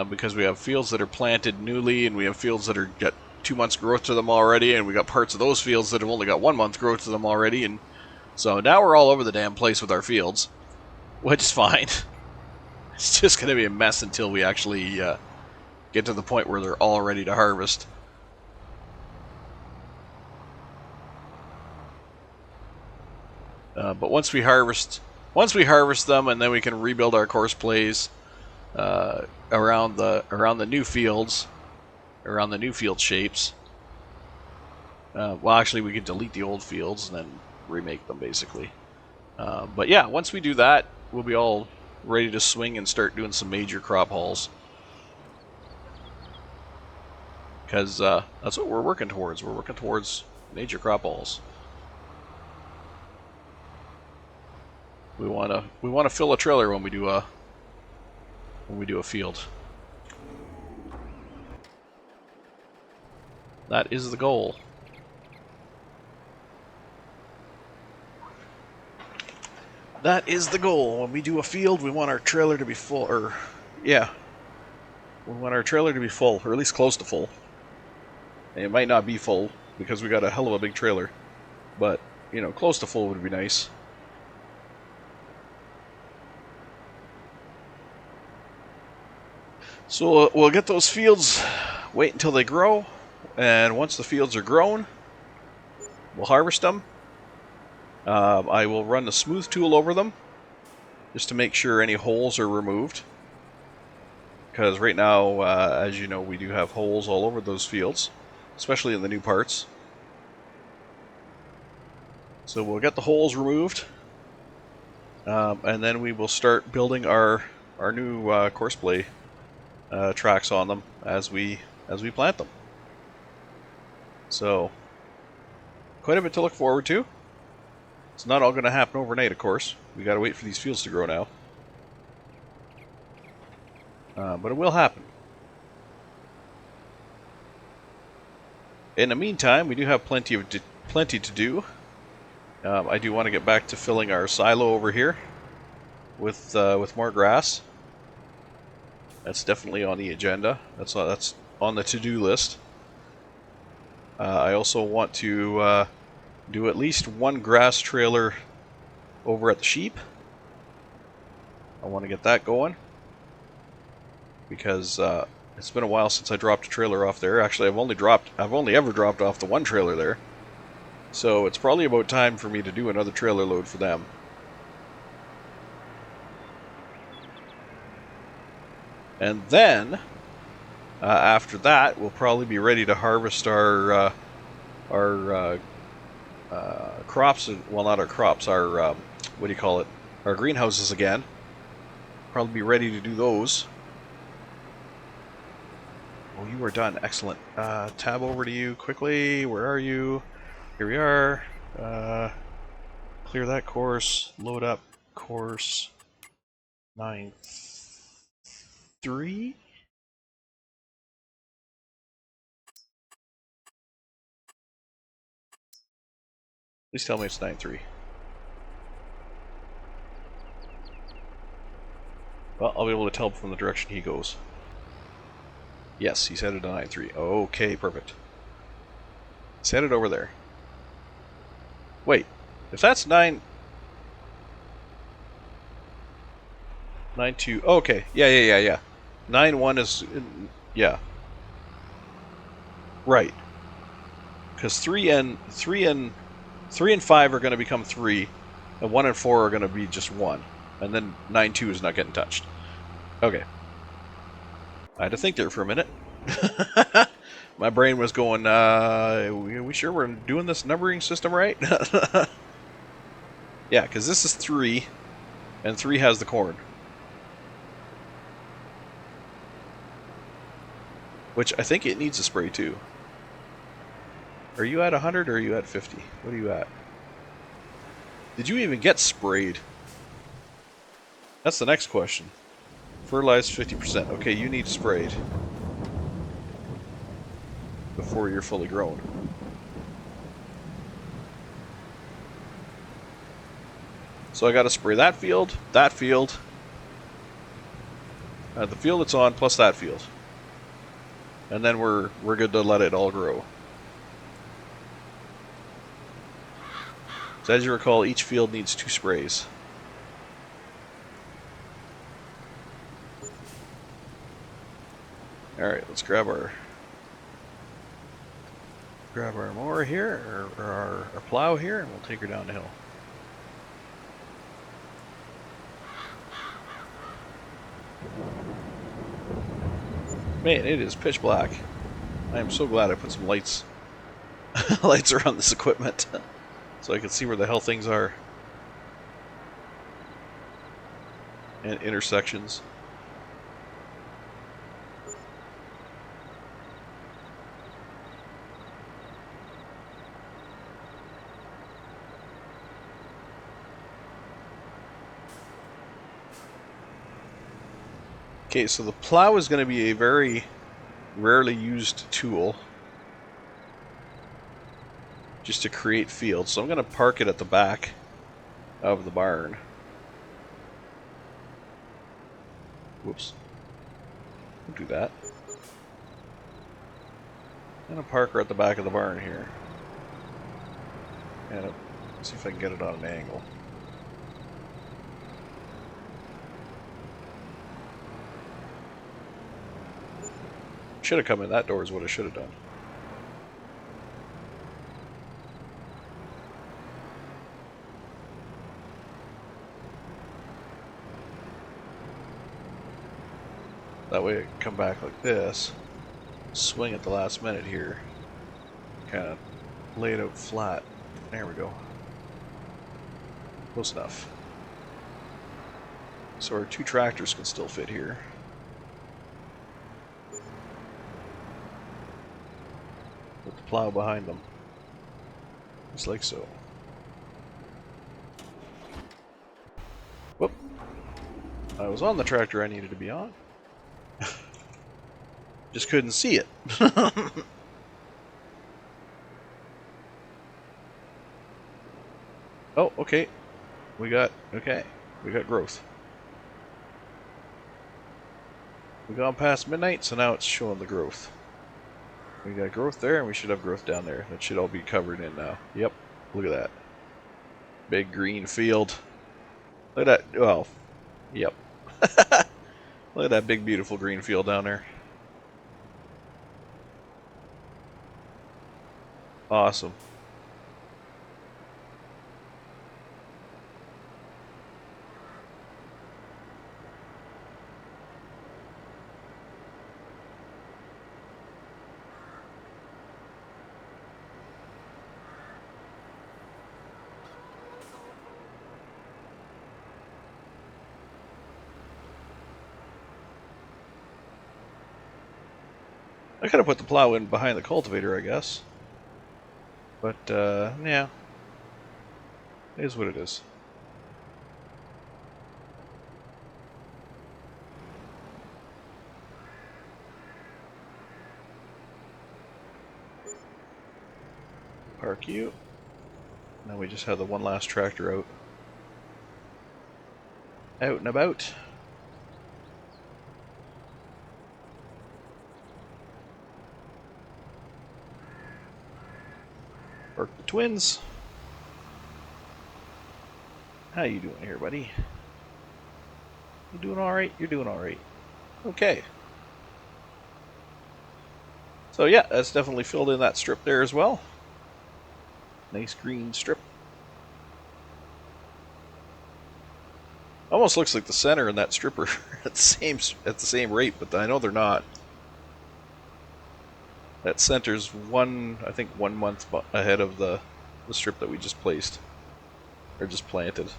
Because we have fields that are planted newly, and we have fields that are got 2 months growth to them already, and we got parts of those fields that have only got 1 month growth to them already, and so now we're all over the damn place with our fields, which is fine. It's just going to be a mess until we actually get to the point where they're all ready to harvest. But once we harvest them, and then we can rebuild our course plays around the new fields, around the new field shapes. Well, actually, we can delete the old fields and then remake them, basically. But yeah, once we do that, we'll be all ready to swing and start doing some major crop hauls. Because that's what we're working towards. We're working towards major crop hauls. We want to fill a trailer when we do a field. That is the goal. That is the goal. When we do a field, we want our trailer to be full, or yeah, we want our trailer to be full, or at least close to full. And it might not be full because we got a hell of a big trailer, but you know, close to full would be nice. So we'll get those fields, wait until they grow, and once the fields are grown, we'll harvest them. I will run the smooth tool over them, just to make sure any holes are removed. Because right now, as you know, we do have holes all over those fields, especially in the new parts. So we'll get the holes removed, and then we will start building our new course play tracks on them as we plant them. So quite a bit to look forward to. It's not all going to happen overnight, of course. We got to wait for these fields to grow now, but it will happen. In the meantime, we do have plenty to do. I do want to get back to filling our silo over here with more grass. That's definitely on the agenda. That's on the to-do list. I also want to do at least one grass trailer over at the sheep. I want to get that going because it's been a while since I dropped a trailer off there. Actually, I've only ever dropped off the one trailer there. So it's probably about time for me to do another trailer load for them. And then after that, we'll probably be ready to harvest our crops. Well, not our crops. Our what do you call it? Our greenhouses again. Probably be ready to do those. Oh, you are done. Excellent. Tab over to you quickly. Where are you? Here we are. Clear that course. Load up course 9-3. Please tell me it's 9-3. Well, I'll be able to tell from the direction he goes. Yes, he's headed to 9-3. Okay, perfect. He's headed over there. Wait, if that's 9... 9-2... Oh, okay, yeah. 9-1 is... yeah. Right. Because 3 and 5 are going to become 3, and 1 and 4 are going to be just 1. And then 9-2 is not getting touched. Okay. I had to think there for a minute. My brain was going, we sure we're doing this numbering system right? Yeah, because this is 3, and 3 has the corn. which I think it needs a spray too. Are you at 100 or are you at 50? What are you at? Did you even get sprayed? That's the next question. Fertilized 50%. Okay, you need sprayed before you're fully grown. So I got to spray that field, the field it's on, plus that field, and then we're good to let it all grow. So as you recall, each field needs 2 sprays. All right, let's grab our mower here, or our plow here, and we'll take her down the hill. Man, it is pitch black. I am so glad I put some lights around this equipment so I can see where the hell things are and intersections. Okay, so the plow is going to be a very rarely used tool just to create fields. So I'm going to park it at the back of the barn. Whoops. Don't do that. I'm going to park her at the back of the barn here. And see if I can get it on an angle. Should have come in that door is what I should have done. That way I can come back like this, swing at the last minute here, kind of lay it out flat. There we go. Close enough. So our 2 tractors can still fit here. With the plow behind them. Just like so. Whoop. I was on the tractor I needed to be on. Just couldn't see it. Oh, okay. We got growth. We've gone past midnight, so now it's showing the growth. We got growth there, and we should have growth down there. That should all be covered in now. Yep, look at that. Big green field. Look at that. Well, yep. Look at that big, beautiful green field down there. Awesome. I could have put the plow in behind the cultivator, I guess. But, yeah. It is what it is. Park you. Now we just have the one last tractor out. Out and about. Park the twins. How you doing here, buddy? You doing alright? You're doing alright. Okay. So yeah, that's definitely filled in that strip there as well. Nice green strip. Almost looks like the center and that strip are at the same rate, but I know they're not. That center's I think 1 month ahead of the strip that we just placed. Or just planted.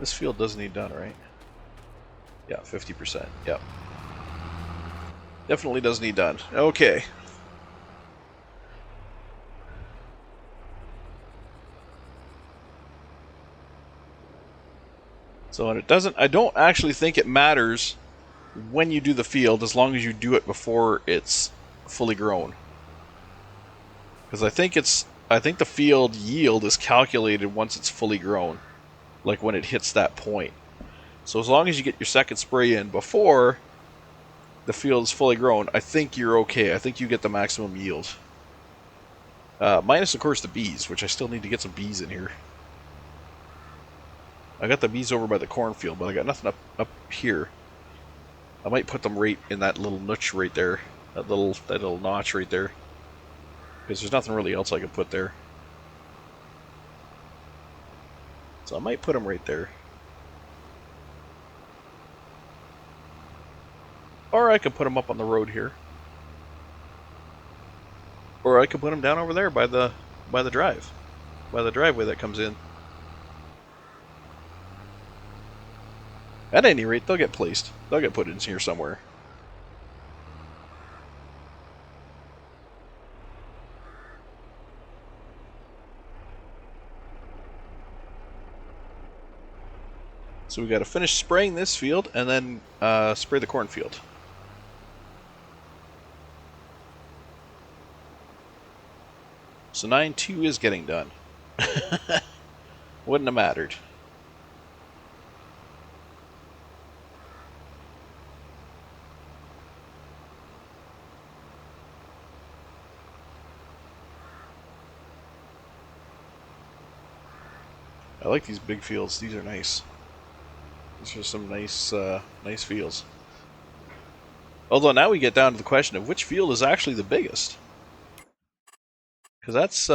This field does need done, right? Yeah, 50%. Yep. Definitely does need done. Okay. So and it doesn't. I don't actually think it matters when you do the field, as long as you do it before it's fully grown. Because I think the field yield is calculated once it's fully grown, like when it hits that point. So as long as you get your second spray in before the field is fully grown, I think you're okay. I think you get the maximum yield. Minus, of course, the bees, which I still need to get some bees in here. I got the bees over by the cornfield, but I got nothing up here. I might put them right in that little niche right there, that little notch right there, because there's nothing really else I could put there. So I might put them right there. Or I could put them up on the road here. Or I could put them down over there by the drive, by the driveway that comes in. At any rate, they'll get placed. They'll get put in here somewhere. So we got to finish spraying this field and then spray the cornfield. So 9-2 is getting done. Wouldn't have mattered. I like these big fields. These are nice. These are some nice fields. Although now we get down to the question of which field is actually the biggest. Because that's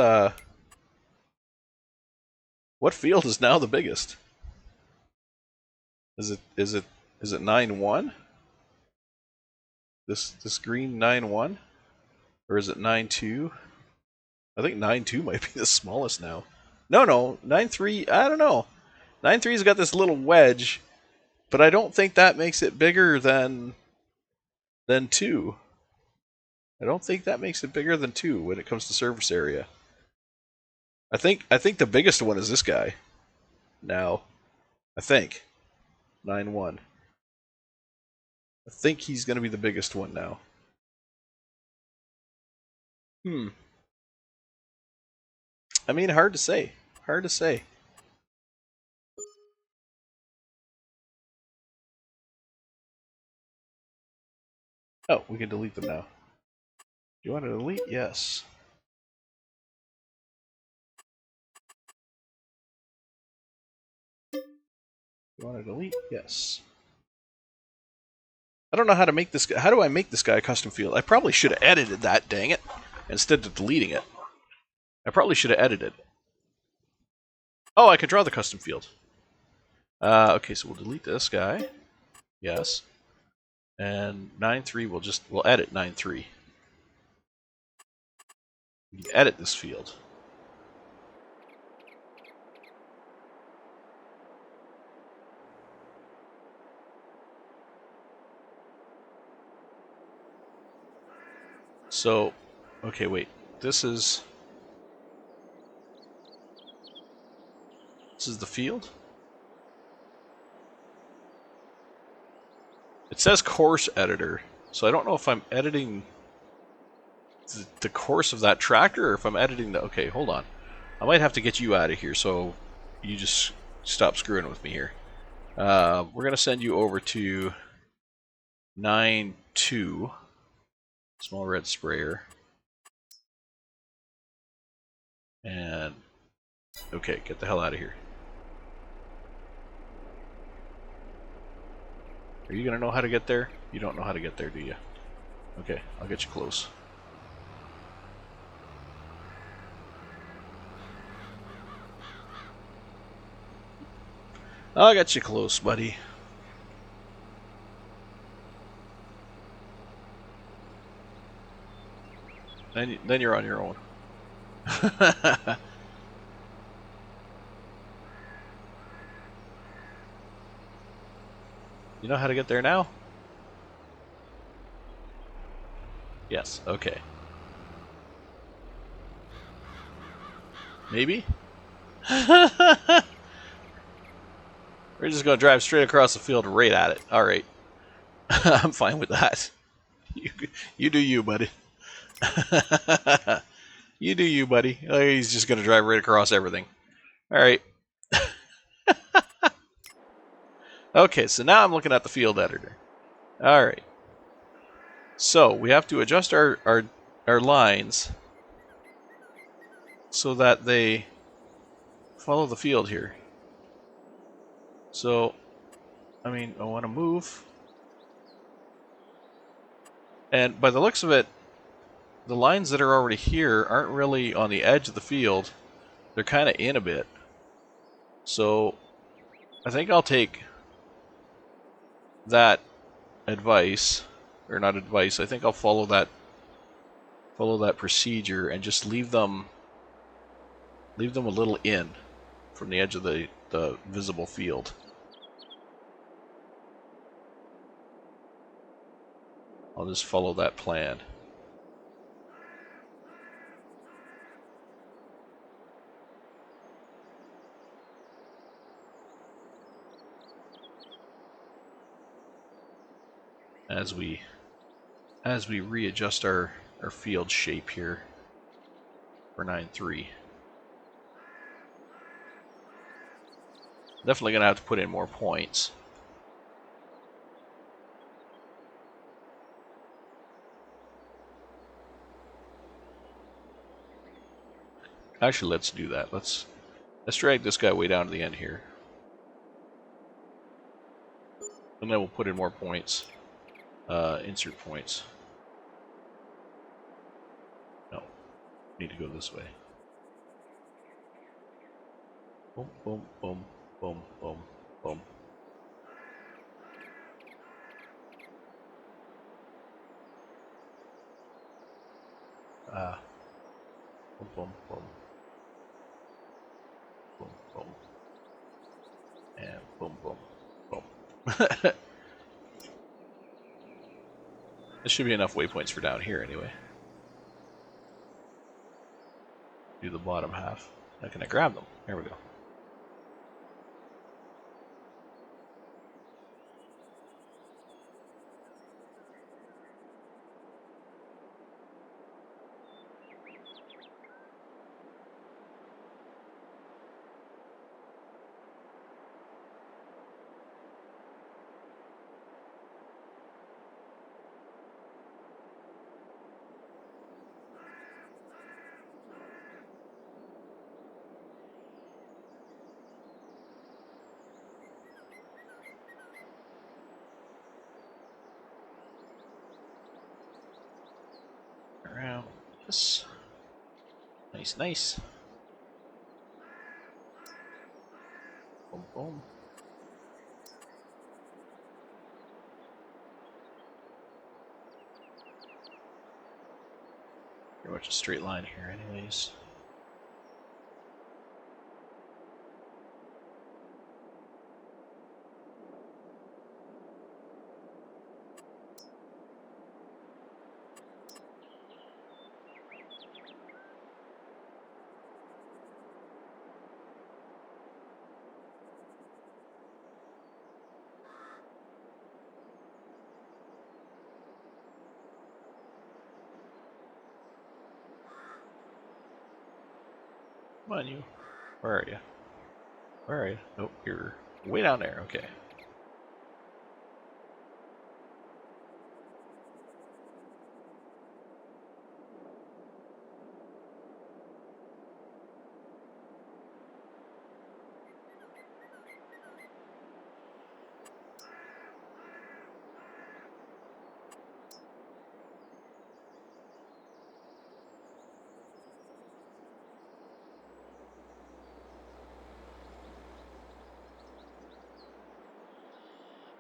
what field is now the biggest? Is it 9-1? This green 9-1? Or is it 9-2? I think 9-2 might be the smallest now. No, 9-3, I don't know. 9-3's got this little wedge, but I don't think that makes it bigger than 2. I don't think that makes it bigger than 2 when it comes to surface area. I think the biggest one is this guy. Now, I think 9-1. I think he's going to be the biggest one now. I mean, hard to say. Hard to say. Oh, we can delete them now. Do you want to delete? Yes. You want to delete? Yes. I don't know how to make this guy. How do I make this guy a custom field? I probably should have edited that, dang it, instead of deleting it. I probably should have edited. Oh, I can draw the custom field. Okay, so we'll delete this guy. Yes. And 9-3, we'll edit 9-3. We can edit this field. So, okay, wait. This is the field? It says course editor, so I don't know if I'm editing the course of that tractor or if I'm editing the... Okay, hold on. I might have to get you out of here, so you just stop screwing with me here. We're going to send you over to 9-2, small red sprayer. And, okay, get the hell out of here. Are you going to know how to get there? You don't know how to get there, do you? Okay, I'll get you close. I'll get you close, buddy. Then you're on your own. You know how to get there now? Yes, okay. Maybe? We're just going to drive straight across the field right at it. Alright. I'm fine with that. You do you, buddy. You do you, buddy. Oh, he's just going to drive right across everything. Alright. Okay, so now I'm looking at the field editor. Alright. So we have to adjust our lines so that they follow the field here. So, I mean, I want to move. And by the looks of it, the lines that are already here aren't really on the edge of the field. They're kind of in a bit. So, I think I'll take that advice, or not advice, I think I'll follow that procedure and just leave them a little in from the edge of the visible field. I'll just follow that plan. As we readjust our field shape here for 9.3. Definitely going to have to put in more points. Actually, let's do that. Let's drag this guy way down to the end here. And then we'll put in more points. Insert points. No. Need to go this way. Boom, boom, boom, boom, boom, boom. Boom, boom, boom. Boom, boom. And boom, boom, boom. This should be enough waypoints for down here anyway. Do the bottom half. Now can I grab them? There we go. Around this. Nice, nice. Boom, boom. Pretty much a straight line here anyways. Come on, you. Where are you? Where are you? Nope, you're way down there. Okay.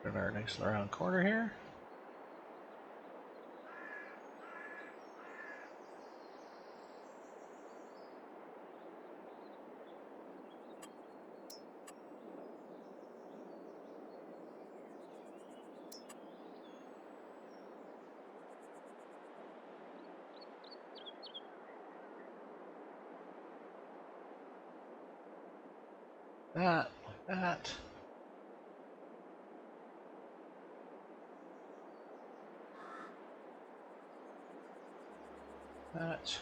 In our next round corner here. that, like that. That.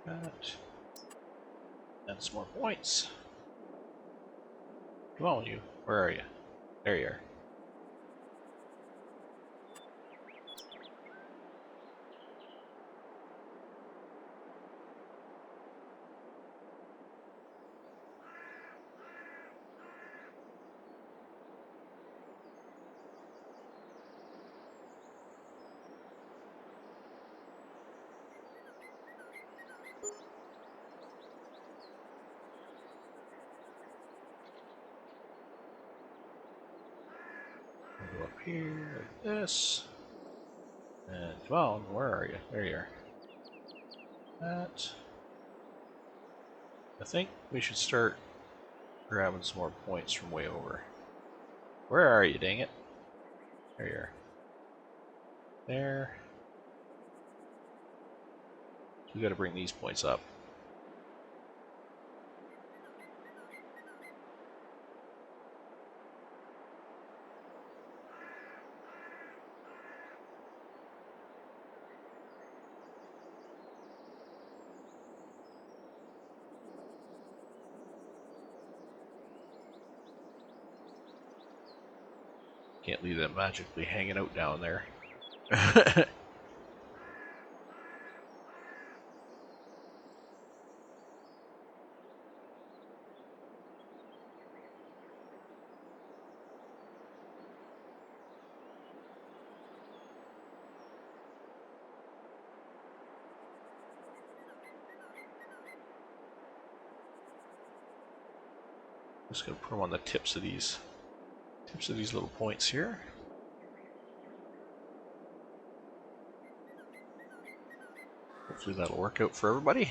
That. And some more points. Come on, you. Where are you? There you are. I'll go up here like this. And come on, where are you? There you are. That. I think we should start grabbing some more points from way over. Where are you, dang it? There you are. There. We gotta bring these points up. Can't leave that magically hanging out down there. Just gonna put them on the tips of these little points here. Hopefully that'll work out for everybody.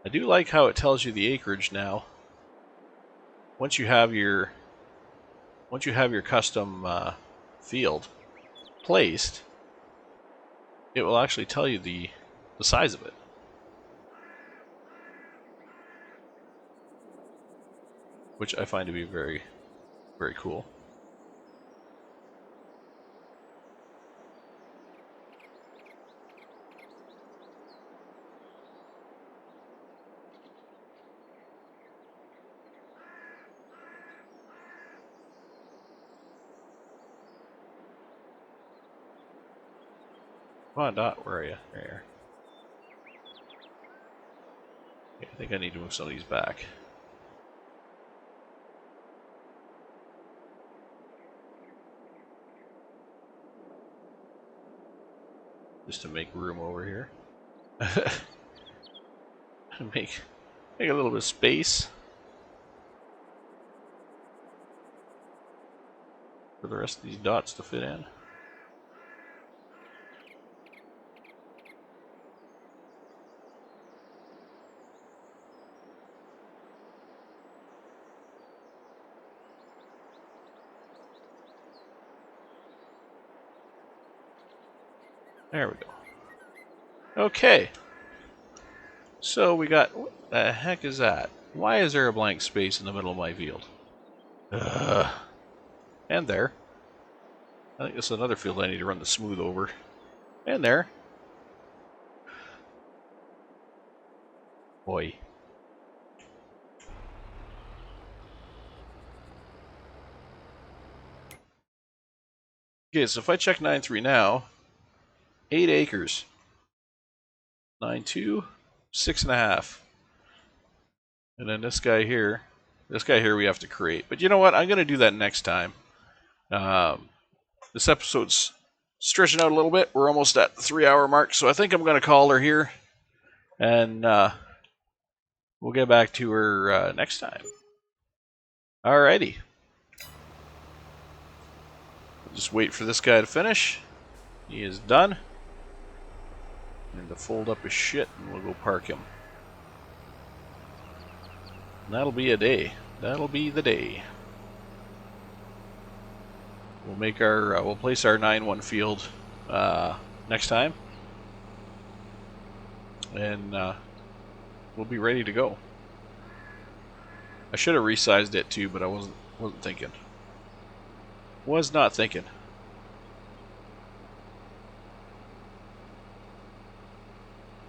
I do like how it tells you the acreage now. Once you have your custom field placed, it will actually tell you the size of it, which I find to be very, very cool. Come on, Dot, where are you? There you are. Okay, I think I need to move some of these back. Just to make room over here. make a little bit of space for the rest of these dots to fit in. There we go. Okay. So we got, what the heck is that? Why is there a blank space in the middle of my field? Ugh. And there. I think this is another field I need to run the smooth over. And there. Boy. Okay, so if I check 9.3 now, 8 acres. 9.2, 6.5. And then this guy here we have to create. But you know what? I'm going to do that next time. This episode's stretching out a little bit. We're almost at the 3-hour mark, so I think I'm going to call her here. And we'll get back to her next time. Alrighty. Just wait for this guy to finish. He is done. to fold up his shit, and we'll go park him. And that'll be a day. That'll be the day. We'll make our we'll place our 9-1 field next time, and we'll be ready to go. I should have resized it too, but I wasn't thinking. Was not thinking.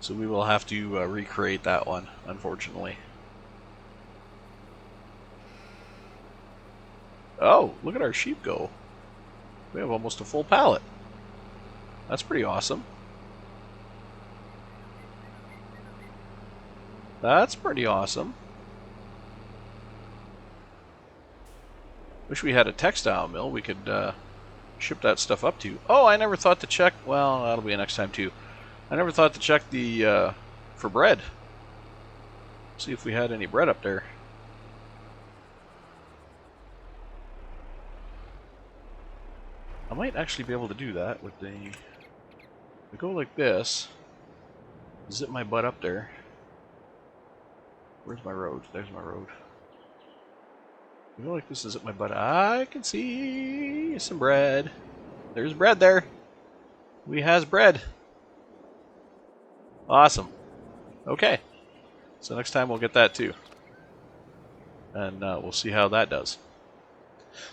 So we will have to recreate that one, unfortunately. Oh, look at our sheep go. We have almost a full pallet. That's pretty awesome. That's pretty awesome. Wish we had a textile mill we could ship that stuff up to. Oh, I never thought to check. Well, that'll be next time too. I never thought to check the for bread. See if we had any bread up there. I might actually be able to do that with the... I go like this, zip my butt up there. Where's my road? There's my road. I go like this and zip my butt. I can see some bread. There's bread there. We has bread. Awesome. Okay. So next time we'll get that too. And we'll see how that does.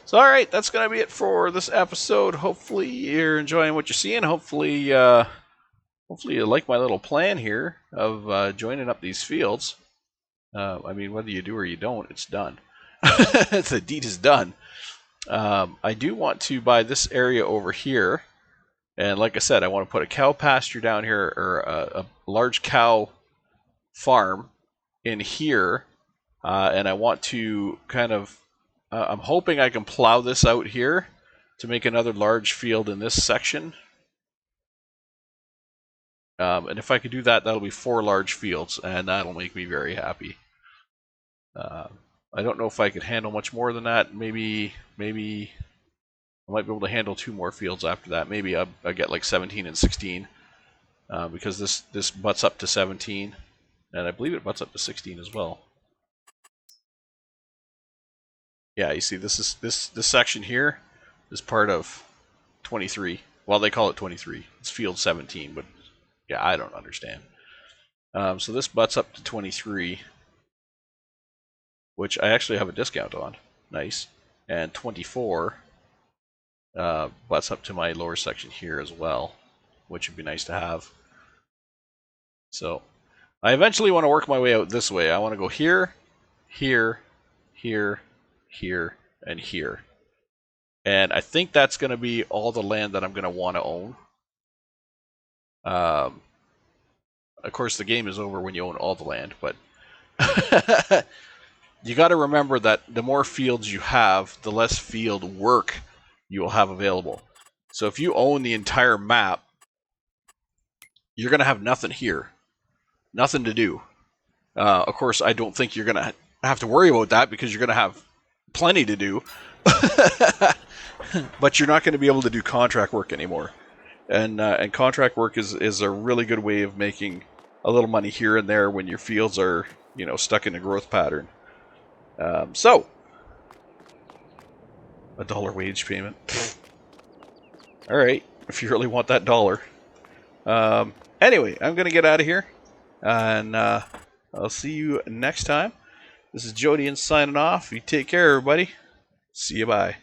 So alright, that's going to be it for this episode. Hopefully you're enjoying what you're seeing. Hopefully you like my little plan here of joining up these fields. I mean, whether you do or you don't, it's done. The deed is done. I do want to buy this area over here. And like I said, I want to put a cow pasture down here, or a large cow farm in here. And I want to kind of... I'm hoping I can plow this out here to make another large field in this section. And if I could do that, that'll be 4 large fields, and that'll make me very happy. I don't know if I could handle much more than that. Maybe I might be able to handle 2 more fields after that. Maybe I get like 17 and 16, because this butts up to 17, and I believe it butts up to 16 as well. Yeah, you see, this section here is part of 23. Well, they call it 23. It's field 17, but yeah, I don't understand. So this butts up to 23, which I actually have a discount on. Nice. And 24 butts up to my lower section here as well, which would be nice to have. So I eventually want to work my way out this way. I want to go here, here, here, here, and here. And I think that's going to be all the land that I'm going to want to own. Of course, the game is over when you own all the land, but you got to remember that the more fields you have, the less field work you will have available. So if you own the entire map, you're going to have nothing here. Nothing to do. Of course, I don't think you're going to have to worry about that, because you're going to have plenty to do. But you're not going to be able to do contract work anymore. And contract work is a really good way of making a little money here and there when your fields are, you know, stuck in a growth pattern. So, $1 wage payment. All right, if you really want that dollar. Anyway, I'm gonna get out of here, and I'll see you next time. This is Jodian signing off. You take care, everybody. See you. Bye.